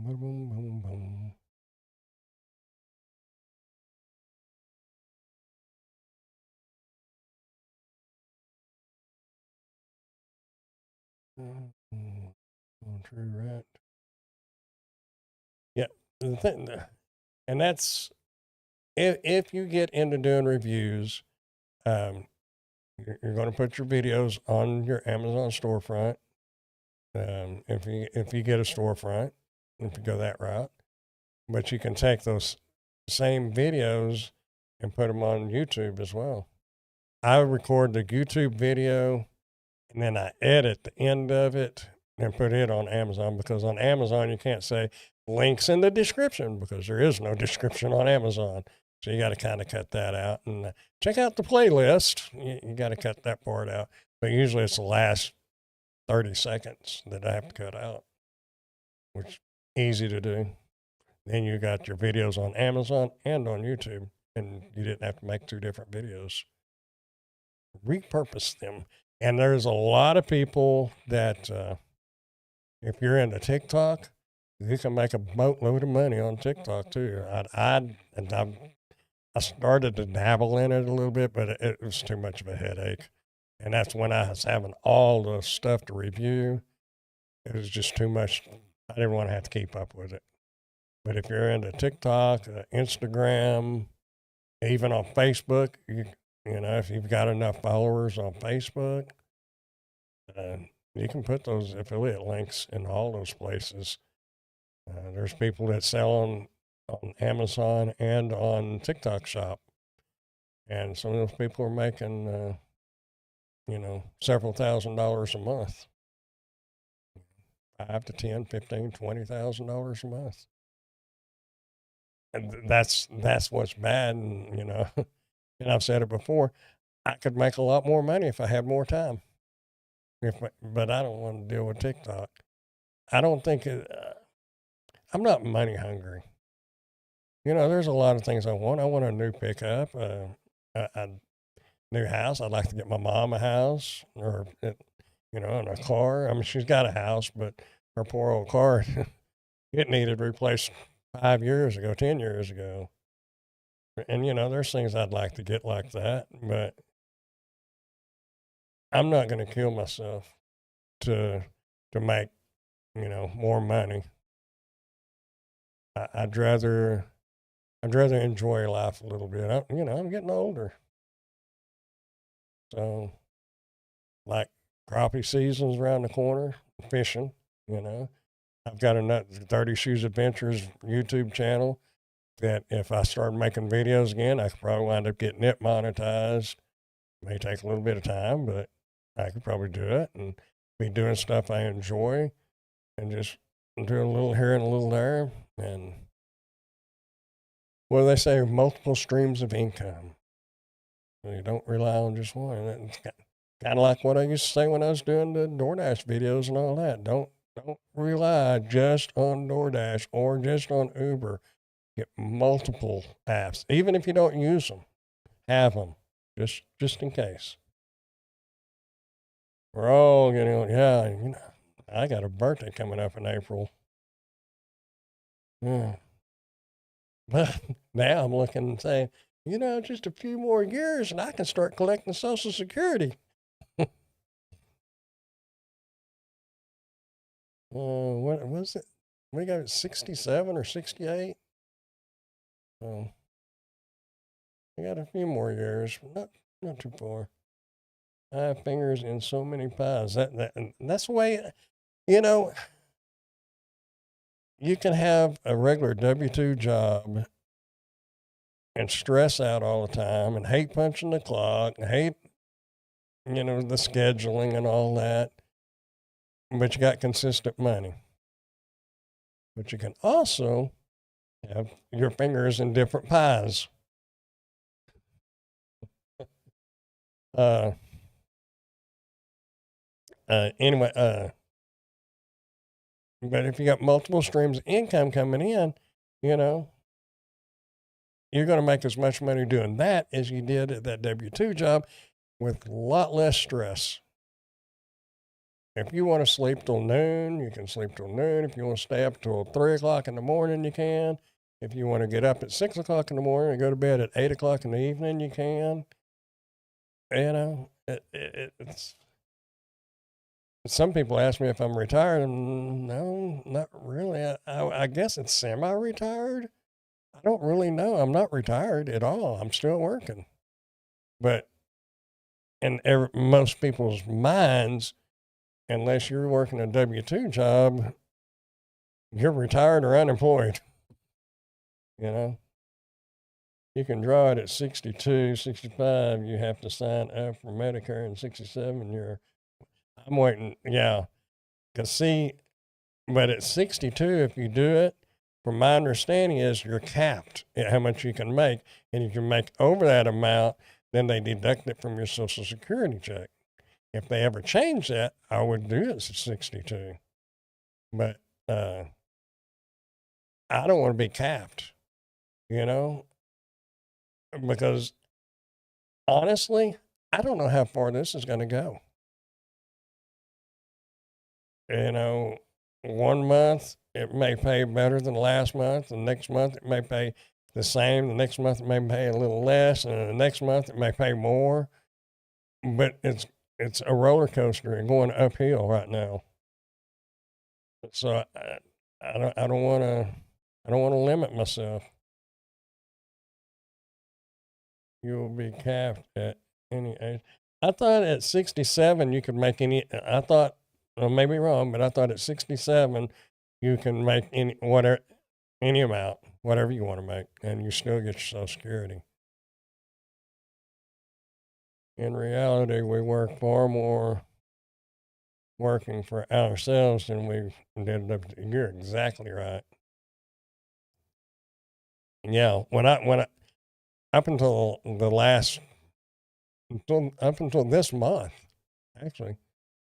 boom, boom, boom, boom. True rat. Yeah, the thing, and that's if you get into doing reviews, um, you're going to put your videos on your Amazon storefront. If you get a storefront, if you go that route, but you can take those same videos and put them on YouTube as well. I record the YouTube video and then I edit the end of it and put it on Amazon because on Amazon you can't say links in the description because there is no description on Amazon. So you got to kind of cut that out and check out the playlist. You got to cut that part out. But usually it's the last 30 seconds that I have to cut out, which is easy to do. Then you got your videos on Amazon and on YouTube, and you didn't have to make two different videos. Repurpose them. And there's a lot of people that, if you're into TikTok, you can make a boatload of money on TikTok too. I started to dabble in it a little bit, but it was too much of a headache. And that's when I was having all the stuff to review. It was just too much. I didn't want to have to keep up with it. But if you're into TikTok, Instagram, even on Facebook, you know, if you've got enough followers on Facebook, you can put those affiliate links in all those places. There's people that sell on Amazon and on TikTok Shop. And some of those people are making, you know, several $1,000s a month. 5 to 10, 15, $20,000 a month. And that's what's bad. And, you know, and I've said it before, I could make a lot more money if I had more time. But I don't want to deal with TikTok. I don't think I'm not money hungry. You know, there's a lot of things I want. I want a new pickup, a new house. I'd like to get my mom a house or, you know, and a car. I mean, she's got a house, but her poor old car, it needed replaced 5 years ago, 10 years ago. And, you know, there's things I'd like to get like that, but I'm not going to kill myself to make, you know, more money. I'd rather enjoy life a little bit. You know, I'm getting older. So, like crappie season's around the corner, fishing, you know. I've got a 30 Shoes Adventures YouTube channel that if I start making videos again, I could probably wind up getting it monetized. May take a little bit of time, but I could probably do it and be doing stuff I enjoy and just do a little here and a little there. And what do they say? Multiple streams of income. You don't rely on just one. It's kind of like what I used to say when I was doing the DoorDash videos and all that. Don't rely just on DoorDash or just on Uber. Get multiple apps, even if you don't use them. Have them, just in case. We're all getting on. Yeah, I got a birthday coming up in April. Yeah. But now I'm looking and saying, just a few more years and I can start collecting Social Security. What was it? We got 67 or 68. I got a few more years, not too far. I have fingers in so many pies. That's the way, you can have a regular W-2 job and stress out all the time and hate punching the clock and hate, the scheduling and all that. But you got consistent money. But you can also have your fingers in different pies. Anyway, but if you got multiple streams of income coming in, you're going to make as much money doing that as you did at that W-2 job with a lot less stress. If you want to sleep till noon, you can sleep till noon. If you want to stay up till 3 o'clock in the morning, you can. If you want to get up at 6 o'clock in the morning and go to bed at 8 o'clock in the evening, you can. It's. Some people ask me if I'm retired, and no, not really. I guess it's semi-retired. I don't really know. I'm not retired at all. I'm still working. But in most people's minds, unless you're working a W-2 job, you're retired or unemployed. You can draw it at 62, 65. You have to sign up for Medicare, and 67, I'm waiting. Yeah. But at 62, if you do it, from my understanding is you're capped at how much you can make. And if you make over that amount, then they deduct it from your Social Security check. If they ever change that, I would do it at 62. But I don't want to be capped, because honestly, I don't know how far this is going to go. 1 month it may pay better than last month. The next month it may pay the same. The next month it may pay a little less, and the next month it may pay more. But it's a roller coaster and going uphill right now. So I don't want to limit myself. You will be capped at any age. I thought at 67 you could make any. I thought, I may be wrong, but I thought at 67 you can make any amount, whatever you want to make, and you still get your Social Security. In reality, we work far more working for ourselves than we did. You're exactly right. Yeah, when I up until this month, actually,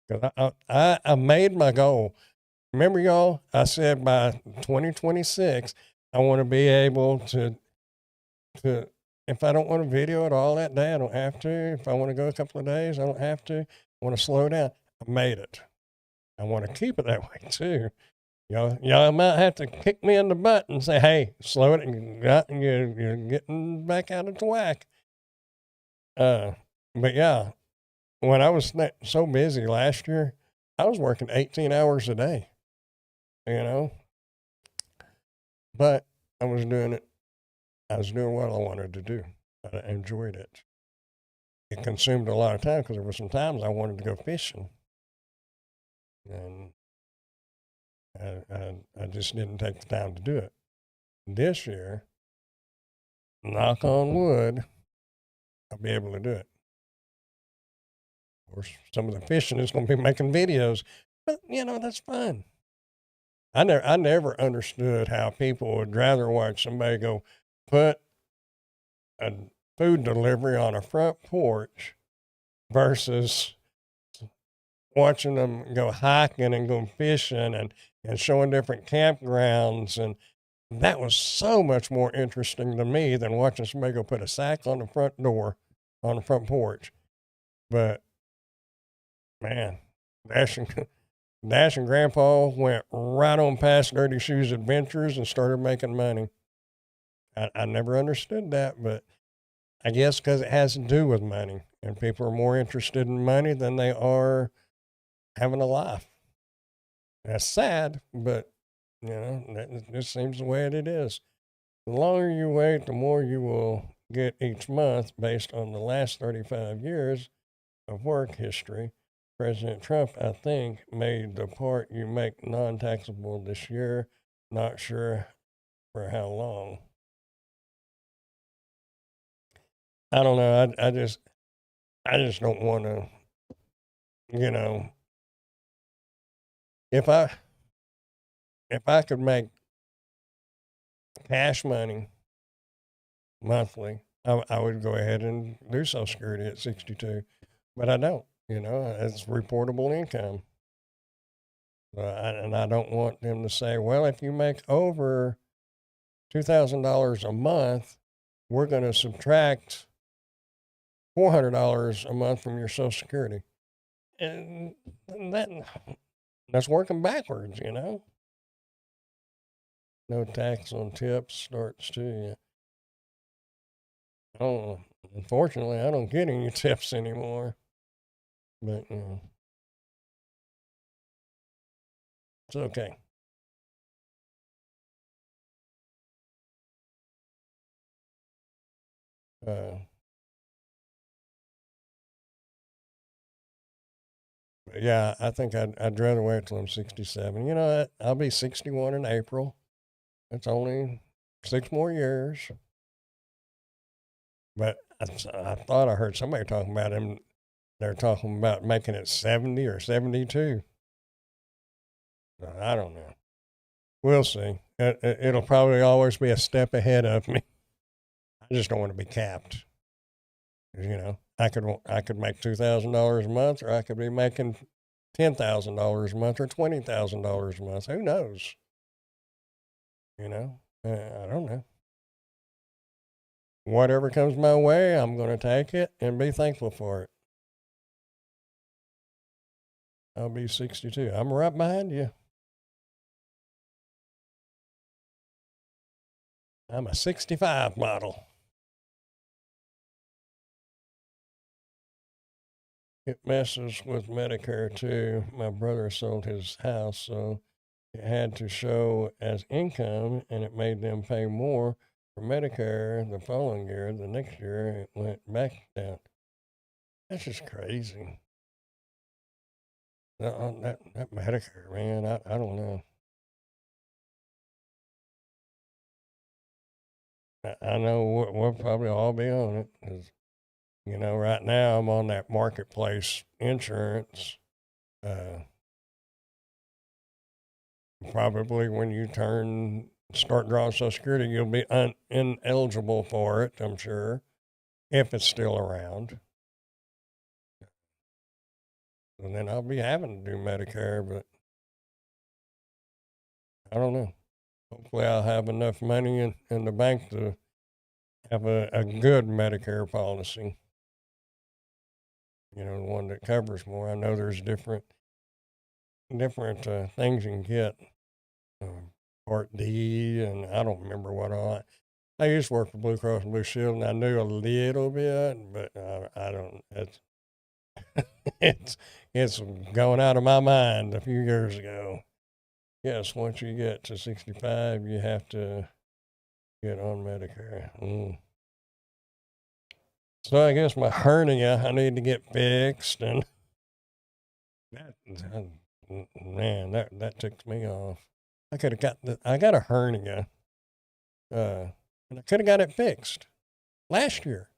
because I made my goal. Remember, y'all, I said by 2026, I want to be able to, if I don't want to video it all that day, I don't have to. If I want to go a couple of days, I don't have to. I want to slow down. I made it. I want to keep it that way too. Y'all might have to kick me in the butt and say, hey, slow it, and you're getting back out of the whack. But yeah, when I was so busy last year, I was working 18 hours a day, but I was doing it. I was doing what I wanted to do. I enjoyed it. It consumed a lot of time because there were some times I wanted to go fishing, and I just didn't take the time to do it. This year, knock on wood, I'll be able to do it. course, some of the fishing is going to be making videos, but that's fun. I never understood how people would rather watch somebody go put a food delivery on a front porch versus watching them go hiking and go fishing and showing different campgrounds. And that was so much more interesting to me than watching somebody go put a sack on the front door on the front porch. But man, Dash and Grandpa went right on past Dirty Shoes Adventures and started making money. I never understood that, but I guess because it has to do with money, and people are more interested in money than they are having a life. That's sad, but that just seems the way it is. The longer you wait, the more you will get each month based on the last 35 years of work history. President Trump, I think, made the part you make non-taxable this year. Not sure for how long. I don't know. I just don't want to, if I could make cash money monthly, I would go ahead and do Social Security at 62, but I don't. It's reportable income. And I don't want them to say, well, if you make over $2,000 a month, we're going to subtract $400 a month from your Social Security. And that's working backwards, No tax on tips starts too. Unfortunately, I don't get any tips anymore. But, it's okay. Yeah, I think I'd rather wait till I'm 67. I'll be 61 in April. It's only 6 more years. But I thought I heard somebody talking about him. They're talking about making it 70 or 72. I don't know. We'll see. It'll probably always be a step ahead of me. I just don't want to be capped. I could make $2,000 a month, or I could be making $10,000 a month, or $20,000 a month. Who knows? I don't know. Whatever comes my way, I'm going to take it and be thankful for it. I'll be 62. I'm right behind you. I'm a 65 model. It messes with Medicare too. My brother sold his house, so it had to show as income, and it made them pay more for Medicare the following year. The next year, it went back down. That's just crazy. That Medicare, man, I don't know. I know we'll probably all be on it because, right now I'm on that marketplace insurance. Probably when you start drawing Social Security, you'll be ineligible for it, I'm sure, if it's still around. And then I'll be having to do Medicare, but I don't know. Hopefully I'll have enough money in the bank to have a good Medicare policy. The one that covers more. I know there's different things you can get. Part D, and I don't remember what all. I used to work for Blue Cross and Blue Shield, and I knew a little bit, but I don't. It's going out of my mind a few years ago. Yes, once you get to 65, you have to get on Medicare. So I guess my hernia, I need to get fixed, and that ticks me off. I got a hernia, and I could have got it fixed last year.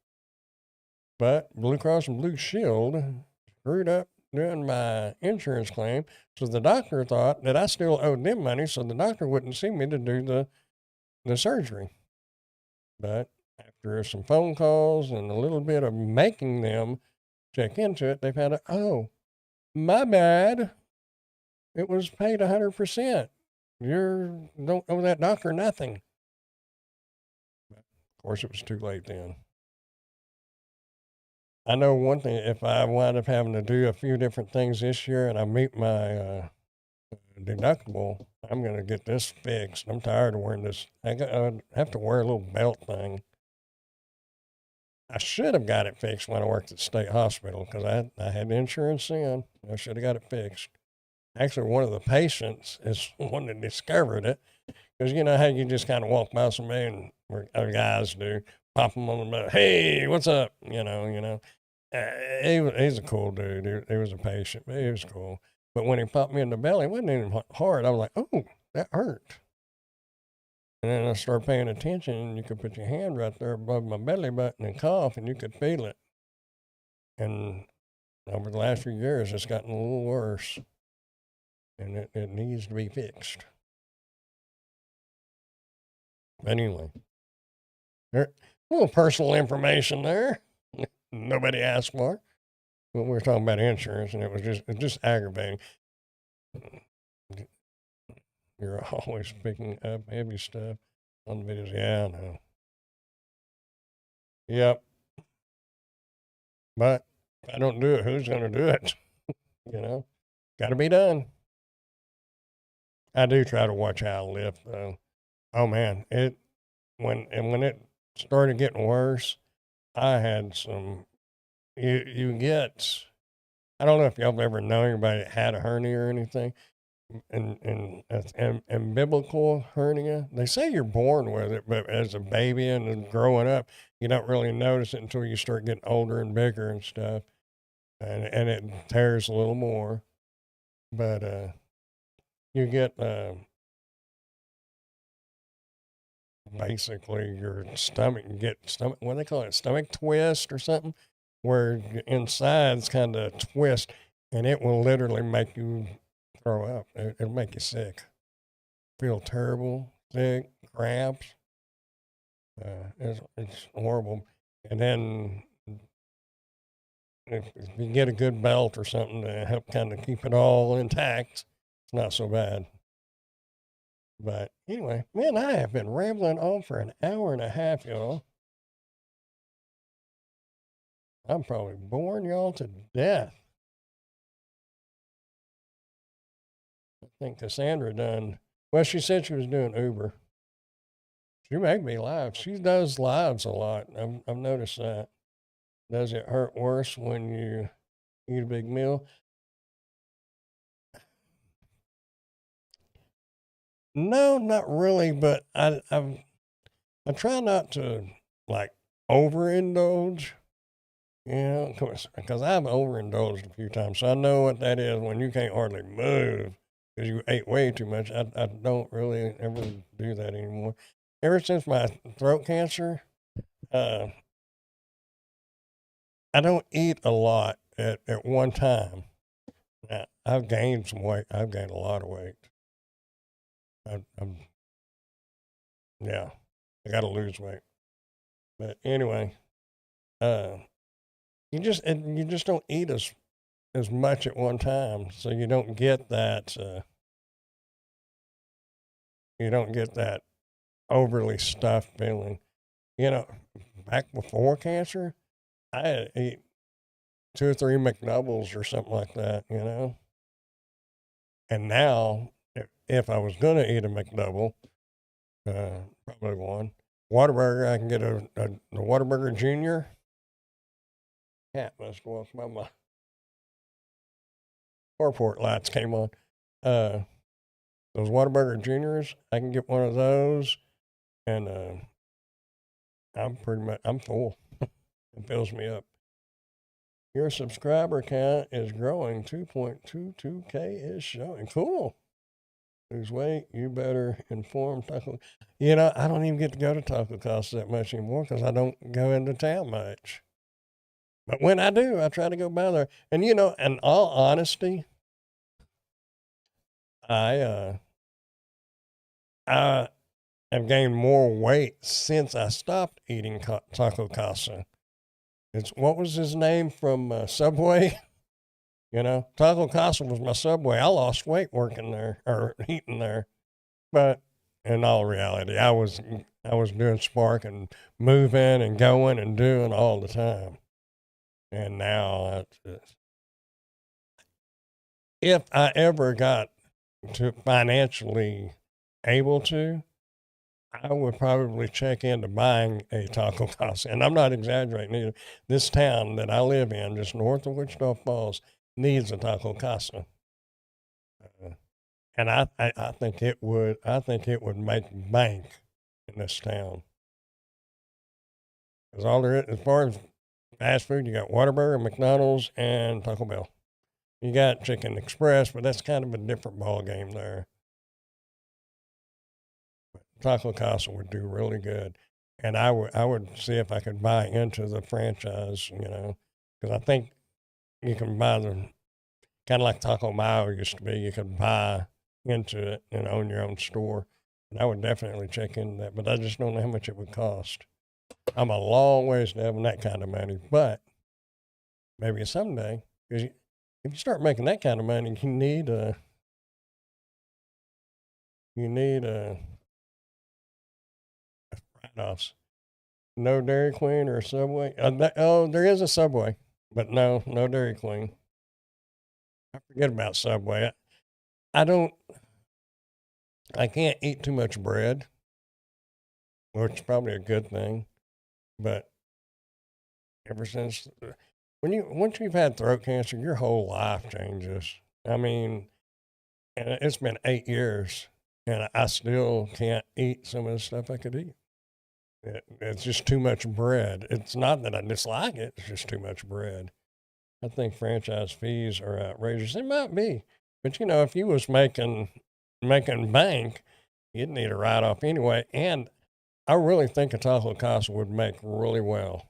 But Blue Cross and Blue Shield screwed up doing my insurance claim. So the doctor thought that I still owed them money, so the doctor wouldn't see me to do the surgery. But after some phone calls and a little bit of making them check into it, they found out, oh, my bad. It was paid 100%. You don't owe that doctor nothing. But of course, it was too late then. I know one thing, if I wind up having to do a few different things this year and I meet my deductible, I'm going to get this fixed. I'm tired of wearing this. I have to wear a little belt thing. I should have got it fixed when I worked at state hospital because I had insurance then. I should have got it fixed. Actually, one of the patients is one that discovered it because you know how you just kind of walk by somebody and or other guys do, pop them on the back, hey, what's up? He's a cool dude. He was a patient, but he was cool. But when he popped me in the belly, it wasn't even hard. I was like, oh, that hurt. And then I started paying attention, and you could put your hand right there above my belly button and cough, and you could feel it. And over the last few years, it's gotten a little worse, and it needs to be fixed. But anyway, there, a little personal information there. Nobody asked for. But we were talking about insurance, and it was just aggravating. You're always picking up heavy stuff on the videos. Yeah, I know. Yep. But if I don't do it, who's going to do it? Got to be done. I do try to watch how I lift, though. Oh man, when it started getting worse, I had some. You get. I don't know if y'all have ever known anybody that had a hernia or anything. And biblical hernia, they say you're born with it, but as a baby and then growing up, you don't really notice it until you start getting older and bigger and stuff, and it tears a little more. But you get basically your stomach, you get stomach, what do they call it, stomach twist or something, where your insides kind of twist, and it will literally make you throw up. It'll make you sick. Feel terrible, sick, cramps. It's horrible. And then if you get a good belt or something to help kind of keep it all intact, it's not so bad. But anyway, man, I have been rambling on for an hour and a half, y'all. I'm probably boring y'all to death. I think Cassandra done. Well, she said she was doing Uber. She may be live. She does lives a lot. I've noticed that. Does it hurt worse when you eat a big meal? No, not really. But I try not to like overindulge. Because I've overindulged a few times, so I know what that is when you can't hardly move because you ate way too much. I don't really ever do that anymore. Ever since my throat cancer, I don't eat a lot at one time. Now, I've gained some weight. I've gained a lot of weight. Yeah, I got to lose weight. But anyway, you just don't eat as much at one time, so you don't get that. You don't get that overly stuffed feeling. Back before cancer, I had to eat 2 or 3 McDoubles or something like that. And now, if I was gonna eat a McDouble, probably one Whataburger, I can get a Whataburger Junior. Cat must walk by my carport lights came on. Those Whataburger Juniors, I can get one of those, and I'm full. It fills me up. Your subscriber count is growing. 2.22K is showing. Cool. Lose weight, you better inform Taco. I don't even get to go to Taco Casa that much anymore because I don't go into town much. But when I do, I try to go by there. And in all honesty, I I have gained more weight since I stopped eating Taco Casa. It's what was his name from Subway? Taco Casa was my Subway. I lost weight working there or eating there. But in all reality, I was doing Spark and moving and going and doing all the time. And now, if I ever got to financially able to, I would probably check into buying a Taco Casa. And I'm not exaggerating either. This town that I live in, just north of Wichita Falls, needs a Taco Casa. Uh, and I think it would make bank in this town. Because all there is, as far as fast food, you got Whataburger, McDonald's, and Taco Bell. You got Chicken Express, but that's kind of a different ball game there. Taco Casa would do really good, and I would see if I could buy into the franchise, because I think you can buy the kind of like Taco Mayo used to be. You could buy into it and own your own store, and I would definitely check into that. But I just don't know how much it would cost. I'm a long ways to having that kind of money, but maybe someday, because if you start making that kind of money, you need write-offs. No Dairy Queen or Subway. There is a Subway, but no Dairy Queen. I forget about Subway. I don't. I can't eat too much bread, which is probably a good thing. But ever since once you've had throat cancer, your whole life changes. I mean, and it's been 8 years, and I still can't eat some of the stuff I could eat. It's just too much bread. It's not that I dislike it; it's just too much bread. I think franchise fees are outrageous. It might be, but if you was making bank, you'd need a write off anyway. And I really think a Taco Casa would make really well.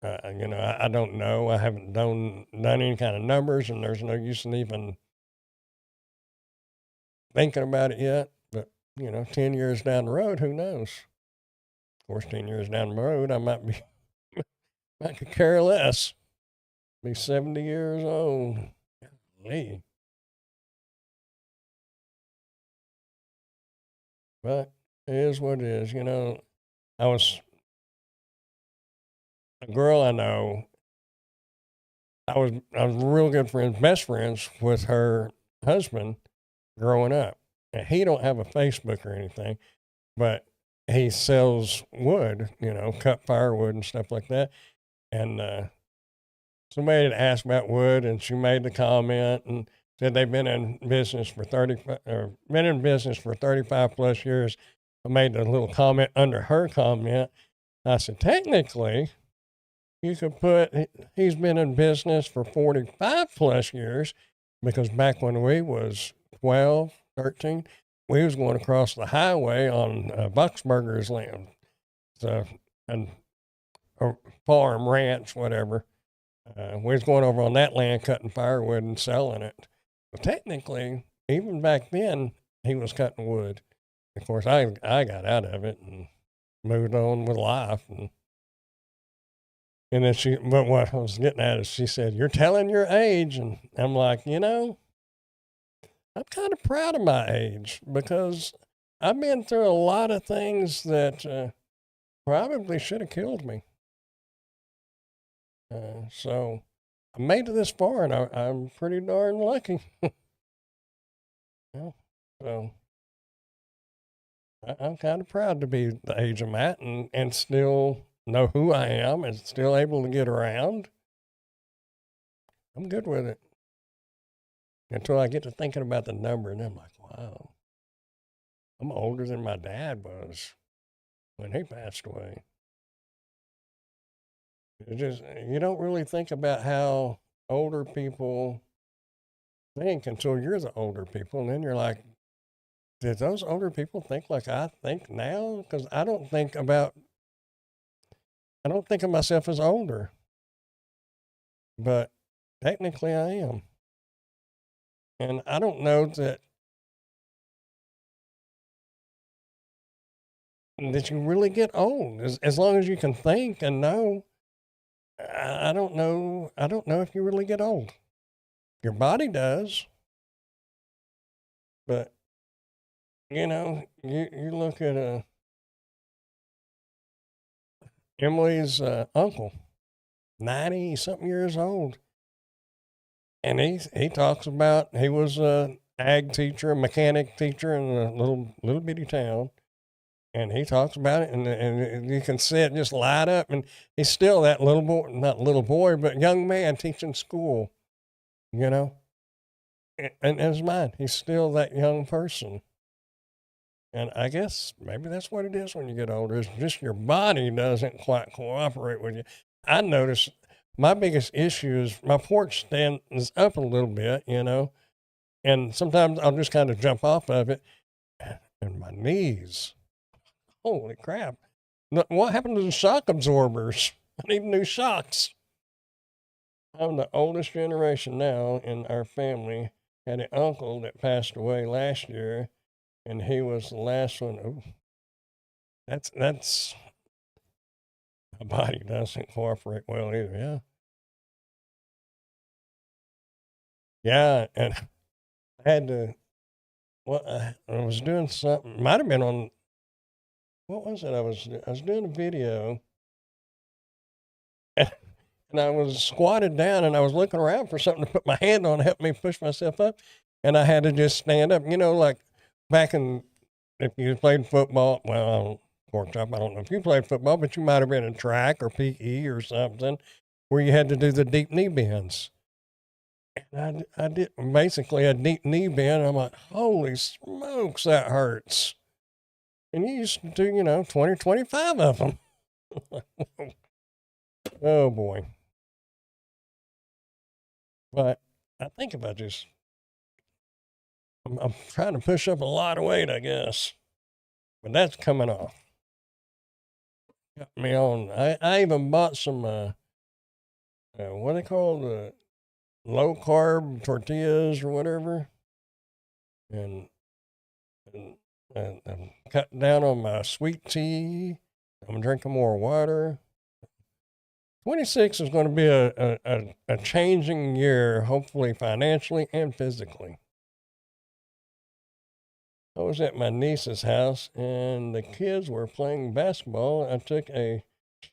I don't know. I haven't done any kind of numbers, and there's no use in even thinking about it yet. But 10 years down the road, who knows? Of course, 10 years down the road, I might be I could care less. Be 70 years old. Golly. But it is what it is. I was a girl I know. I was real good friends, best friends with her husband growing up. And he don't have a Facebook or anything, but he sells wood, cut firewood and stuff like that. And somebody had asked about wood, and she made the comment and said they've been in business for 35 plus years. I made a little comment under her comment. I said, technically, you could put he's been in business for 45 plus years, because back when we was 12, 13, we was going across the highway on Bucksburger's land, so and a farm, ranch, whatever. We was going over on that land, cutting firewood and selling it. But technically, even back then, he was cutting wood. Of course, I got out of it and moved on with life. And then but what I was getting at is she said, "You're telling your age." And I'm like, I'm kind of proud of my age, because I've been through a lot of things that probably should have killed me. So I made it this far, and I'm pretty darn lucky. Yeah, so I'm kind of proud to be the age I'm at, and still know who I am and still able to get around. I'm good with it until I get to thinking about the number, and I'm like, wow, I'm older than my dad was when he passed away. It just, you don't really think about how older people think until you're the older people, and then you're like, did those older people think like I think now? Because I don't think of myself as older. but technically I am. And I don't know that you really get old as long as you can think and know. I don't know. I don't know if you really get old. Your body does, but you look at Emily's uncle, 90 something years old, and he talks about he was a ag teacher, a mechanic teacher in a little bitty town, and he talks about it, and you can see it just light up, and he's still that little boy, not little boy, but young man teaching school, you know, and as mine, he's still that young person. And I guess maybe that's what it is when you get older. It's just your body doesn't quite cooperate with you. I notice my biggest issue is my porch stand is up a little bit, and sometimes I'll just kind of jump off of it, and my knees. Holy crap! What happened to the shock absorbers? I need new shocks. I'm the oldest generation now in our family. Had an uncle that passed away last year, and he was the last one. Ooh, that's my body doesn't cooperate well either. Yeah, yeah, and I had to. Well, I was doing something. Might have been on. What was it? I was doing a video, and I was squatted down, and I was looking around for something to put my hand on to help me push myself up, and I had to just stand up. Like back in if you played football. Well, pork chop. I don't know if you played football, but you might have been in track or PE or something where you had to do the deep knee bends. And I did basically a deep knee bend. I'm like, holy smokes, that hurts. And you used to do, 20, 25 of them. Oh boy. But I think if I just, I'm trying to push up a lot of weight, I guess. But that's coming off. Got me on. I even bought some, what they call the low carb tortillas or whatever. And, and I'm cutting down on my sweet tea. I'm drinking more water. 26 is going to be a changing year, hopefully financially and physically. I was at my niece's house and the kids were playing basketball. I took a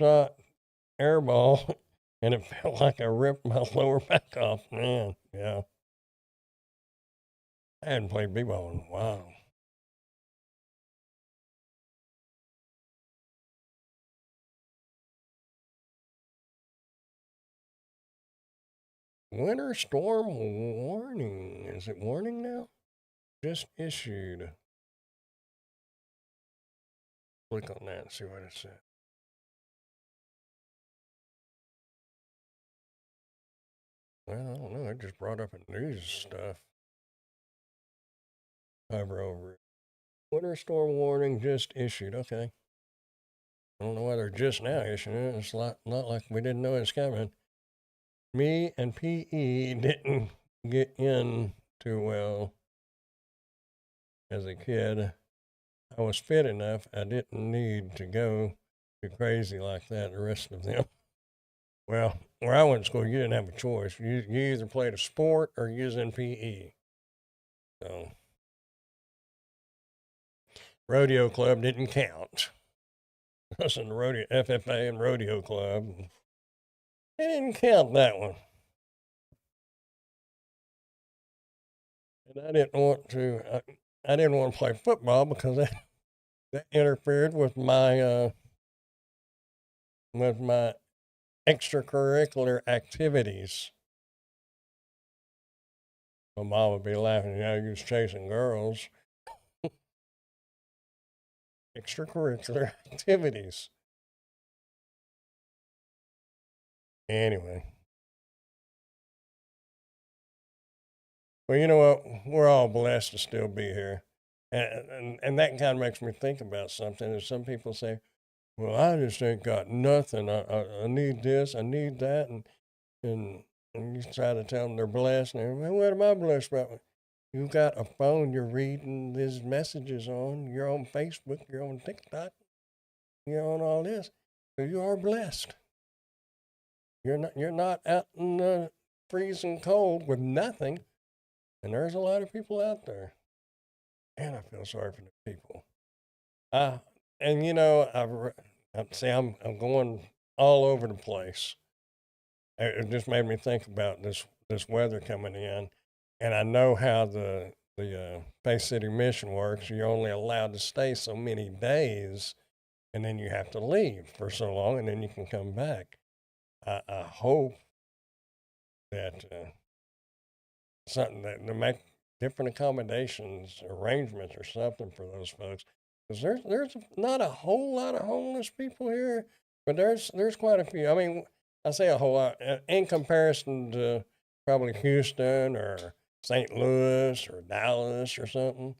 shot air ball and it felt like I ripped my lower back off. Man, yeah. I hadn't played b-ball in a while. Winter storm warning. Is it warning now? Just issued. Click on that and see what it said. Well, I don't know. It just brought up a news stuff. Hover over it. Winter storm warning just issued. Okay. I don't know why they're just now issuing it. It's not like we didn't know it's coming. Me and PE didn't get in too well as a kid. I was fit enough. I didn't need to go too crazy like that, the rest of them. Well, where I went to school, you didn't have a choice. You either played a sport or you was in PE. So, rodeo club didn't count. I was in the rodeo, FFA and rodeo club. They didn't count that one. And I didn't want to play football because that interfered with my extracurricular activities. My mom would be laughing, you was chasing girls. Extracurricular activities. Anyway. Well, you know what? We're all blessed to still be here. And that kind of makes me think about something. And some people say, well, I just ain't got nothing. I need this, I need that. And and you try to tell them they're blessed, and well, what am I blessed about? You've got a phone you're reading these messages on. You're on Facebook. You're on TikTok. You're on all this. So you are blessed. You're not out in the freezing cold with nothing. And there's a lot of people out there. And I feel sorry for the people. And you know, I'm going all over the place. It just made me think about this weather coming in, and I know how the Bay City mission works. You're only allowed to stay so many days, and then you have to leave for so long, and then you can come back. I hope that something that they make different accommodations, arrangements, or something for those folks. Because there's not a whole lot of homeless people here, but there's quite a few. I mean, I say a whole lot in comparison to probably Houston or St. Louis or Dallas or something.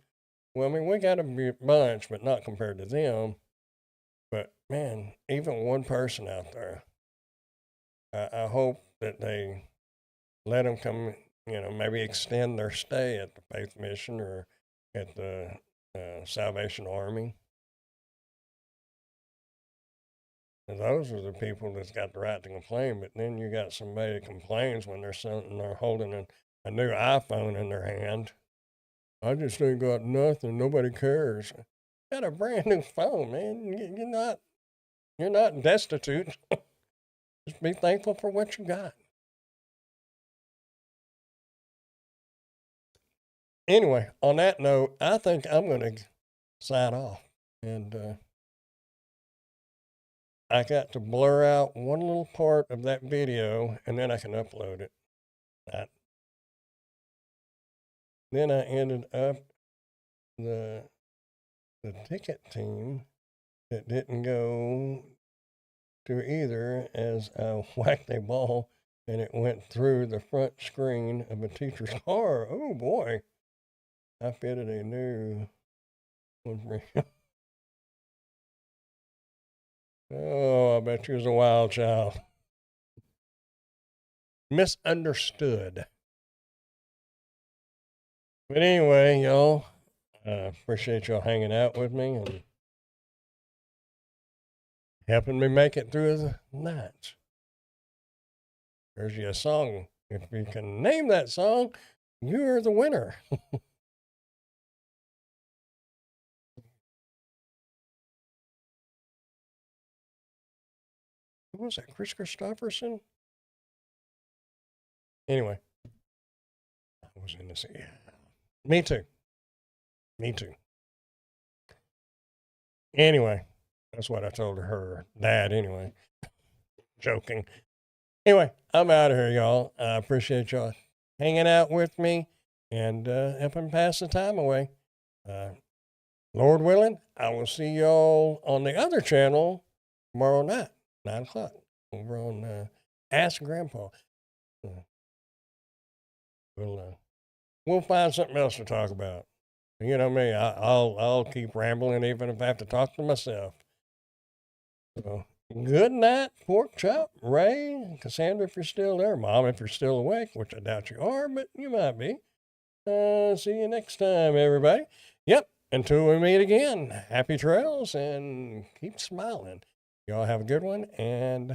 Well, I mean, we got a bunch, but not compared to them. But man, even one person out there, I hope that they let them come, you know, maybe extend their stay at the Faith Mission or at the Salvation Army. And those are the people that's got the right to complain. But then you got somebody that complains when they're holding a new iPhone in their hand. I just ain't got nothing. Nobody cares. You got a brand new phone, man. You're not destitute. Just be thankful for what you got. Anyway, on that note, I think I'm going to sign off. And I got to blur out one little part of that video, and then I can upload it. Then I ended up the ticket team that didn't go to either as I whacked a ball and it went through the front screen of a teacher's car. Oh boy, I fitted a new one for him. Oh, I bet you was a wild child. Misunderstood. But anyway, y'all, I appreciate y'all hanging out with me and helping me make it through the night. There's you a song. If you can name that song, you're the winner. Who was that? Chris Christopherson? Anyway, I was in this. Yeah. Me too. Me too. Anyway, that's what I told her dad anyway. Joking. Anyway, I'm out of here, y'all. I appreciate y'all hanging out with me and helping pass the time away. Lord willing, I will see y'all on the other channel tomorrow night, 9 o'clock, over on Ask Grandpa. We'll find something else to talk about. You know me, I'll keep rambling even if I have to talk to myself. So, good night, Pork Chop, Ray, Cassandra, if you're still there, Mom, if you're still awake, which I doubt you are, but you might be. See you next time, everybody. Yep, until we meet again, happy trails and keep smiling. Y'all have a good one, and